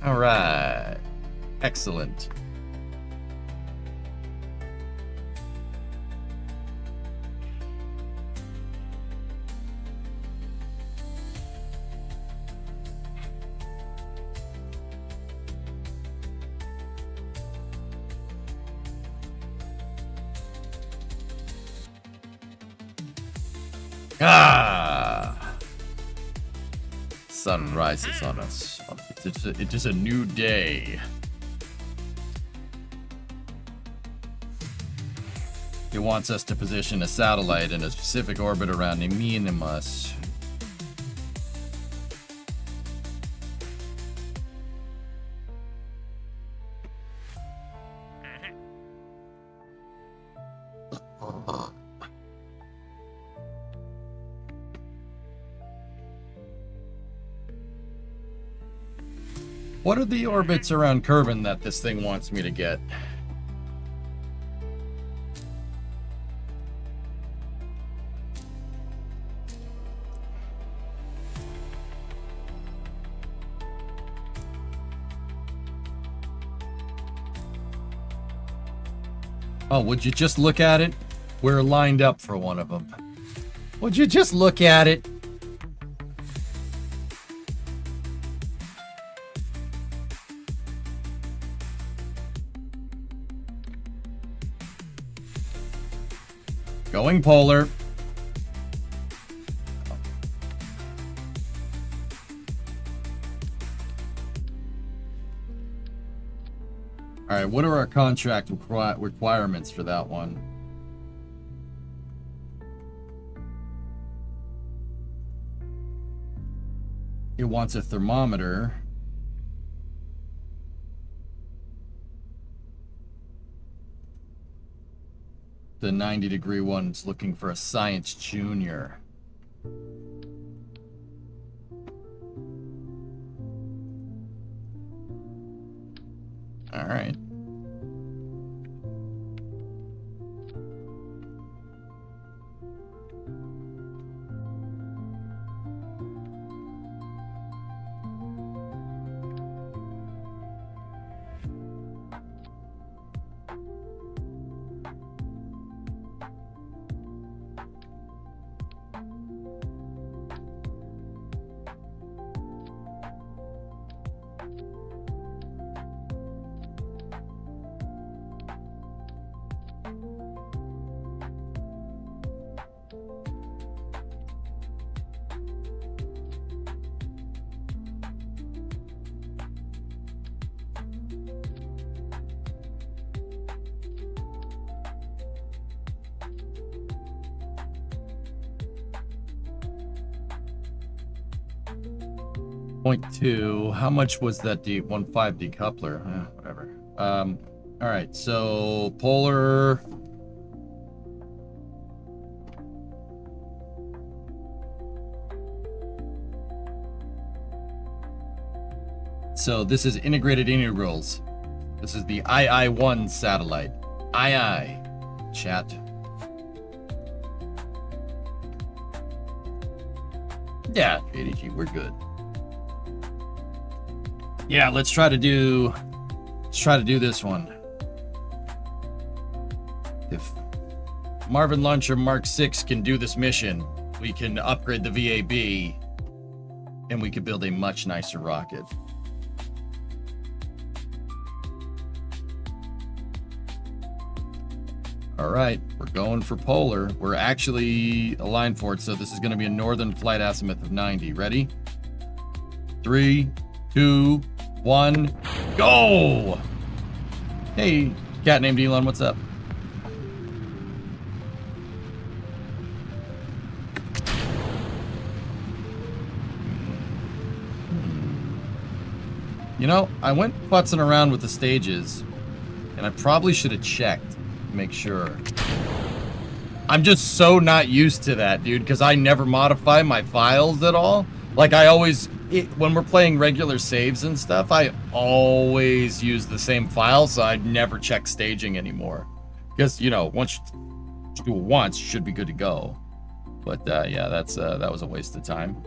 S1: All right. Excellent. Ah! Sun rises on us. It is a new day. It wants us to position a satellite in a specific orbit around Minimus. What are the orbits around Kerbin that this thing wants me to get? Oh, would you just look at it? We're lined up for one of them. Would you just look at it? Going polar. All right, what are our contract requirements for that one? It wants a thermometer. The 90-degree one's looking for a science junior. All right. 0.2. How much was that 1.5 decoupler? Whatever. All right, so polar. So this is integrated integrals. This is the II-1 satellite. II. Chat. Yeah, ADG, we're good. Yeah, let's try to do this one. If Marvin Launcher Mark 6 can do this mission, we can upgrade the VAB and we could build a much nicer rocket. All right, we're going for polar. We're actually aligned for it, so this is going to be a northern flight azimuth of 90. Ready? 3, 2, 1, go! Hey, cat named Elon, what's up? You know, I went futzing around with the stages, and I probably should have checked to make sure. I'm just so not used to that, dude, because I never modify my files at all. Like, I always, when we're playing regular saves and stuff, I always use the same file, so I'd never check staging anymore. Because, you know, once you do it once, you should be good to go. But, yeah, that was a waste of time.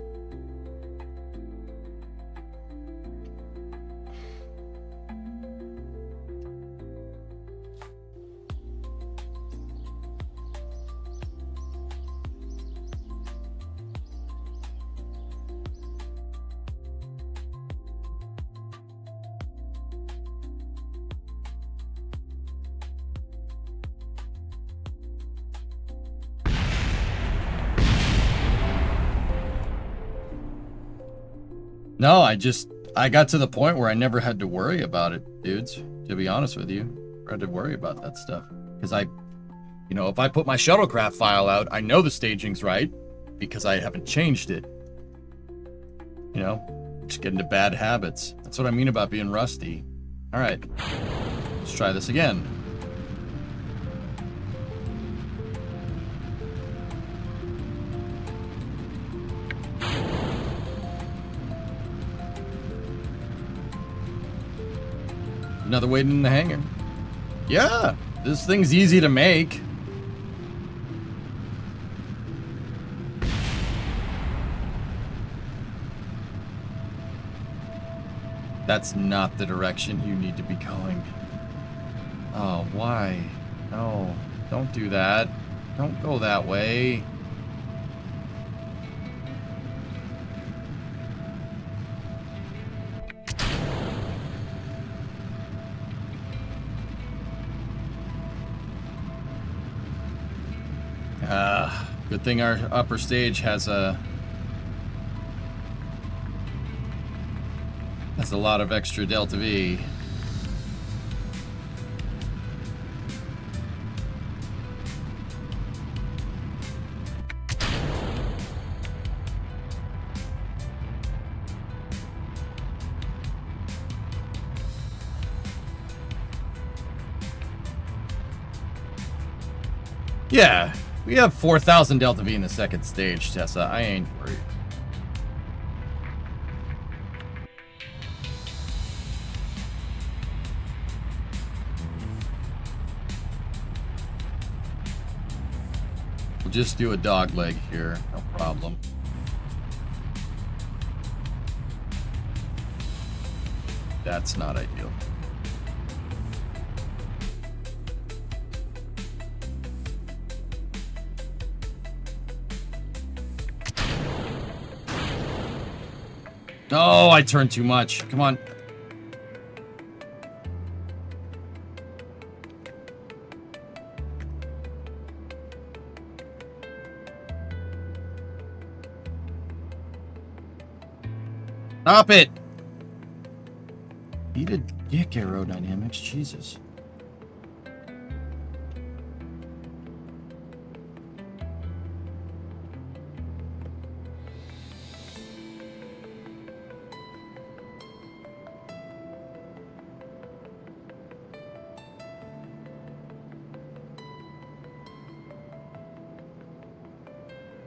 S1: No, I got to the point where I never had to worry about it, dudes. To be honest with you, I had to worry about that stuff. Because you know, if I put my shuttlecraft file out, I know the staging's right because I haven't changed it. You know, just get into bad habits. That's what I mean about being rusty. All right, let's try this again. Another waiting in the hangar. Yeah, this thing's easy to make. That's not the direction you need to be going. Oh, why? No, don't do that. Don't go that way. Good thing our upper stage has a lot of extra Delta V. Yeah. We have 4,000 Delta V in the second stage, Tessa. I ain't worried. We'll just do a dog leg here. No problem. That's not ideal. Oh, I turned too much. Come on. Stop it. Eat a dick, aerodynamics. Jesus.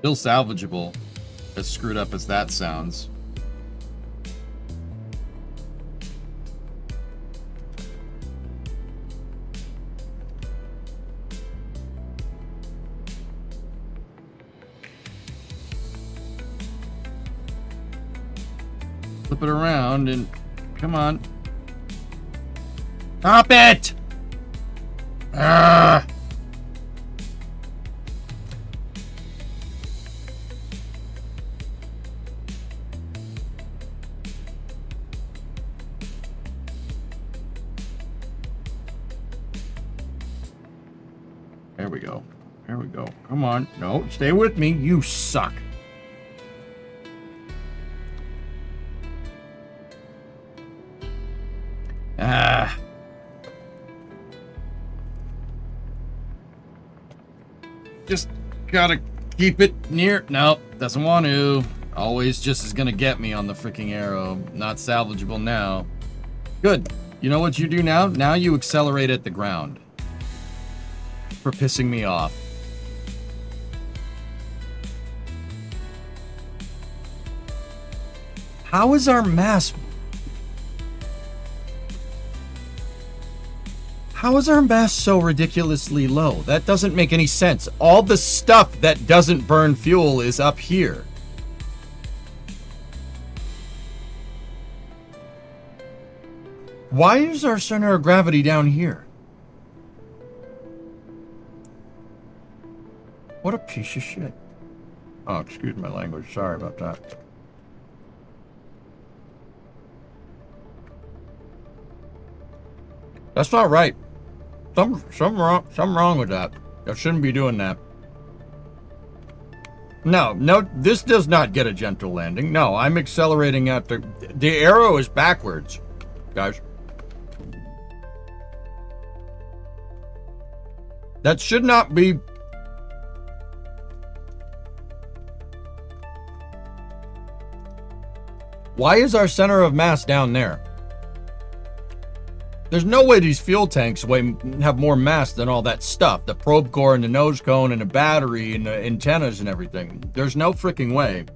S1: Still salvageable, as screwed up as that sounds. Flip it around and come on. Stop it! Ah! There we go. There we go. Come on. No, stay with me. You suck. Ah. Just gotta keep it near. Nope, doesn't want to. Always just is gonna get me on the freaking arrow. Not salvageable now. Good. You know what you do now? Now you accelerate at the ground. For pissing me off. How is our mass... How is our mass so ridiculously low? That doesn't make any sense. All the stuff that doesn't burn fuel is up here. Why is our center of gravity down here? What a piece of shit. Oh, excuse my language. Sorry about that. That's not right. Something wrong with that. I shouldn't be doing that. No, this does not get a gentle landing. No, I'm accelerating at the arrow is backwards, guys. That should not be. Why is our center of mass down there? There's no way these fuel tanks have more mass than all that stuff. The probe core and the nose cone and the battery and the antennas and everything. There's no freaking way.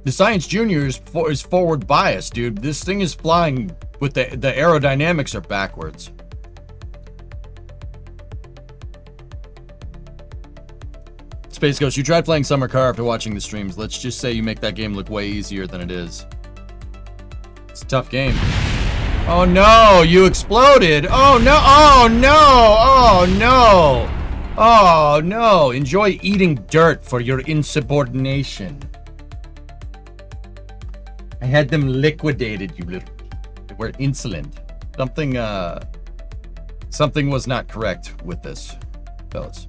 S1: The Science Junior is forward biased, dude. This thing is flying with the aerodynamics are backwards. Space Ghost, you tried playing Summer Car after watching the streams. Let's just say you make that game look way easier than it is. It's a tough game. Oh no, you exploded. Oh no, oh no, oh no. Oh no, enjoy eating dirt for your insubordination. I had them liquidated, you little... They were insolent. Something was not correct with this, fellas.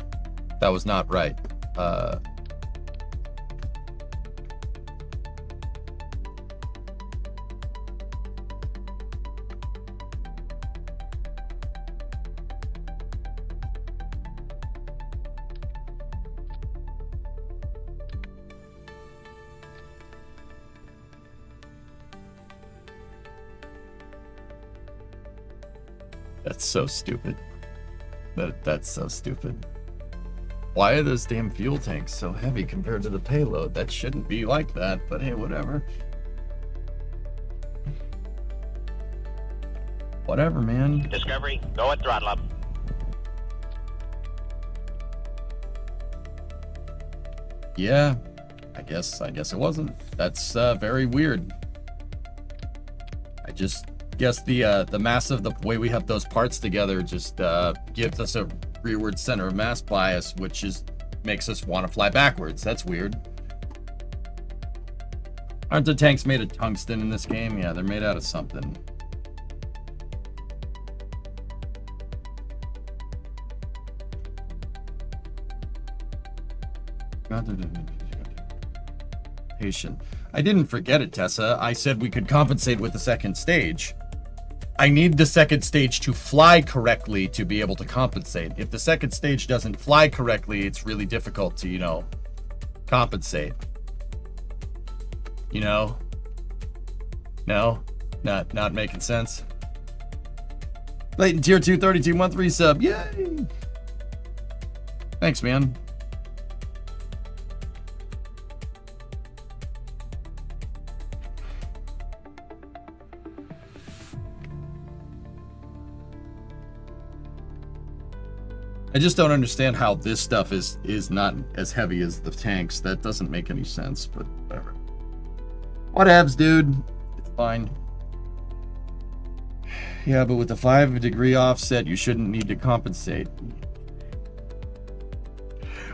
S1: That was not right. That's so stupid. That's so stupid. Why are those damn fuel tanks so heavy compared to the payload? That shouldn't be like that, but hey, whatever. Whatever, man.
S3: Discovery, go at throttle up.
S1: Yeah, I guess it wasn't. That's very weird. I just guess the mass of the way we have those parts together just gives us a rearward center of mass bias, which makes us want to fly backwards. That's weird. Aren't the tanks made of tungsten in this game? Yeah, they're made out of something. Patient. I didn't forget it, Tessa. I said we could compensate with the second stage. I need the second stage to fly correctly to be able to compensate. If the second stage doesn't fly correctly, it's really difficult to, you know, compensate. You know? No? Not making sense? Latent Tier 2 32 month resub. Yay! Thanks, man. I just don't understand how this stuff is not as heavy as the tanks. That doesn't make any sense, but whatever. Whatevs, dude. It's fine. Yeah, but with the 5-degree offset, you shouldn't need to compensate.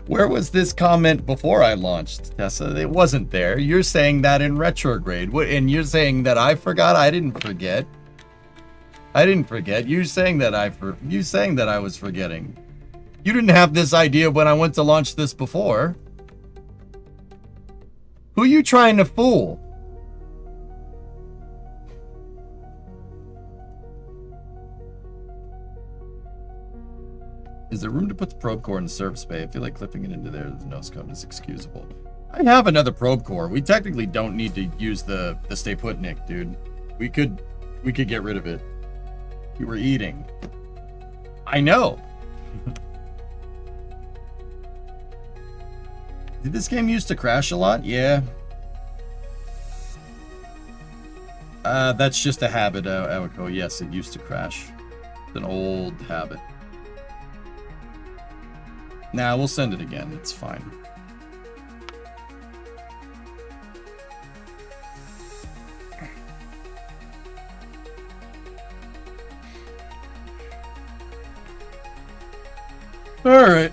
S1: Where was this comment before I launched, Tessa? It wasn't there. You're saying that in retrograde. And you're saying that I forgot? I didn't forget. I didn't forget. You're saying that I was forgetting. You didn't have this idea when I went to launch this before. Who are you trying to fool? Is there room to put the probe core in the surface bay? I feel like clipping it into there with the nose cone is excusable. I have another probe core. We technically don't need to use the stay put nick, dude. We could get rid of it. You were eating. I know. Did this game used to crash a lot? Yeah. That's just a habit, Awako. Yes, it used to crash. It's an old habit. Nah, we'll send it again. It's fine. All right.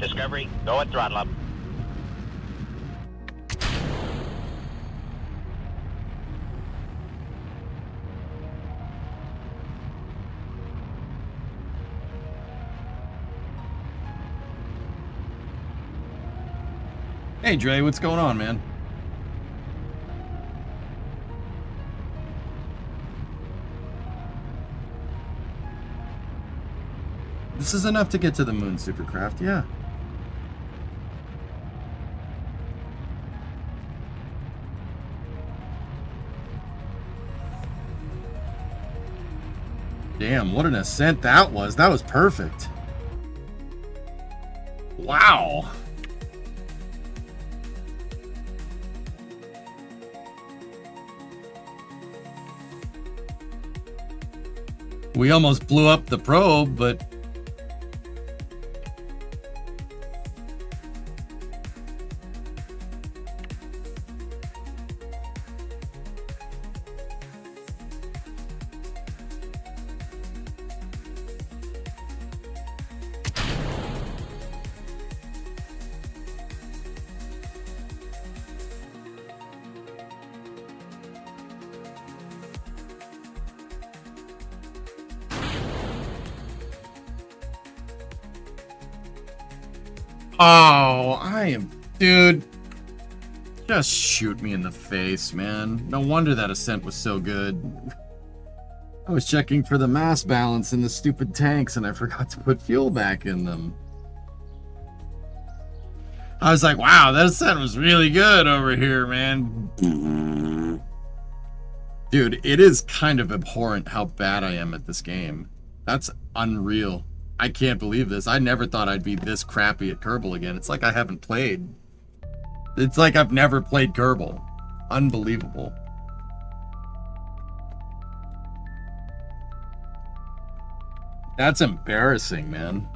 S3: Discovery, go at throttle up.
S1: Hey, Dre, what's going on, man? This is enough to get to the moon, Supercraft, yeah. Damn, what an ascent that was. That was perfect. Wow. We almost blew up the probe, but oh, dude, just shoot me in the face, man. No wonder that ascent was so good. I was checking for the mass balance in the stupid tanks and I forgot to put fuel back in them. I was like, wow, that ascent was really good over here, man. Dude, it is kind of abhorrent how bad I am at this game. That's unreal. I can't believe this. I never thought I'd be this crappy at Kerbal again. It's like I haven't played. It's like I've never played Kerbal. Unbelievable. That's embarrassing, man.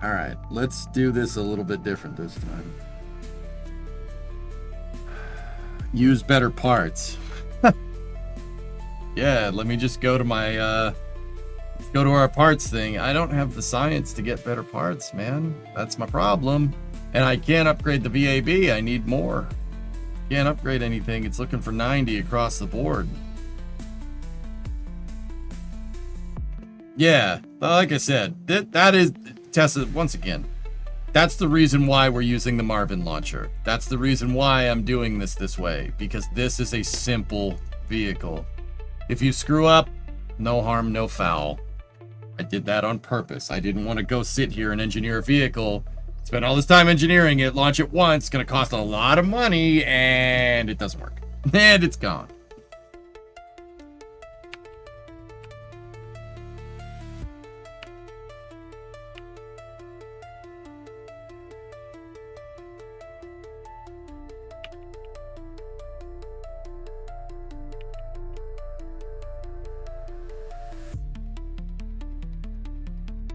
S1: All right, let's do this a little bit different this time. Use better parts. Yeah, let me just go to my let's go to our parts thing. I don't have the science to get better parts, man. That's my problem. And I can't upgrade the VAB. I need more. Can't upgrade anything. It's looking for 90 across the board. Yeah, like I said, that is Tessa once again. That's the reason why we're using the Marvin launcher. That's the reason why I'm doing this way, because this is a simple vehicle. If you screw up, no harm, no foul. I did that on purpose. I didn't want to go sit here and engineer a vehicle, spend all this time engineering it, launch it once, it's going to cost a lot of money, and it doesn't work. And it's gone.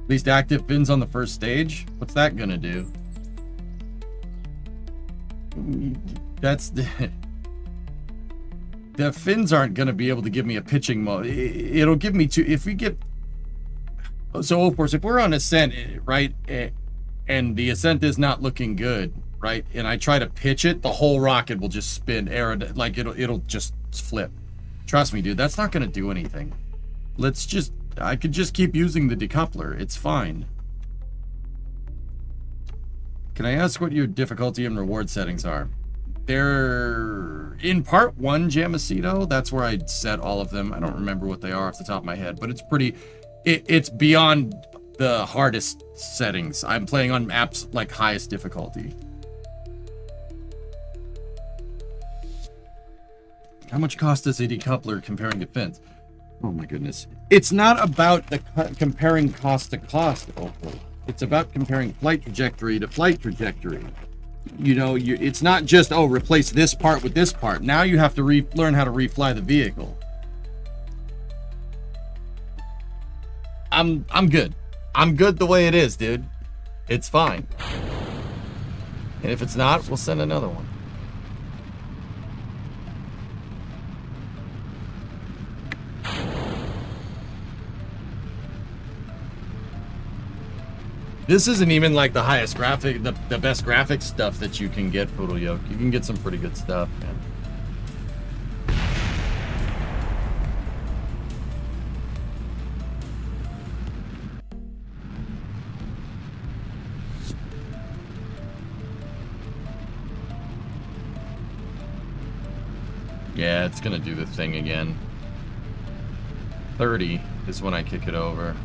S1: At least active fins on the first stage? What's that gonna do? That's the fins aren't gonna be able to give me a pitching mode. It'll give me two. If we get so, of course, if we're on ascent, right, and the ascent is not looking good, right, and I try to pitch it, the whole rocket will just spin, like it'll just flip. Trust me, dude, that's not gonna do anything. I could just keep using the decoupler. It's fine. Can I ask what your difficulty and reward settings are? They're in part 1, Jamacito. That's where I set all of them. I don't remember what they are off the top of my head, but it's pretty... It's beyond the hardest settings. I'm playing on maps like highest difficulty. How much cost does a decoupler comparing to fins? Oh my goodness. It's not about the comparing cost to cost, Opal. It's about comparing flight trajectory to flight trajectory. You know, it's not just, oh, replace this part with this part. Now you have to learn how to refly the vehicle. I'm good. I'm good the way it is, dude. It's fine. And if it's not, we'll send another one. This isn't even like the highest graphic, the best graphics stuff that you can get, Poodle Yoke. You can get some pretty good stuff, man. Yeah, it's gonna do the thing again. 30 is when I kick it over.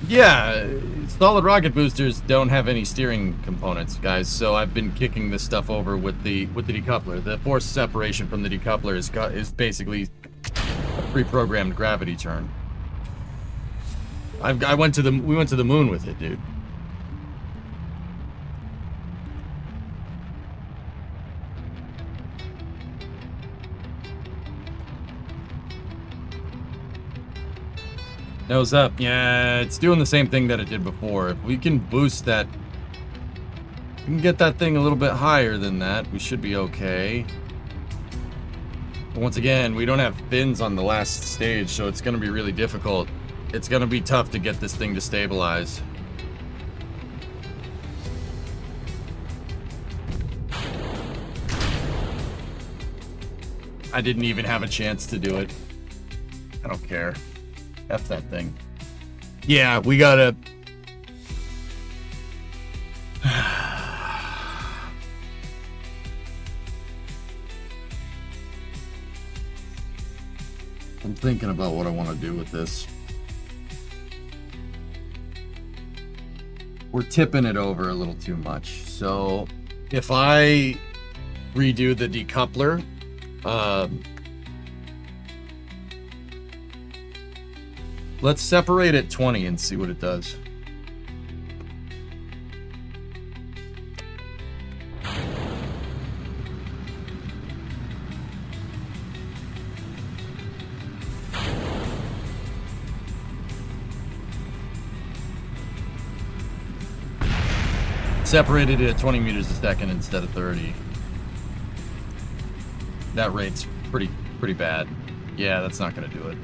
S1: Yeah, solid rocket boosters don't have any steering components, guys. So I've been kicking this stuff over with the decoupler. The force separation from the decoupler is basically a pre-programmed gravity turn. we went to the moon with it, dude. Nose up. Yeah, it's doing the same thing that it did before. If we can boost that, we can get that thing a little bit higher than that, we should be okay. But once again, we don't have fins on the last stage, so it's going to be really difficult. It's going to be tough to get this thing to stabilize. I didn't even have a chance to do it. I don't care. F that thing. Yeah, we gotta... I'm thinking about what I want to do with this. We're tipping it over a little too much. So if I redo the decoupler, Let's separate at 20 and see what it does. Separated it at 20 meters a second instead of 30. That rate's pretty bad. Yeah, that's not gonna do it.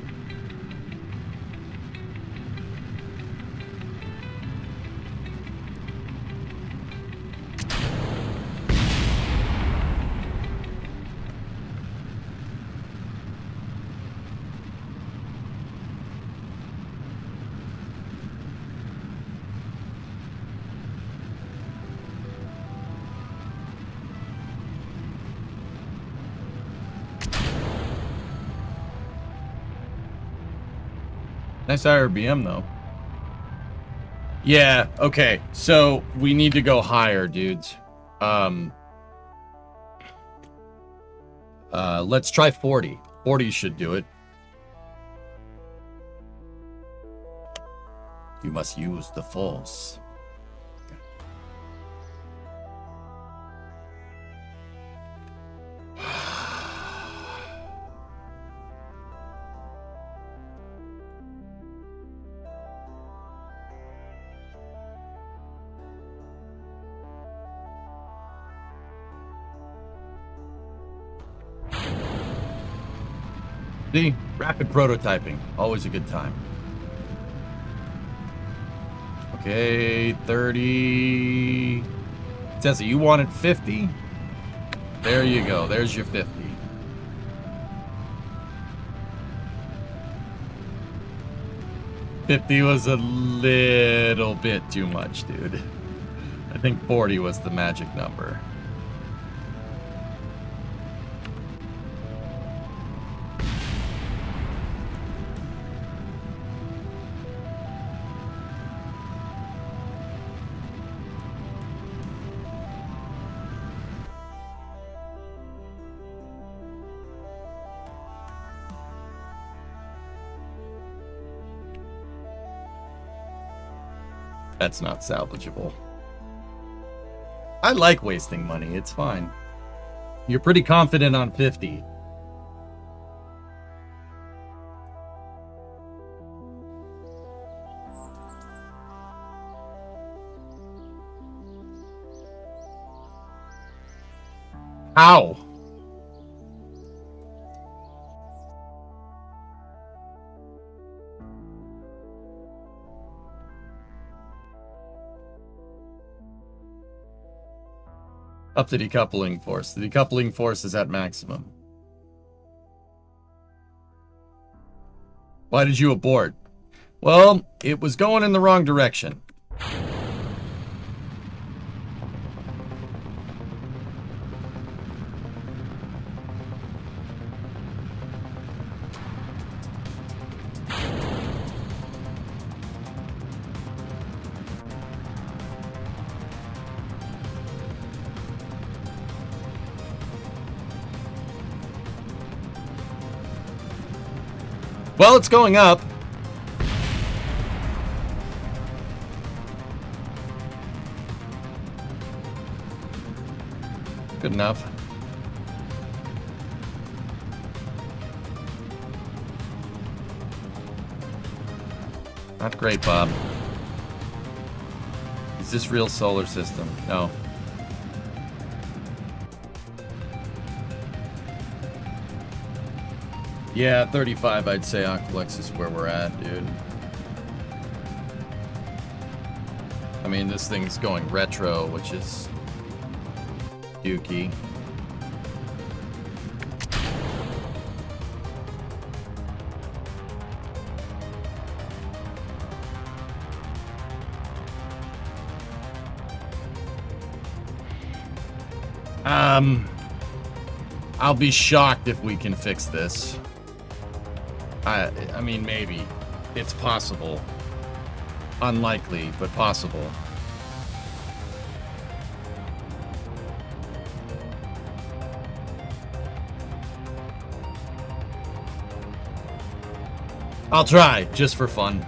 S1: Nice IRBM though. Yeah, okay. So we need to go higher, dudes. Let's try 40. 40 should do it. You must use the force. See, rapid prototyping, always a good time. Okay, 30. Tessa, you wanted 50? There you go, there's your 50. $50 was a little bit too much, dude. I think 40 was the magic number. That's not salvageable. I like wasting money. It's fine. You're pretty confident on 50. How? Up the decoupling force. The decoupling force is at maximum. Why did you abort? Well, it was going in the wrong direction. Well, it's going up. Good enough. Not great, Bob. Is this real solar system? No. Yeah, 35, I'd say Octolex is where we're at, dude. I mean, this thing's going retro, which is dookie. I'll be shocked if we can fix this. I mean, maybe. It's possible. Unlikely, but possible. I'll try, just for fun.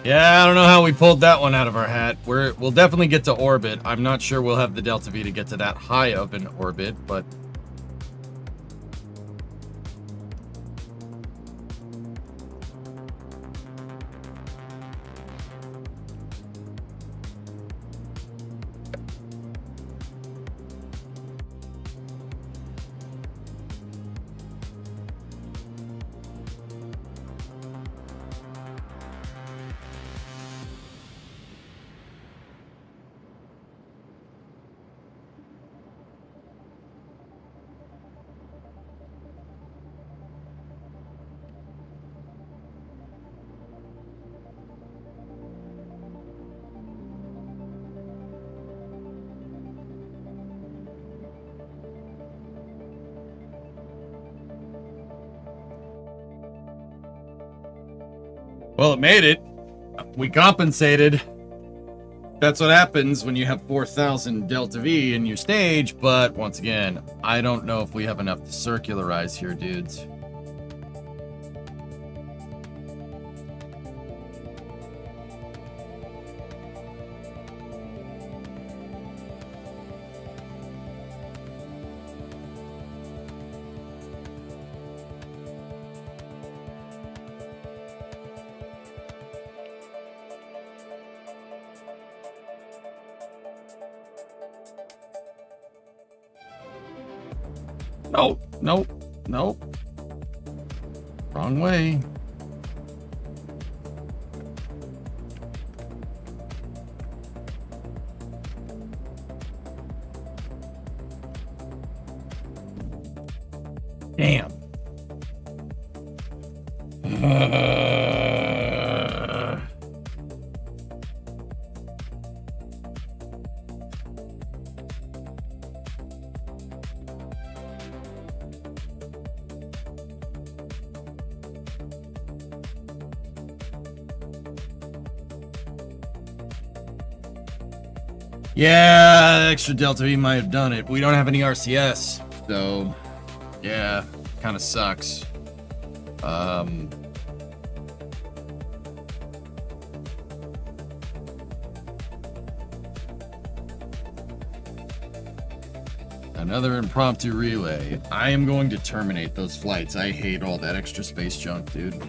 S1: Yeah, I don't know how we pulled that one out of our hat. We'll definitely get to orbit. I'm not sure we'll have the Delta V to get to that high of an orbit, but... Well, it made it. We compensated. That's what happens when you have 4,000 Delta V in your stage, but once again, I don't know if we have enough to circularize here, dudes. Nope. Wrong way. Damn. Yeah, extra Delta V might have done it. We don't have any RCS, so yeah, kind of sucks. Another impromptu relay. I am going to terminate those flights. I hate all that extra space junk, dude.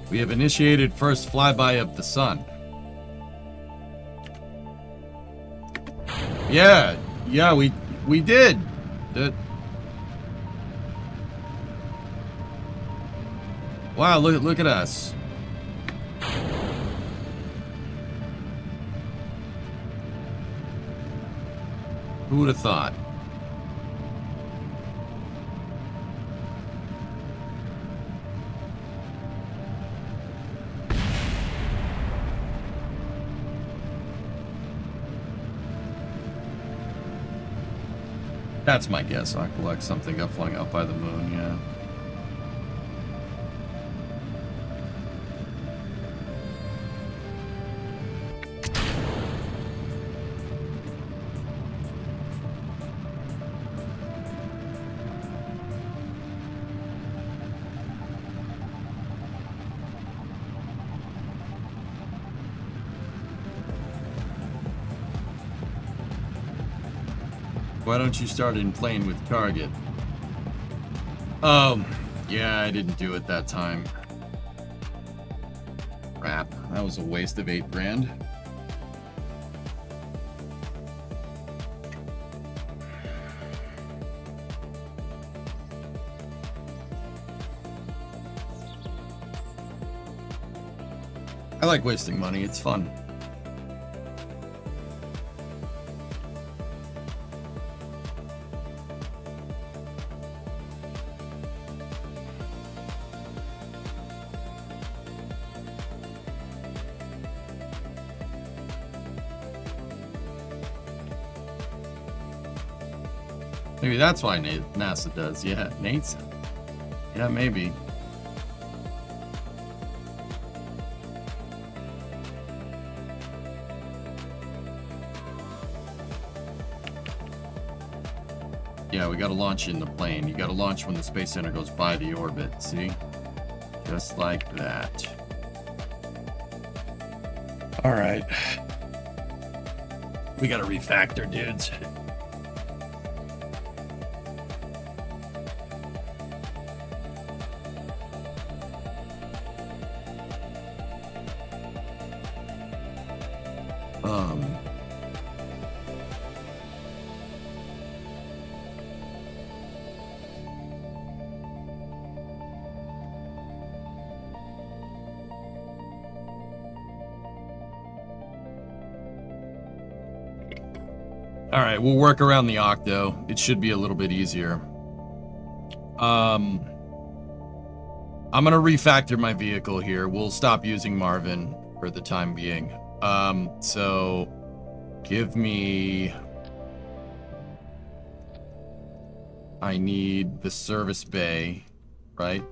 S1: We have initiated first flyby of the sun. Yeah, we did. Wow, look at us. Who would have thought? That's my guess. I'll collect something got flying out by the moon, yeah. Why don't you start in plane with target? Oh, yeah, I didn't do it that time. Crap, that was a waste of $8,000. I like wasting money, it's fun. Maybe that's why NASA does. Yeah, Nate's. Yeah, maybe. Yeah, we gotta launch in the plane. You gotta launch when the Space Center goes by the orbit, see? Just like that. Alright. We gotta refactor, dudes. All right, we'll work around the octo. It should be a little bit easier. I'm gonna refactor my vehicle here. We'll stop using Marvin for the time being. So give me. I need the service bay, right?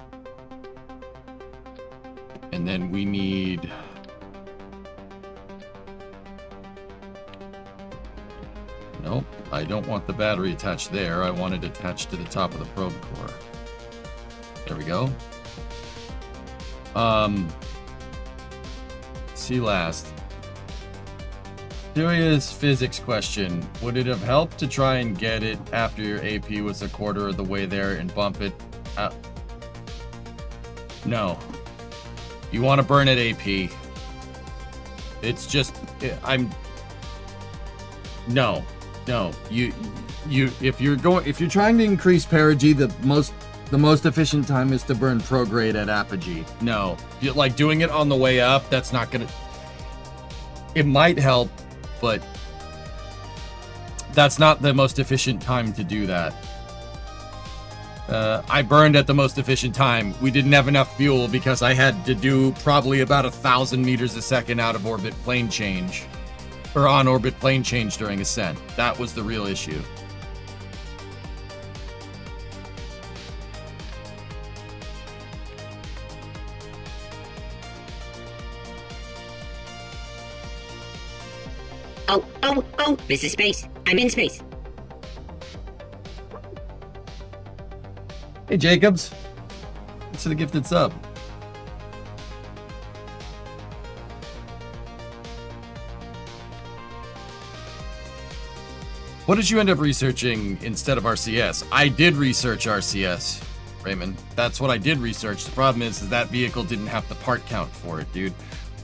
S1: And then we need. Nope, I don't want the battery attached there. I want it attached to the top of the probe core. There we go. See last. Serious physics question. Would it have helped to try and get it after your AP was a quarter of the way there and bump it up? No. You want to burn at AP. It's just, no. No, if you're trying to increase perigee, the most efficient time is to burn prograde at apogee. No, like doing it on the way up, that's not gonna. It might help, but that's not the most efficient time to do that. I burned at the most efficient time. We didn't have enough fuel because I had to do probably about 1,000 meters a second out of orbit plane change. Or on-orbit plane change during ascent. That was the real issue.
S2: Oh, this is space. I'm in space.
S1: Hey, Jacobs. Thanks for the gifted sub. What did you end up researching instead of RCS? I did research RCS, Raymond. That's what I did research. The problem is that vehicle didn't have the part count for it, dude.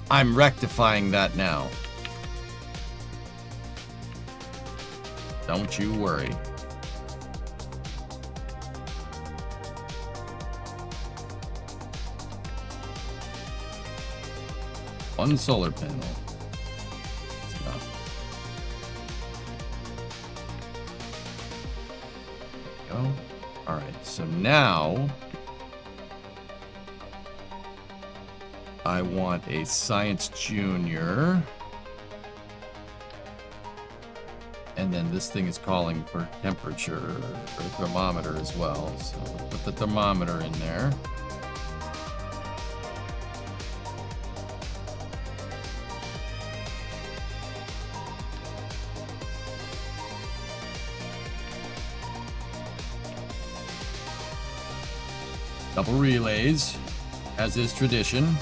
S1: I'm rectifying that now. Don't you worry. One solar panel. That's enough. Alright, so now I want a science junior. And then this thing is calling for temperature or thermometer as well. So we'll put the thermometer in there. Double relays, as is tradition.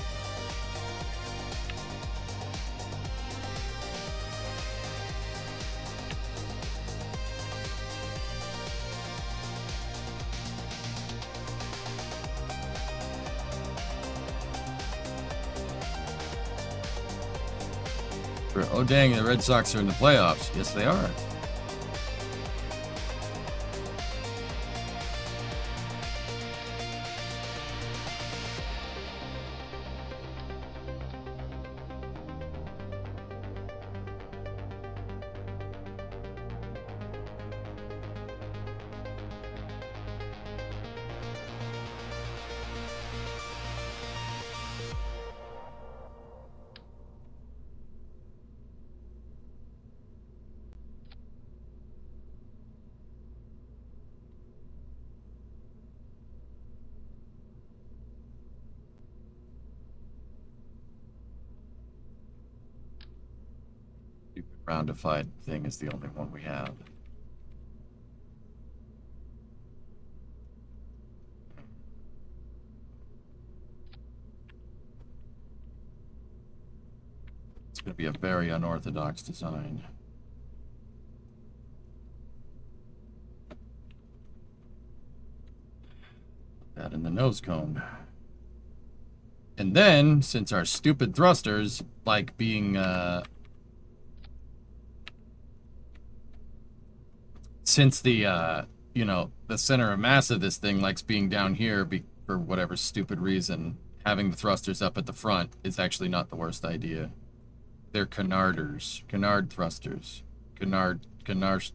S1: Oh dang, the Red Sox are in the playoffs. Yes, they are. Roundified thing is the only one we have. It's going to be a very unorthodox design. Put that in the nose cone. And then, since our stupid thrusters like being since the, you know, the center of mass of this thing likes being down here for whatever stupid reason, having the thrusters up at the front is actually not the worst idea. They're canarders. Canard thrusters. Canusters.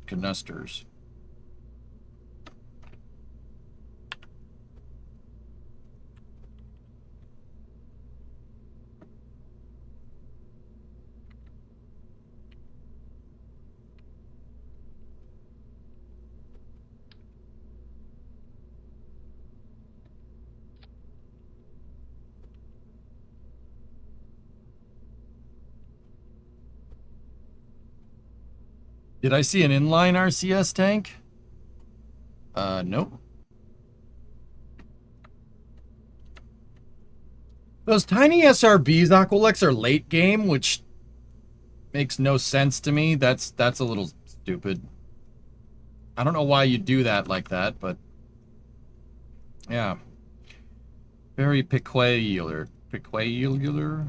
S1: Did I see an inline RCS tank? Nope. Those tiny SRBs, Aqualex, are late game, which makes no sense to me. That's a little stupid. I don't know why you do that like that, but yeah. Very peculiar. Peculiar?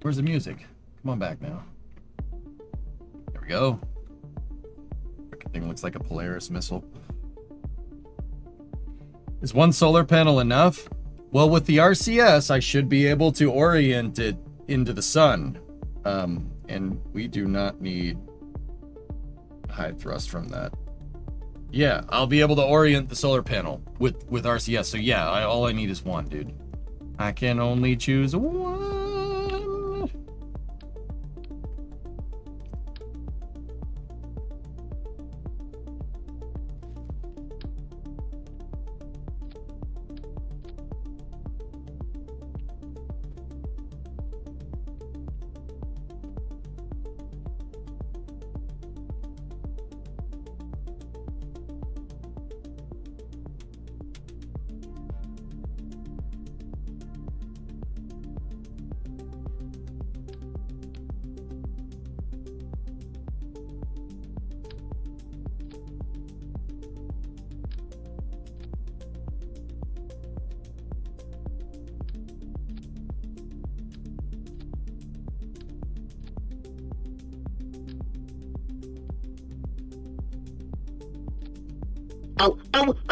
S1: Where's the music? Come on back now. There we go. Freaking thing looks like a Polaris missile. Is one solar panel enough? Well, with the RCS, I should be able to orient it into the sun. And we do not need high thrust from that. Yeah, I'll be able to orient the solar panel with RCS. So yeah, all I need is one, dude. I can only choose one.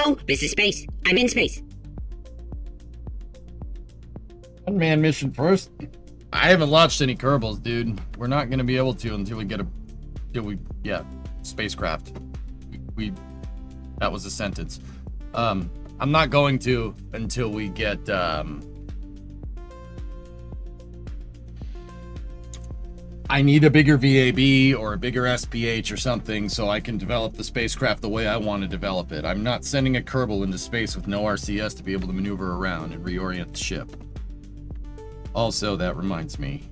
S2: Oh, this is space. I'm in space.
S1: One man mission first. I haven't launched any Kerbals, dude. We're not gonna be able to until we get spacecraft. That was a sentence. I'm not going to until we get, I need a bigger VAB or a bigger SPH or something so I can develop the spacecraft the way I want to develop it. I'm not sending a Kerbal into space with no RCS to be able to maneuver around and reorient the ship. Also, that reminds me,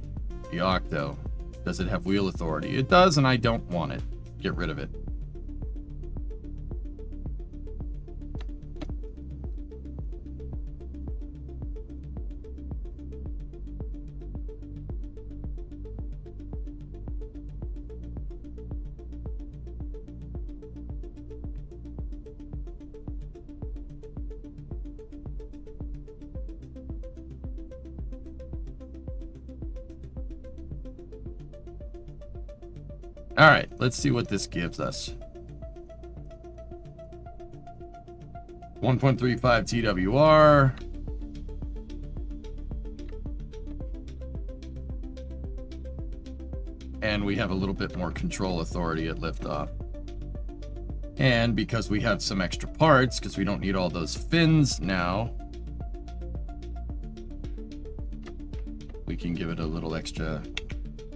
S1: the Octo, does it have wheel authority? It does, and I don't want it. Get rid of it. All right, let's see what this gives us. 1.35 TWR. And we have a little bit more control authority at liftoff. And because we have some extra parts, because we don't need all those fins now, we can give it a little extra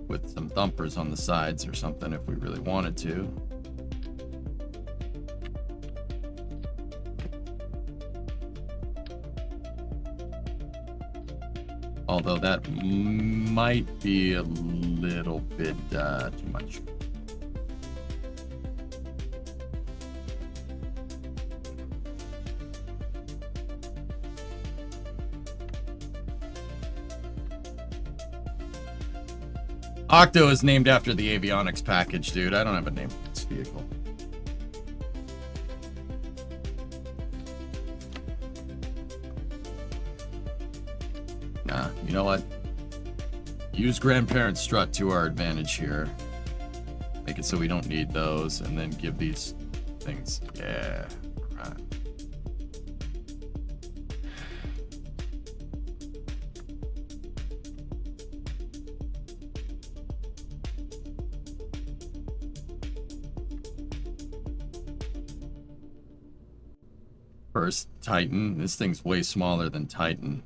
S1: with some thumpers on the sides or something if we really wanted to. Although that might be a little bit too much. Octo is named after the avionics package, dude. I don't have a name for this vehicle. Nah, you know what? Use grandparent strut to our advantage here. Make it so we don't need those, and then give these things. Yeah, right. First, Titan. This thing's way smaller than Titan.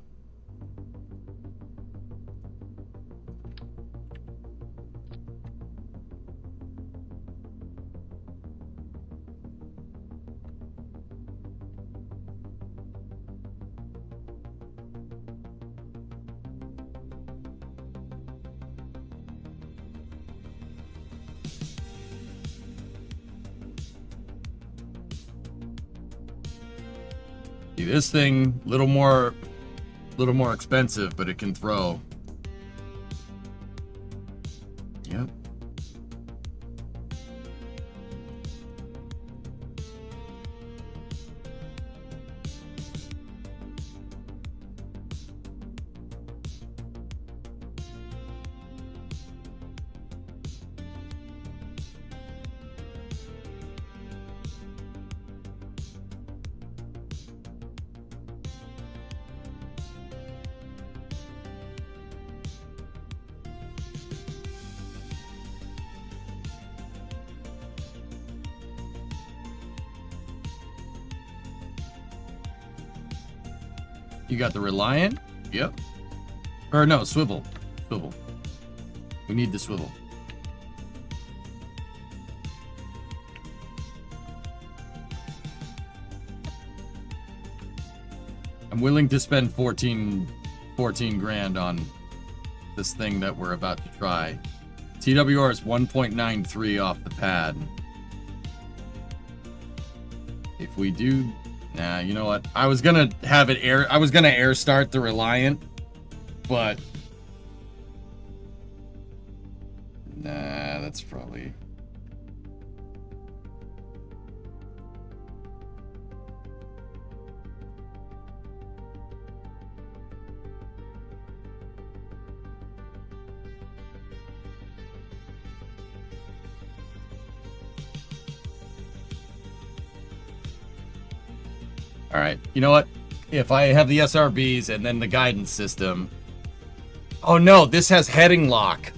S1: See, this thing, little more expensive, but it can throw. Yep. You got the Reliant? Yep. Or no, Swivel. Swivel. We need the Swivel. I'm willing to spend 14 grand on this thing that we're about to try. TWR is 1.93 off the pad. If we do... Nah, you know what? I was gonna have it air... I was gonna air start the Reliant, but... Nah, that's probably... All right, you know what? If I have the SRBs and then the guidance system, Oh no, this has heading lock.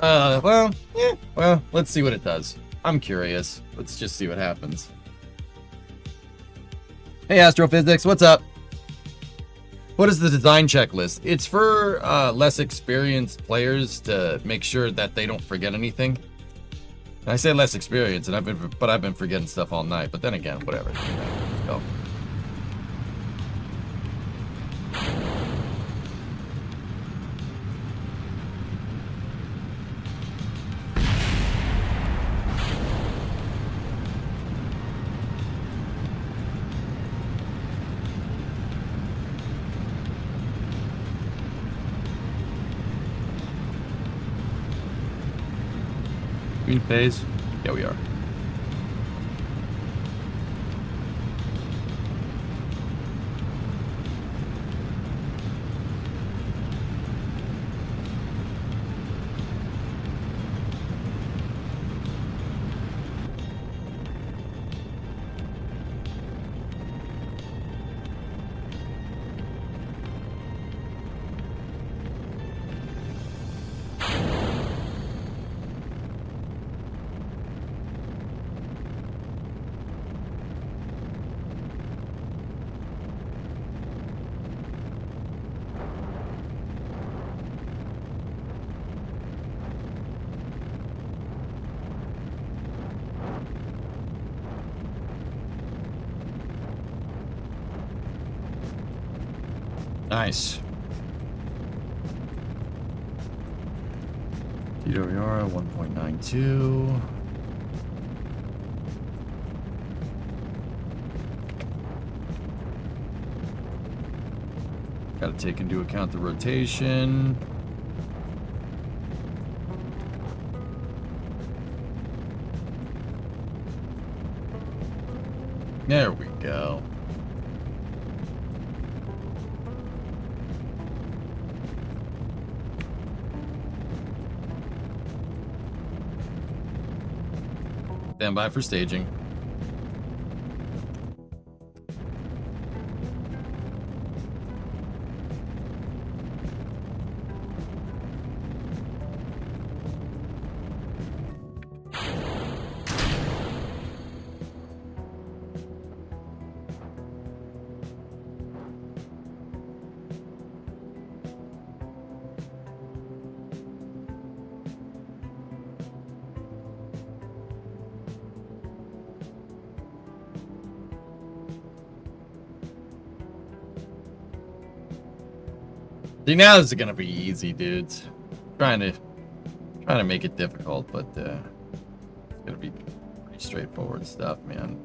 S1: Well, yeah, well, let's see what it does. I'm curious. Let's just see what happens. Hey, Astrophysics, what's up? What is the design checklist? It's for less experienced players to make sure that they don't forget anything. And I say less experience, and I've been forgetting stuff all night. But then again, whatever. Let's go. Green phase? Yeah, we are. Nice. TWR 1.92. Got to take into account the rotation. There we go. Stand by for staging. See, now this is gonna be easy, dudes. Trying to make it difficult, but it's gonna be pretty straightforward stuff, man.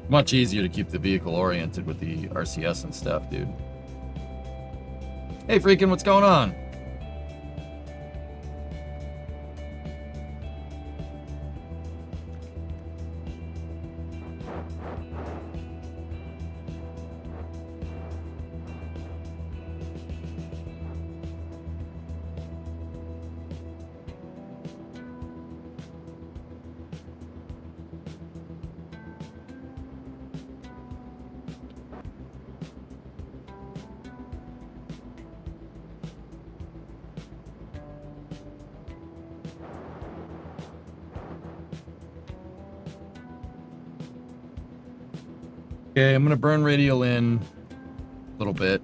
S1: Much easier to keep the vehicle oriented with the RCS and stuff, dude. Hey, freaking, what's going on? Okay, I'm gonna burn radial in a little bit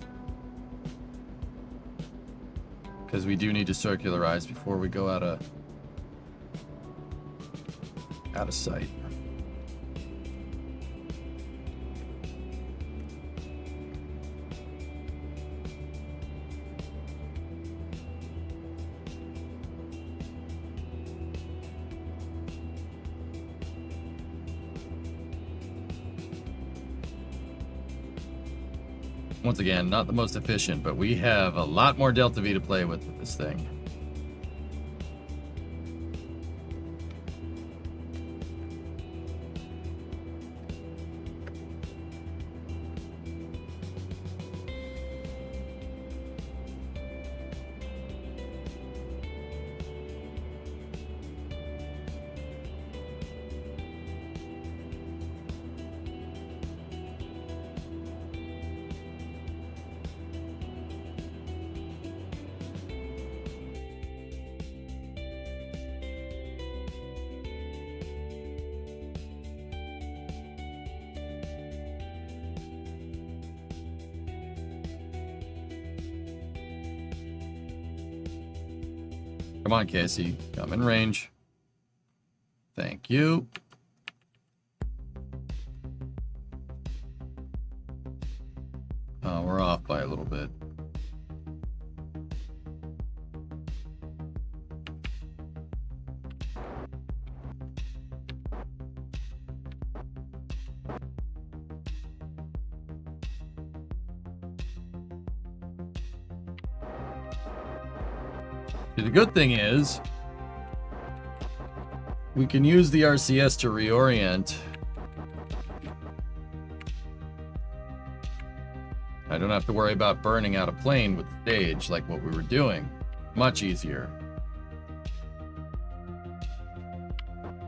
S1: because we do need to circularize before we go out of sight. Once again, not the most efficient, but we have a lot more Delta V to play with this thing. Come on, Casey. Come in range. Thank you. Oh, we're off by a little bit. The good thing is, we can use the RCS to reorient. I don't have to worry about burning out a plane with the stage like what we were doing. Much easier.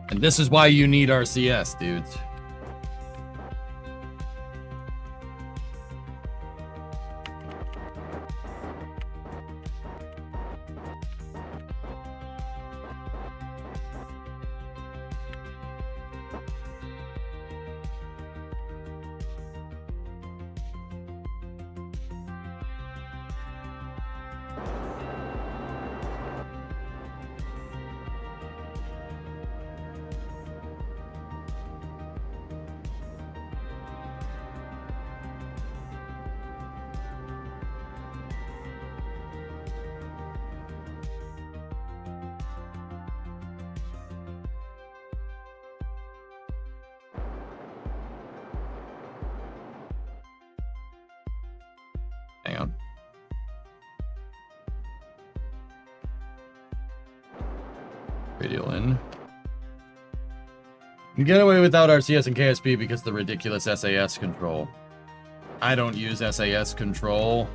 S1: And this is why you need RCS, dudes. Hang on. Radial in. You can get away without RCS and KSP because of the ridiculous SAS control. I don't use SAS control.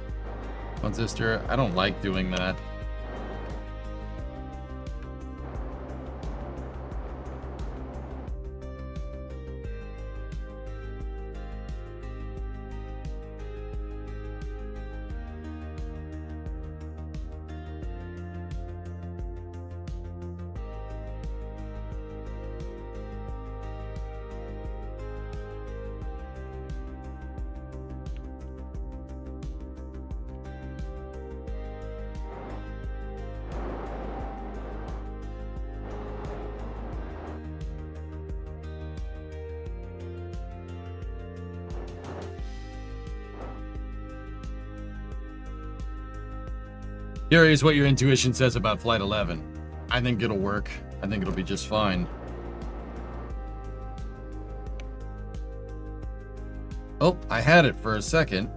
S1: One sister, I don't like doing that. Curious what your intuition says about Flight 11. I think it'll work. I think it'll be just fine. Oh, I had it for a second.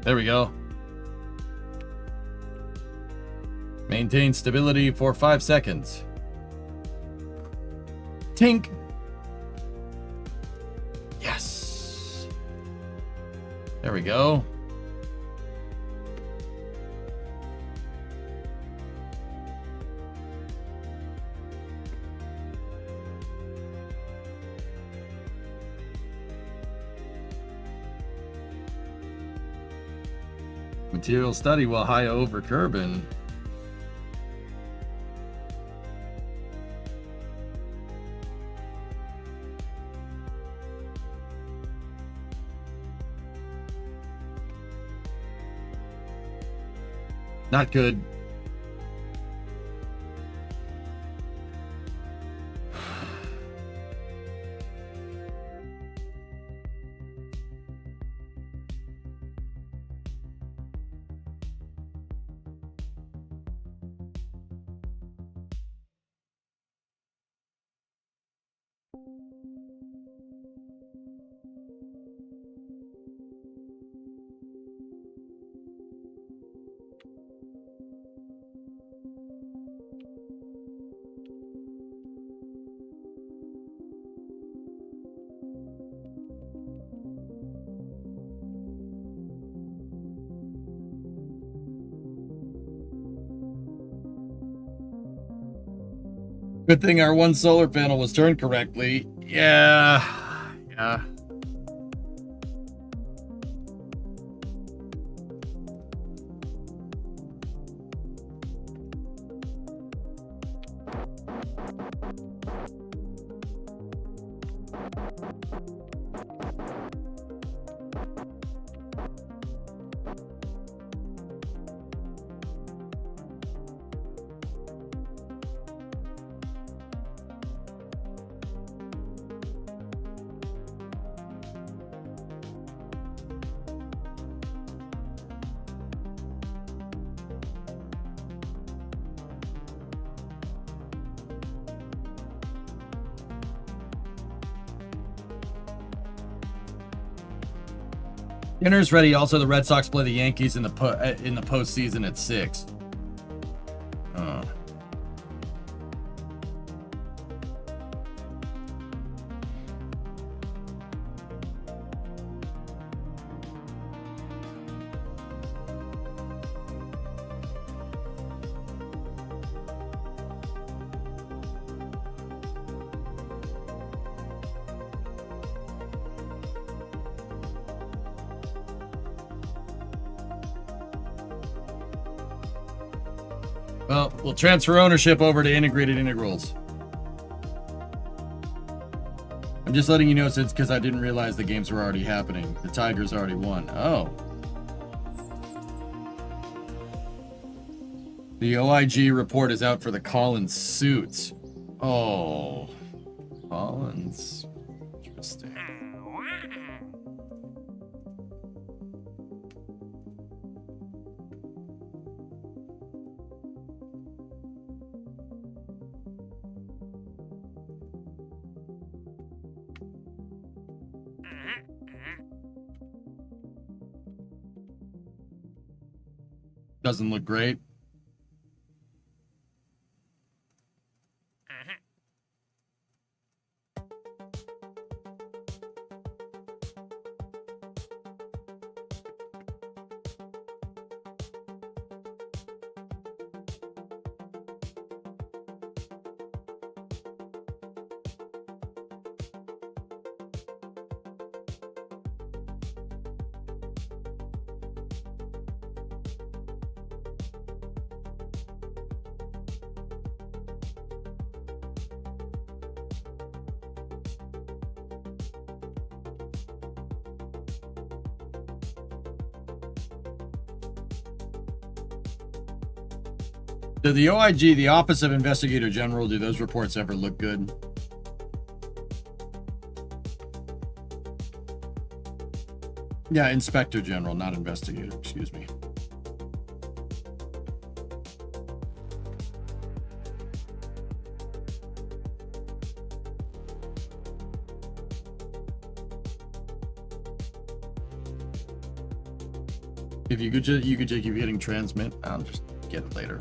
S1: There we go. Maintain stability for 5 seconds. Tink. Yes. There we go. Material study while high over Kerbin. Not good. Good thing our one solar panel was turned correctly. Yeah. Dinner's ready. Also, the Red Sox play the Yankees in the postseason at 6. Well, we'll transfer ownership over to integrated integrals. I'm just letting you know since because I didn't realize the games were already happening. The Tigers already won. Oh. The OIG report is out for the Collins suits. Oh. Collins. Interesting. Doesn't look great. Did the OIG, the Office of Investigator General, do those reports ever look good? Yeah, Inspector General, not Investigator, excuse me. If you could just keep hitting transmit, I'll just get it later.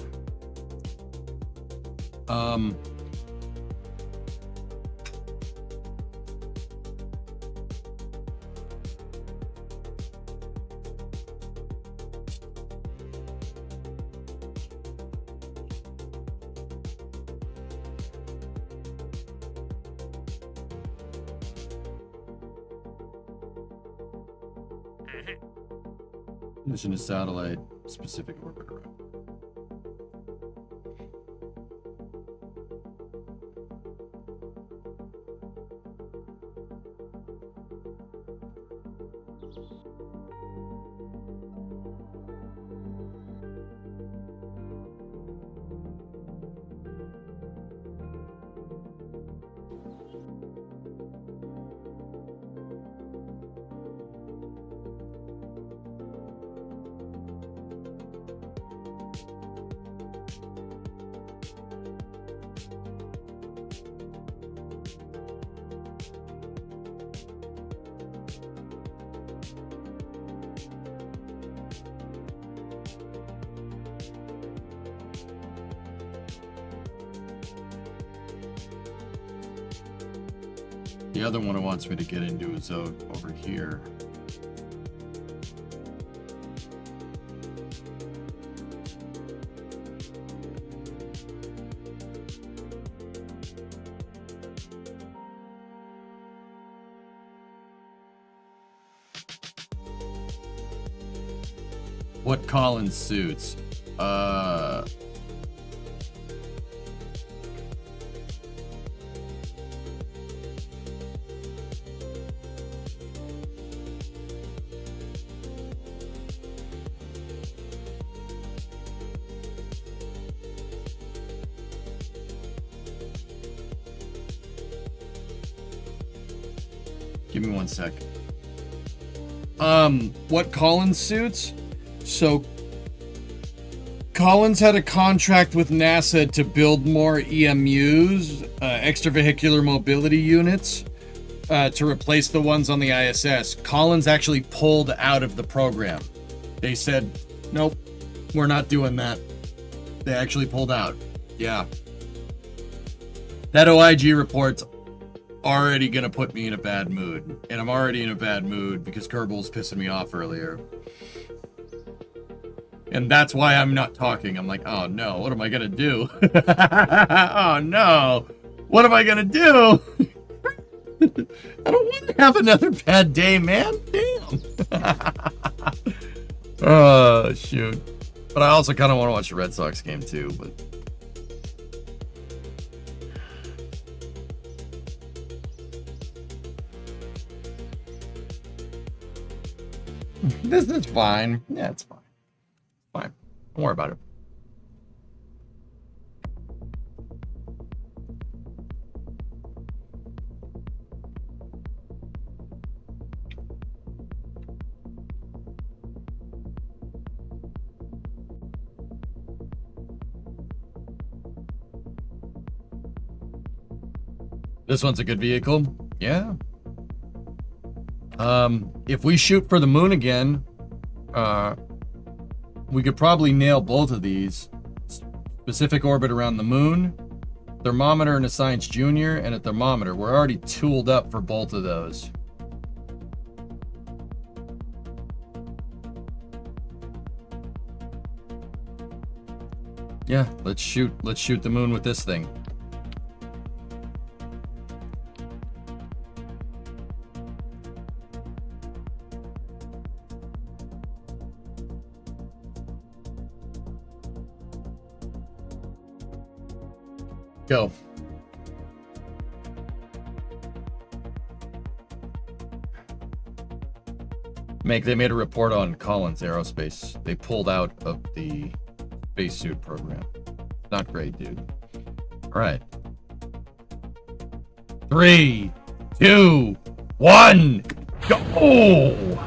S1: Mission is satellite specific orbiter. The other one it wants me to get into is over here. What Collins suits? Give me 1 sec.
S4: What Collins suits? So Collins had a contract with NASA to build more EMUs, extravehicular mobility units, to replace the ones on the ISS. Collins actually pulled out of the program. They said, nope, we're not doing that. They actually pulled out. Yeah. That OIG report's already gonna put me in a bad mood. And I'm already in a bad mood because Kerbal was pissing me off earlier. And that's why I'm not talking. I'm like, oh no, what am I gonna do? Oh no, what am I gonna do? I don't want to have another bad day, man. Damn. Oh, shoot. But I also kind of want to watch the Red Sox game too, but... This is fine. Yeah, it's fine. Fine. Don't worry about it. This one's a good vehicle. Yeah. If we shoot for the moon again, we could probably nail both of these. Specific orbit around the moon, thermometer and a science junior, and a thermometer. We're already tooled up for both of those. Yeah, let's shoot the moon with this thing. Go. They made a report on Collins Aerospace. They pulled out of the spacesuit program. Not great, dude. All right. 3, 2, 1, go!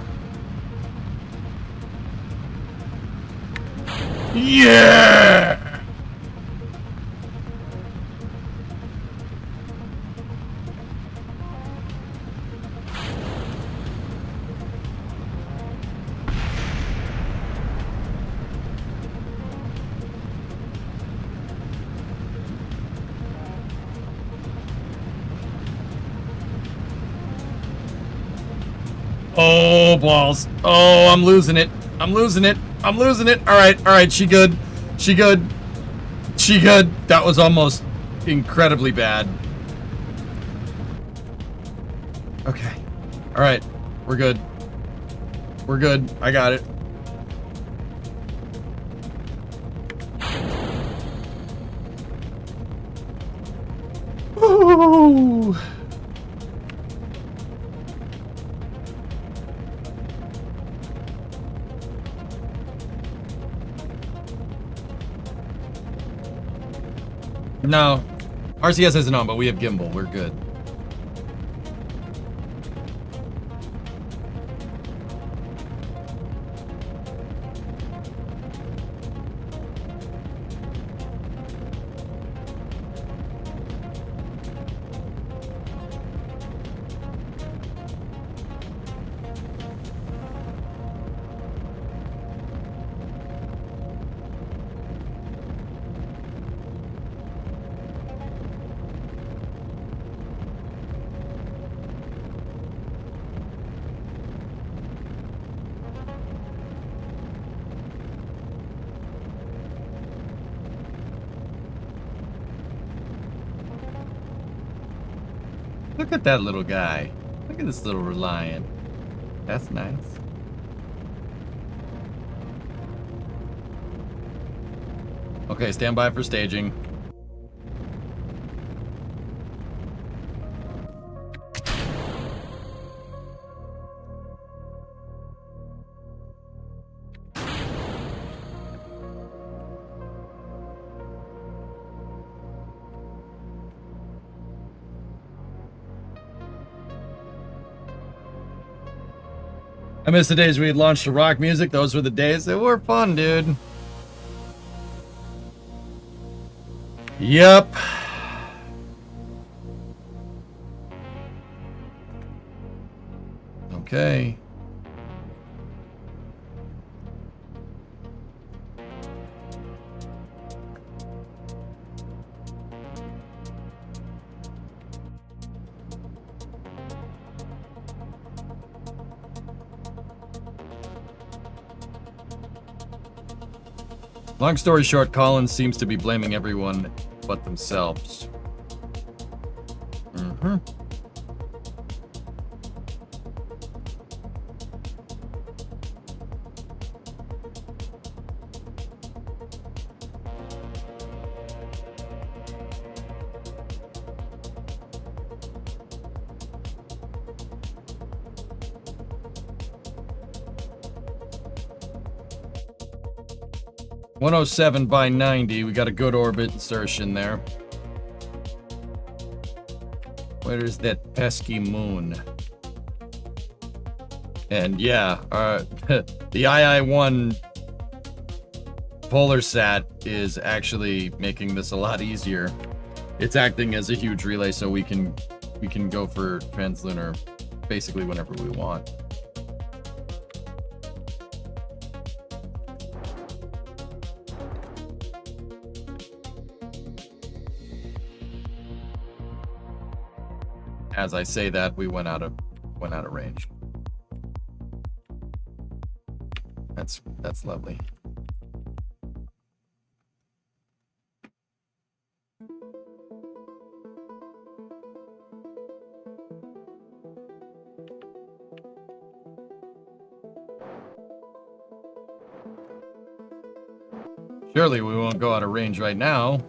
S4: Yeah! Oh, balls. Oh, I'm losing it. I'm losing it. I'm losing it. All right. She good. She good. She good. That was almost incredibly bad. Okay. All right. We're good. We're good. I got it. Ooh. No, RCS isn't on, but we have gimbal. We're good. Look at that little guy. Look at this little Reliant. That's nice. Okay, stand by for staging.
S1: I miss the days we had launched to rock music. Those were the days. They were fun, dude. Yep. Okay. Long story short, Collins seems to be blaming everyone but themselves. Mm-hmm. (107 by 90). We got a good orbit insertion there. Where's that pesky moon? And yeah, the II-1 polar sat is actually making this a lot easier. It's acting as a huge relay, so we can go for translunar basically whenever we want. As I say that, we went out of range. That's lovely. Surely we won't go out of range right now.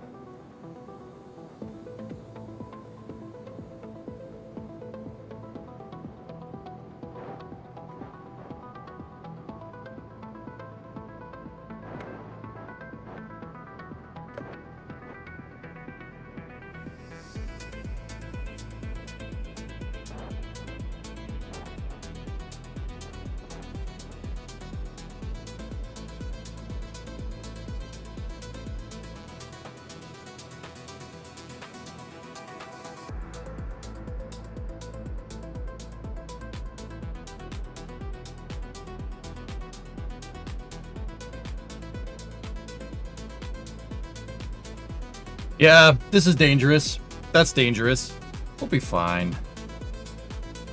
S1: Yeah, this is dangerous. That's dangerous. We'll be fine.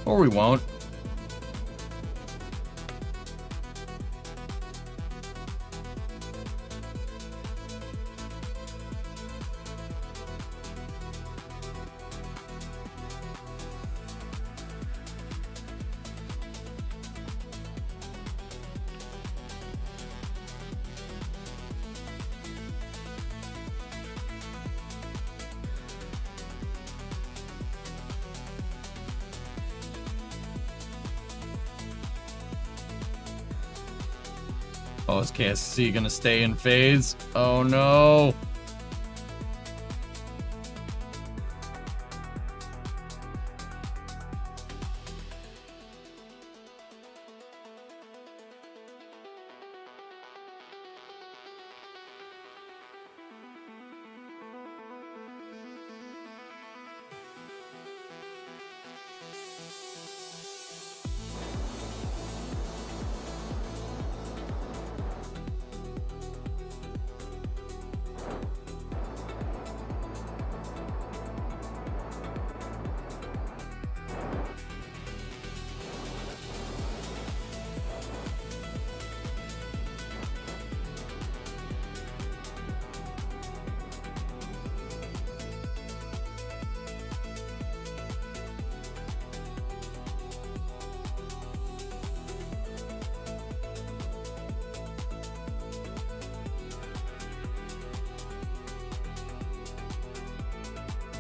S1: Or we won't. Oh, is KSC gonna stay in phase? Oh no.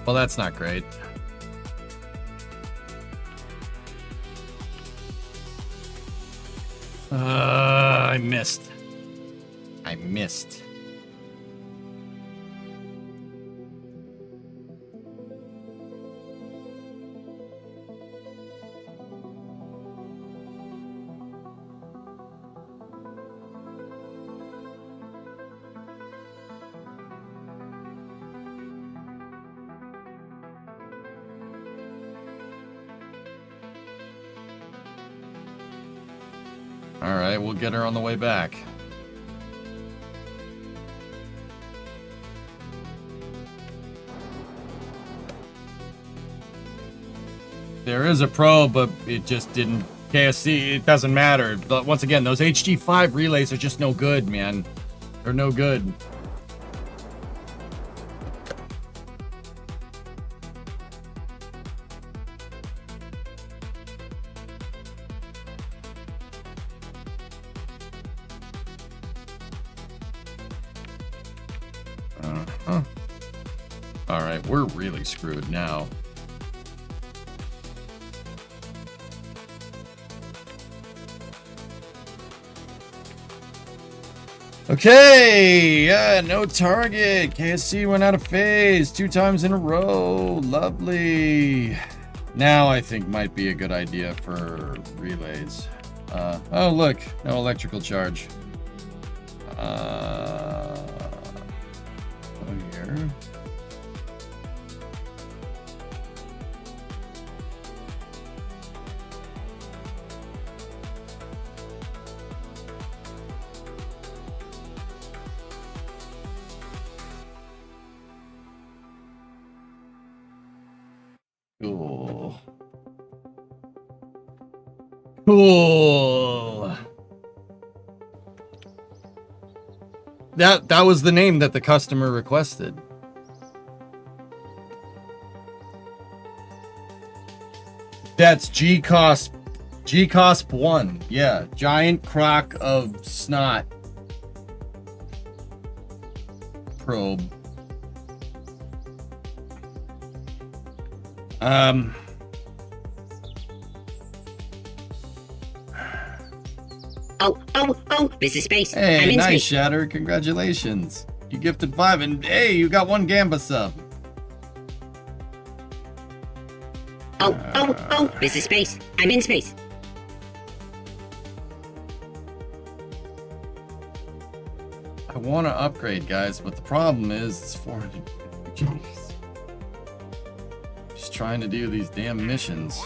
S1: Well, that's not great. I missed. I missed. All right, we'll get her on the way back. There is a probe, but it just didn't. KSC, it doesn't matter. But once again, those HG5 relays are just no good, man. They're no good. All right, we're really screwed now. Okay, yeah, no target. KSC went out of phase 2 times in a row. Lovely. Now I think might be a good idea for relays. Oh, look, no electrical charge. Oh, here. Cool. Cool. That was the name that the customer requested. That's GCOSP 1. Yeah, giant crock of snot probe.
S2: Oh, this is Space. I'm
S1: Hey,
S2: in
S1: nice,
S2: space.
S1: Shatter. Congratulations. You gifted 5, and hey, you got 1 Gamba sub.
S2: Oh, this is Space. I'm in space.
S1: I want to upgrade, guys, but the problem is it's 400. Jeez. Just trying to do these damn missions.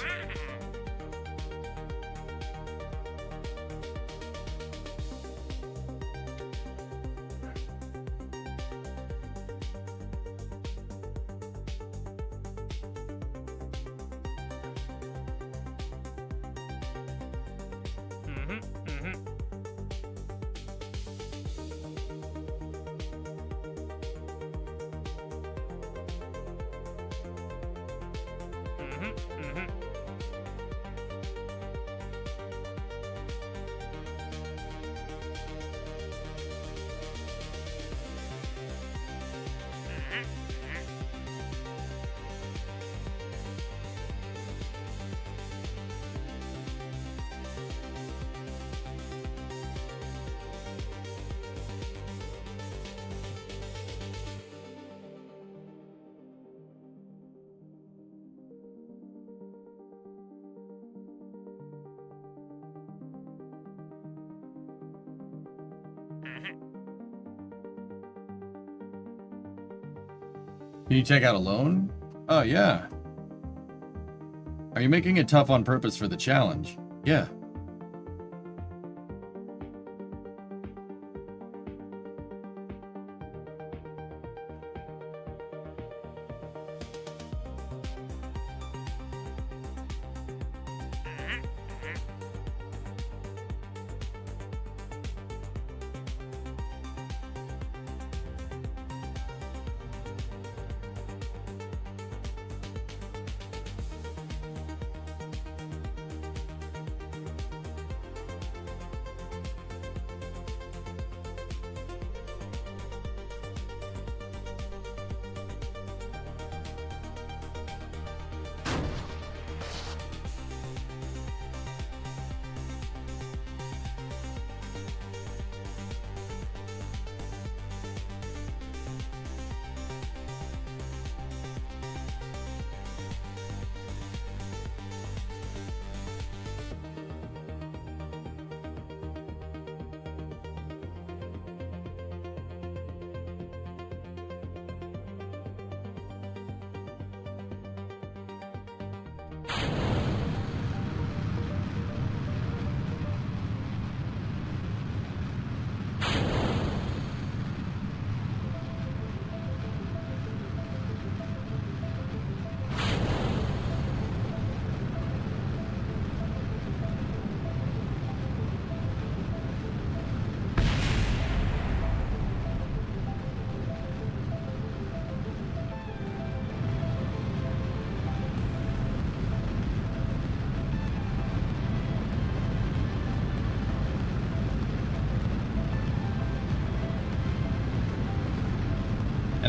S1: Can you check out a loan? Oh, yeah. Are you making it tough on purpose for the challenge? Yeah.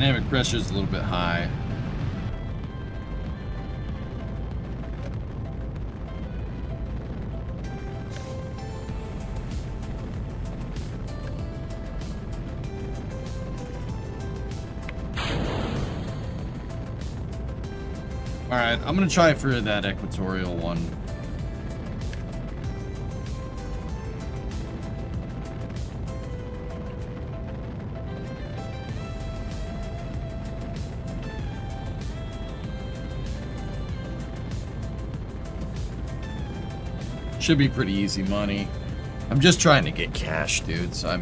S1: Dynamic pressure is a little bit high. Alright, I'm gonna try for that equatorial one. Should be pretty easy money. I'm just trying to get cash, dude, so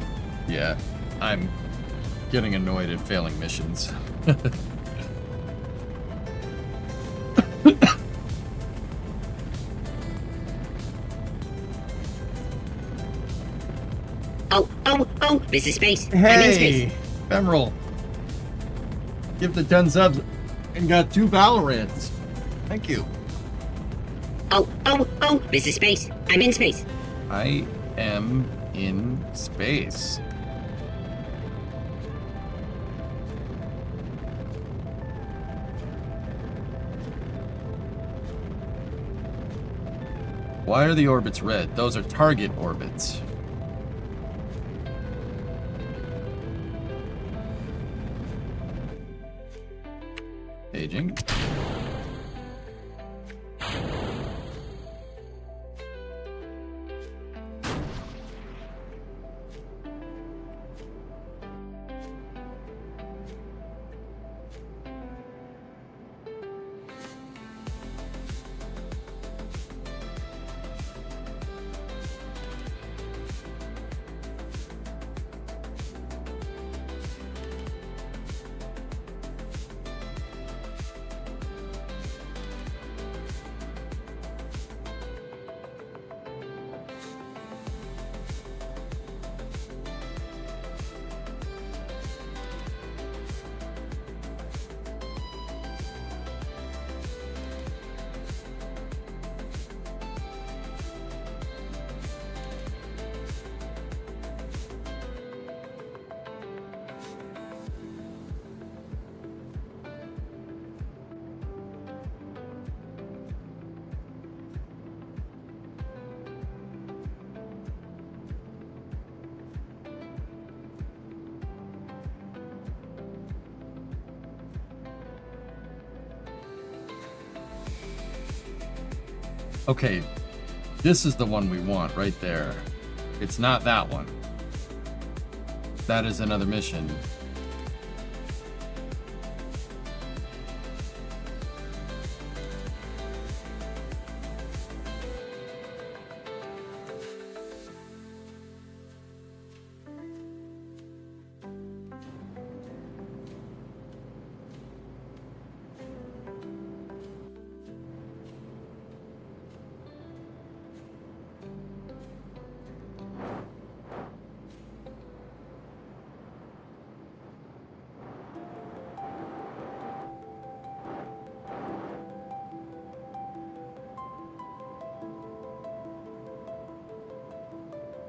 S1: I'm getting annoyed at failing missions.
S2: Oh, this is space. I'm in space.
S1: Emerald. Give the 10 subs and got 2 Valorants. Thank you.
S2: Oh, this is space. I'm in space.
S1: I am in space. Why are the orbits red? Those are target orbits. Paging. Okay, this is the one we want right there. It's not that one. That is another mission.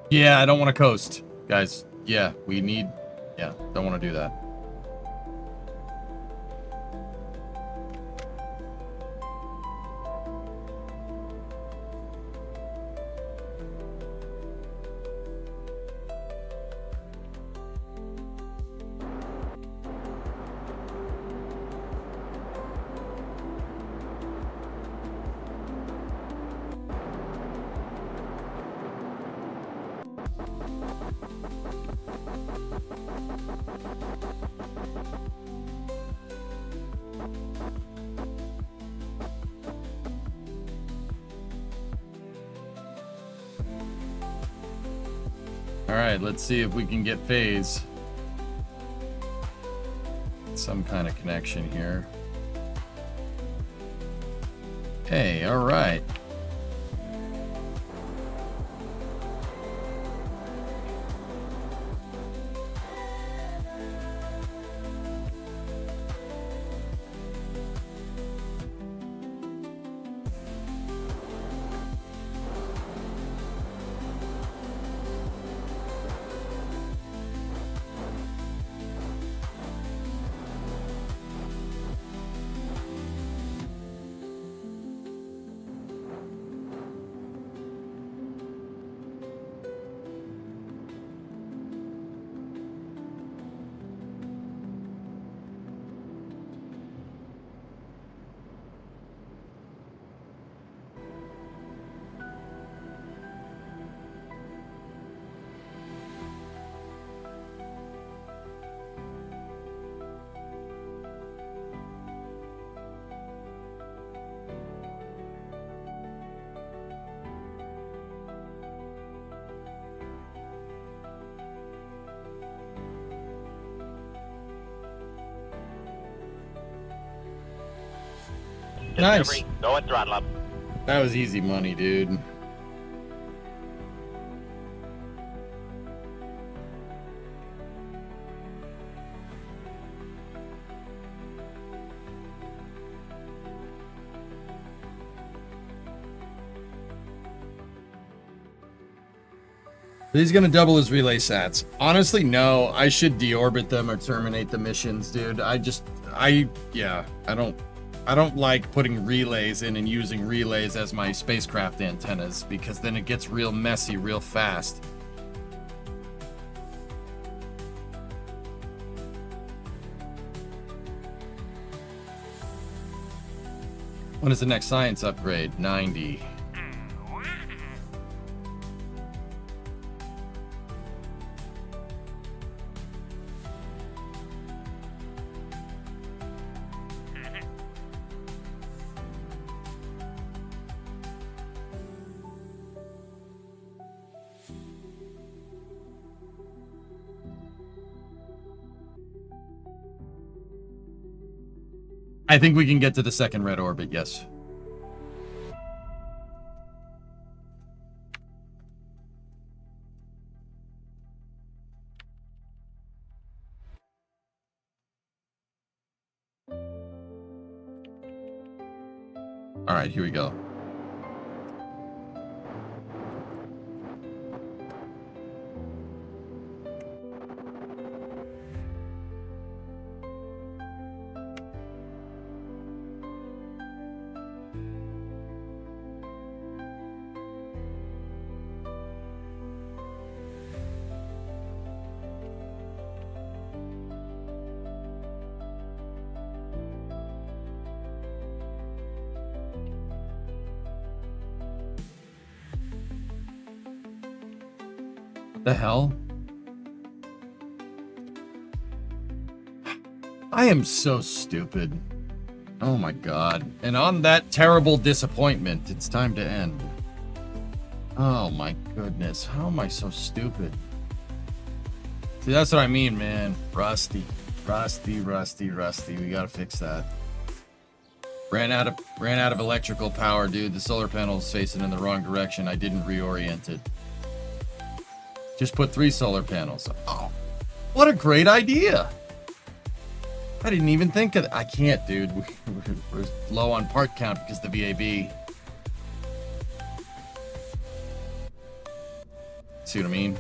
S1: Yeah, I don't want to coast, guys. Yeah, don't want to do that. Alright, let's see if we can get phase. Some kind of connection here. Hey, alright. Nice.
S3: Delivery. Go and throttle up.
S4: That was easy money, dude.
S1: He's gonna double his relay sats. Honestly, no. I should deorbit them or terminate the missions, dude. I don't like putting relays in and using relays as my spacecraft antennas because then it gets real messy real fast. When is the next science upgrade? 90. I think we can get to the second red orbit, yes. All right, here we go. The hell? I am so stupid. Oh my god. And on that terrible disappointment, it's time to end. Oh my goodness. How am I so stupid? See, that's what I mean, man. Rusty. Rusty. We gotta fix that. Ran out of electrical power, dude. The solar panel's facing in the wrong direction. I didn't reorient it. Just put 3 solar panels. Oh, what a great idea. I didn't even think of that. I can't, dude. We're low on part count because of the VAB. See what I mean?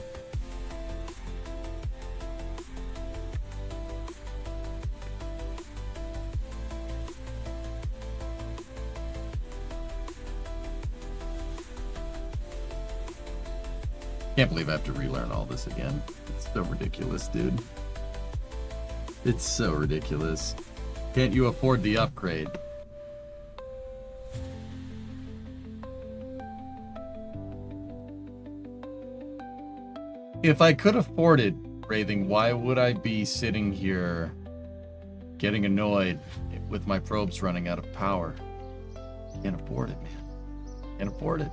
S1: Can't believe I have to relearn all this again. It's so ridiculous, dude. It's so ridiculous. Can't you afford the upgrade? If I could afford it, Raving, why would I be sitting here getting annoyed with my probes running out of power? Can't afford it, man. Can't afford it.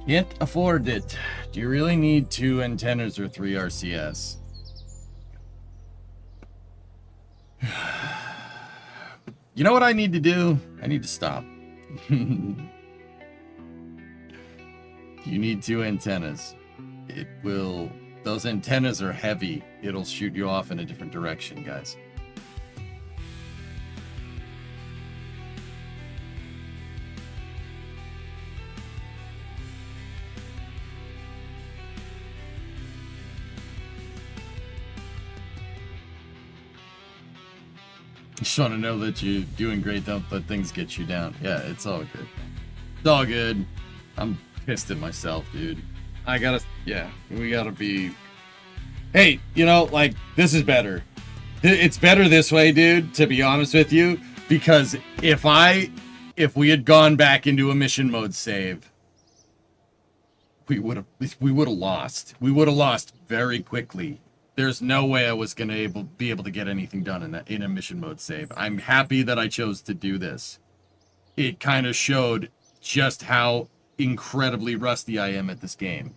S1: Can't afford it. Do you really need 2 antennas or 3 RCS? You know what I need to do? I need to stop. You need 2 antennas. It will... Those antennas are heavy. It'll shoot you off in a different direction, guys. Just want to know that you're doing great. Don't let things get you down. Yeah, it's all good. It's all good. I'm pissed at myself, dude. We gotta be... Hey, you know, like, this is better. It's better this way, dude, to be honest with you, because if we had gone back into a mission mode save, we would have lost. We would have lost very quickly. There's no way I was gonna be able to get anything done in a mission mode save. I'm happy that I chose to do this. It kind of showed just how incredibly rusty I am at this game.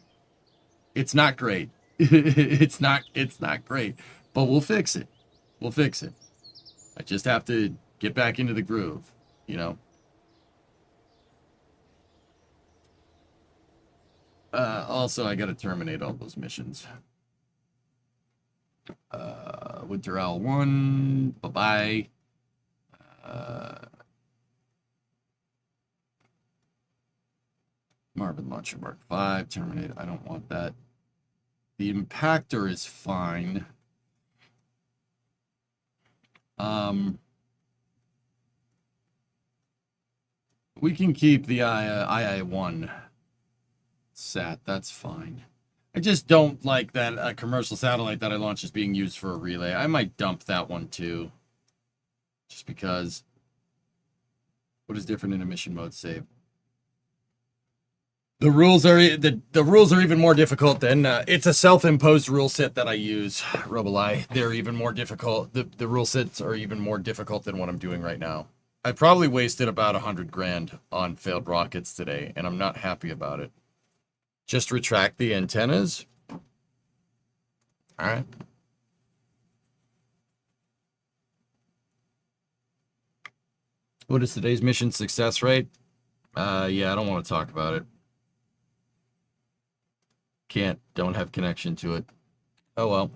S1: It's not great. It's not great, but we'll fix it. We'll fix it. I just have to get back into the groove, you know? Also, I gotta terminate all those missions. Winter Owl 1, bye-bye. Marvin Launcher Mark 5, terminate, I don't want that. The Impactor is fine. We can keep the II-1 sat, that's fine. I just don't like that a commercial satellite that I launched is being used for a relay. I might dump that one too. Just because. What is different in a mission mode save? The rules are even more difficult than it's a self-imposed rule set that I use, Robolai. They're even more difficult. The rule sets are even more difficult than what I'm doing right now. I probably wasted about 100 grand on failed rockets today, and I'm not happy about it. Just retract the antennas. All right. What is today's mission success rate? Yeah, I don't want to talk about it. Don't have connection to it. Oh well.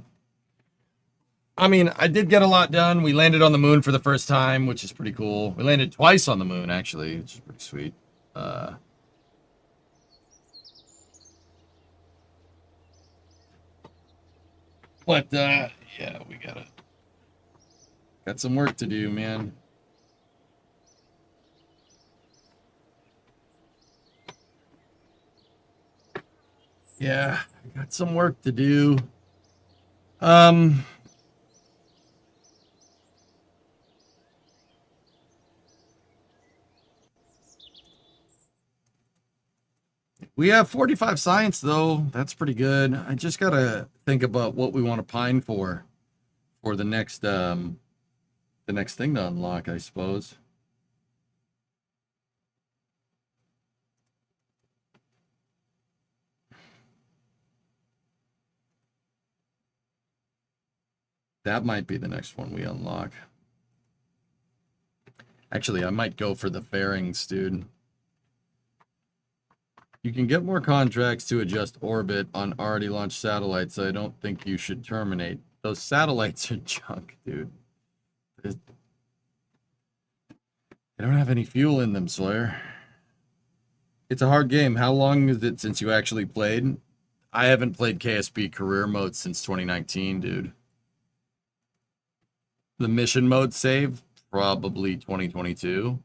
S1: I mean, I did get a lot done. We landed on the moon for the first time, which is pretty cool. We landed twice on the moon, actually, which is pretty sweet. Yeah, we got some work to do, man. Yeah, I got some work to do. We have 45 science, though. That's pretty good. I just gotta think about what we want to pine for the next thing to unlock, I suppose. That might be the next one we unlock. Actually, I might go for the fairings, dude. You can get more contracts to adjust orbit on already launched satellites, so I don't think you should terminate. Those satellites are junk, dude. They don't have any fuel in them, Sawyer. It's a hard game. How long is it since you actually played? I haven't played KSP Career Mode since 2019, dude. The mission mode save? Probably 2022.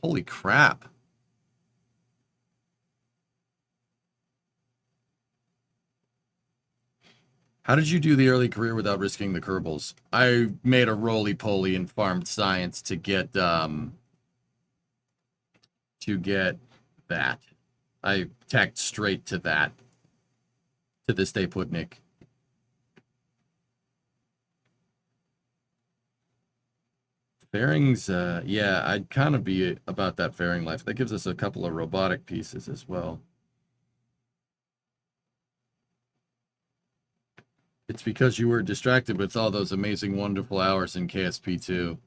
S1: Holy crap. How did you do the early career without risking the Kerbals? I made a roly-poly and farmed science to get that. I tacked straight to that. To this day, Putnik. Fairings, yeah, I'd kind of be about that fairing life. That gives us a couple of robotic pieces as well. It's because you were distracted with all those amazing, wonderful hours in KSP2.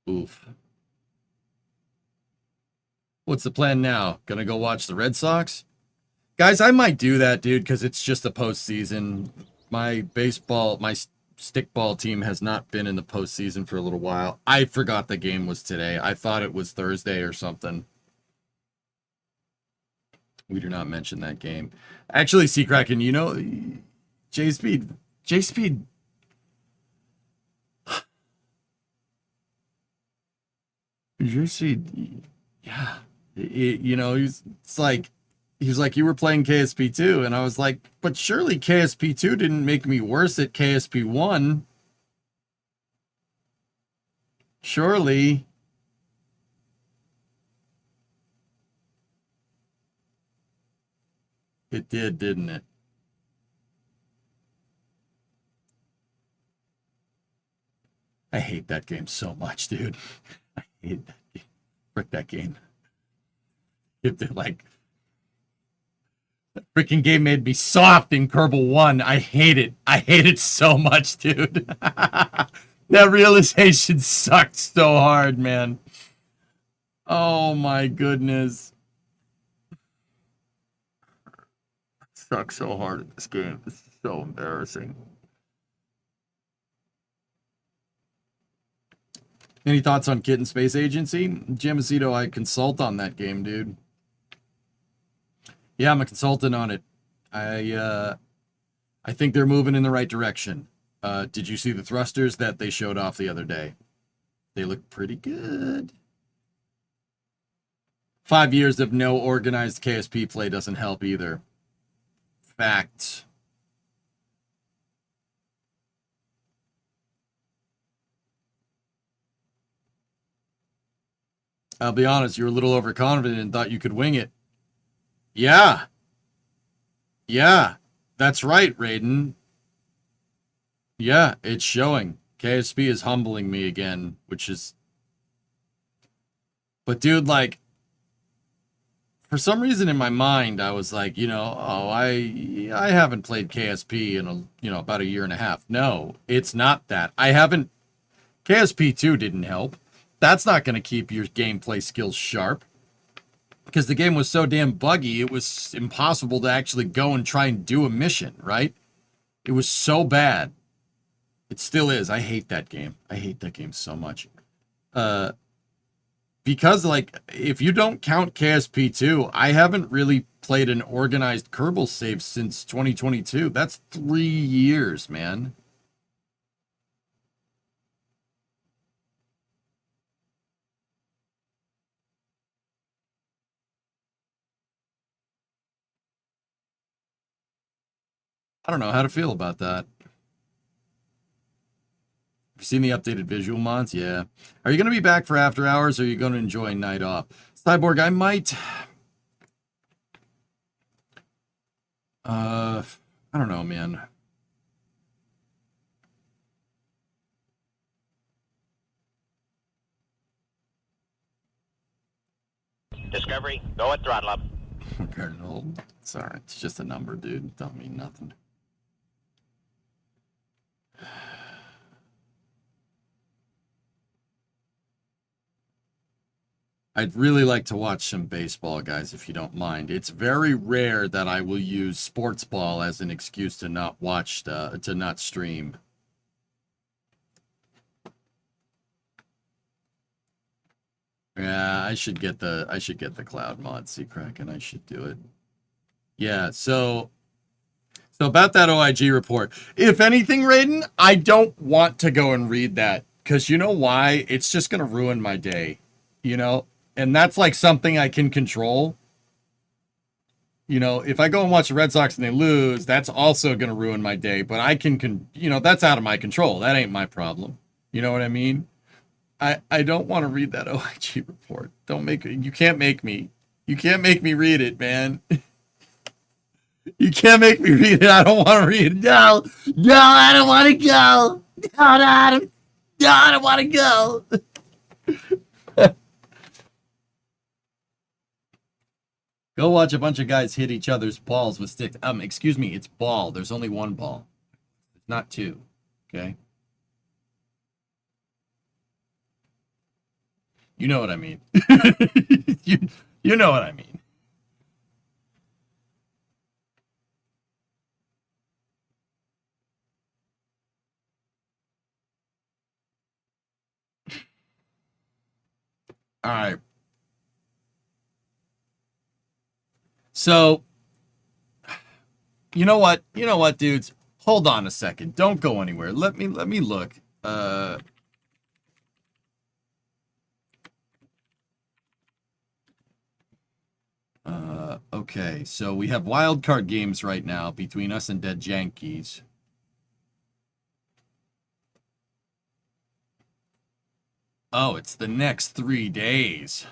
S1: Oof. What's the plan now? Gonna go watch the Red Sox? Guys, I might do that, dude, because it's just the postseason. My stickball team has not been in the postseason for a little while. I forgot the game was today. I thought it was Thursday or something. We do not mention that game. Actually, Sea Kraken, you know, J-Speed. Yeah. You know, it's like, he was like, you were playing KSP2, and I was like, but surely KSP2 didn't make me worse at KSP1. Surely. It did, didn't it? I hate that game so much, dude. I hate that game. Frick that game. Like, the freaking game made me soft in Kerbal 1. I hate it. I hate it so much, dude. That realization sucked so hard, man. Oh my goodness. I suck so hard at this game. This is so embarrassing. Any thoughts on Kitten Space Agency? Jamesito, I consult on that game, dude. Yeah, I'm a consultant on it. I think they're moving in the right direction. Did you see the thrusters that they showed off the other day? They look pretty good. 5 years of no organized KSP play doesn't help either. Facts. I'll be honest, you were a little overconfident and thought you could wing it. Yeah. Yeah, that's right, Raiden. Yeah, it's showing. KSP is humbling me again, which is... But dude, like, for some reason in my mind, I was like, you know, oh, I haven't played KSP in about a year and a half. No, it's not that. I haven't... KSP 2 didn't help. That's not going to keep your gameplay skills sharp. Because the game was so damn buggy, it was impossible to actually go and try and do a mission, right? It was so bad. It still is. I hate that game. I hate that game so much. Because, like, if you don't count KSP 2, I haven't really played an organized Kerbal save since 2022. That's 3 years, man. I don't know how to feel about that. Have you seen the updated visual mods? Yeah. Are you going to be back for after hours, or are you going to enjoy night off? Cyborg, I might... I don't know, man.
S3: Discovery, go at throttle up.
S1: Cardinal. Sorry, it's just a number, dude. Don't mean nothing. I'd really like to watch some baseball, guys, if you don't mind. It's very rare that I will use sports ball as an excuse to not watch, to not stream. Yeah, I should get the cloud mod, Kraken. I should do it. Yeah, so about that OIG report. If anything, Raiden, I don't want to go and read that, because you know why? It's just gonna ruin my day, you know? And that's like something I can control. You know, if I go and watch the Red Sox and they lose, that's also going to ruin my day. But I can, you know, that's out of my control. That ain't my problem. You know what I mean? I don't want to read that OIG report. You can't make me. You can't make me read it, man. You can't make me read it. I don't want to read it. No, I don't want to go. No, I don't want to go. Go watch a bunch of guys hit each other's balls with sticks. Excuse me, it's ball. There's only one ball. It's not two. Okay? You know what I mean. you know what I mean. All right. So, you know what? You know what, dudes? Hold on a second. Don't go anywhere. Let me look. Okay. So we have wildcard games right now between us and Dead Yankees. Oh, it's the next 3 days.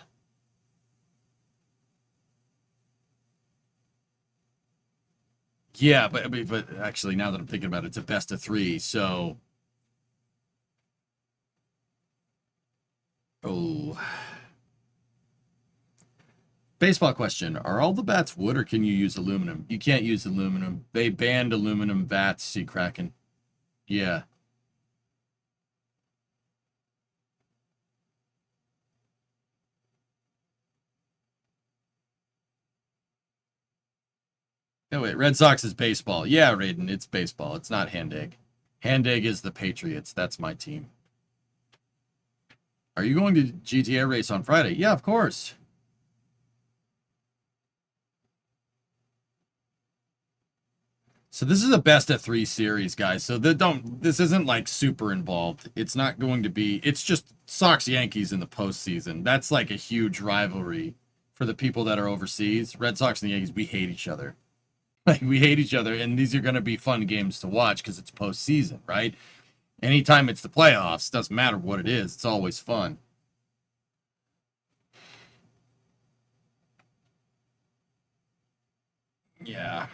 S1: Yeah, but actually, now that I'm thinking about it, it's a best of 3, so... Oh. Baseball question. Are all the bats wood or can you use aluminum? You can't use aluminum. They banned aluminum bats, see Kraken. Yeah. Oh, wait. Red Sox is baseball. Yeah, Raiden, it's baseball. It's not hand egg. Hand egg is the Patriots. That's my team. Are you going to GTA race on Friday? Yeah, of course. So this is a best of 3 series, guys. So this isn't like super involved. It's not going to be, it's just Sox Yankees in the postseason. That's like a huge rivalry for the people that are overseas. Red Sox and the Yankees, we hate each other. Like, we hate each other, and these are going to be fun games to watch because it's postseason, right? Anytime it's the playoffs, doesn't matter what it is, it's always fun. Yeah.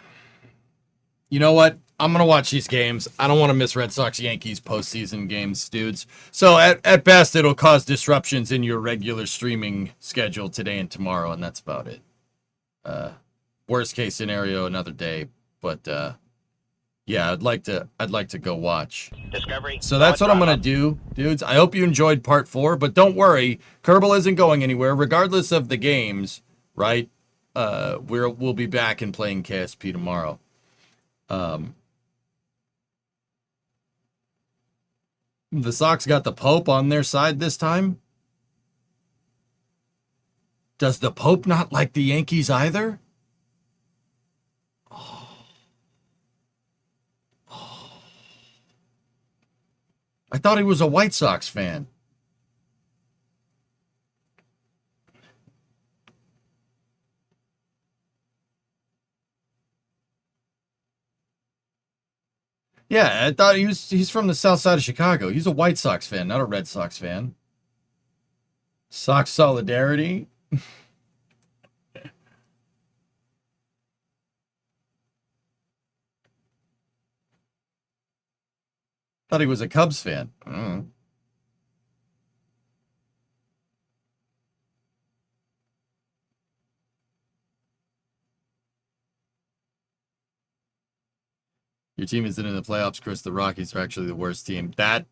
S1: You know what? I'm going to watch these games. I don't want to miss Red Sox Yankees postseason games, dudes. So at best, it'll cause disruptions in your regular streaming schedule today and tomorrow, and that's about it. Worst case scenario, another day. But yeah, I'd like to go watch.
S3: Discovery.
S1: So that's what I'm gonna do, dudes. I hope you enjoyed part 4, but don't worry, Kerbal isn't going anywhere, regardless of the games, right? We'll be back and playing KSP tomorrow. The Sox got the Pope on their side this time. Does the Pope not like the Yankees either? I thought he was a White Sox fan. Yeah, I thought he's from the south side of Chicago. He's a White Sox fan, not a Red Sox fan. Sox solidarity. Thought he was a Cubs fan. Your team isn't in the playoffs, Chris. The Rockies are actually the worst team. I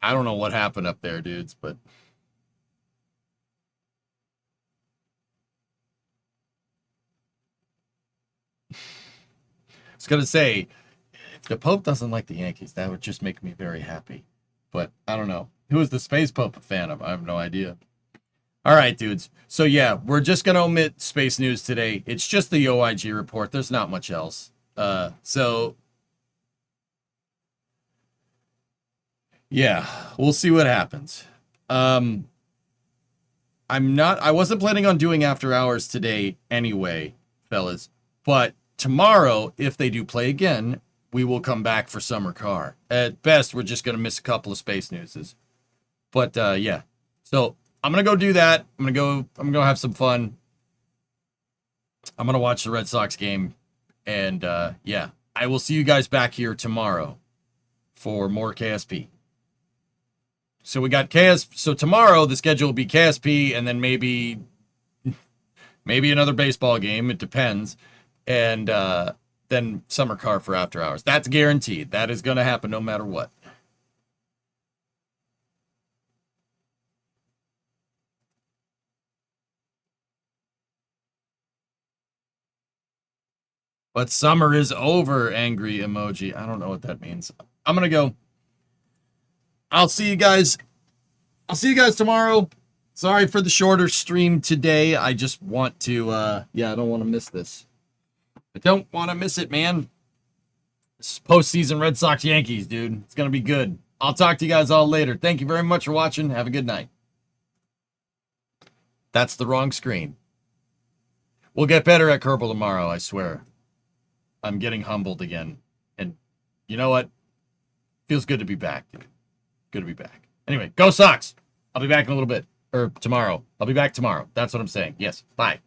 S1: don't know what happened up there, dudes, but I was gonna say, if the Pope doesn't like the Yankees, that would just make me very happy. But I don't know. Who is the Space Pope a fan of? I have no idea. All right, dudes. So yeah, we're just gonna omit space news today. It's just the OIG report. There's not much else. So yeah, we'll see what happens. I wasn't planning on doing after hours today anyway, fellas. But tomorrow, if they do play again, we will come back for Summer Car. At best, we're just going to miss a couple of space newses. But yeah. So I'm going to go do that. I'm going to go have some fun. I'm going to watch the Red Sox game. And yeah, I will see you guys back here tomorrow for more KSP. So we got so tomorrow the schedule will be KSP and then maybe another baseball game. It depends. And then Summer Car for after hours. That's guaranteed. That is going to happen no matter what. But summer is over, angry emoji. I don't know what that means. I'm going to go. I'll see you guys tomorrow. Sorry for the shorter stream today. I just want to, yeah, I don't want to miss this. I don't want to miss it, man. This is postseason Red Sox Yankees, dude. It's going to be good. I'll talk to you guys all later. Thank you very much for watching. Have a good night. That's the wrong screen. We'll get better at Kerbal tomorrow, I swear. I'm getting humbled again. And you know what? Feels good to be back, dude. Good to be back. Anyway, go Sox. I'll be back in a little bit. Or tomorrow. I'll be back tomorrow. That's what I'm saying. Yes. Bye.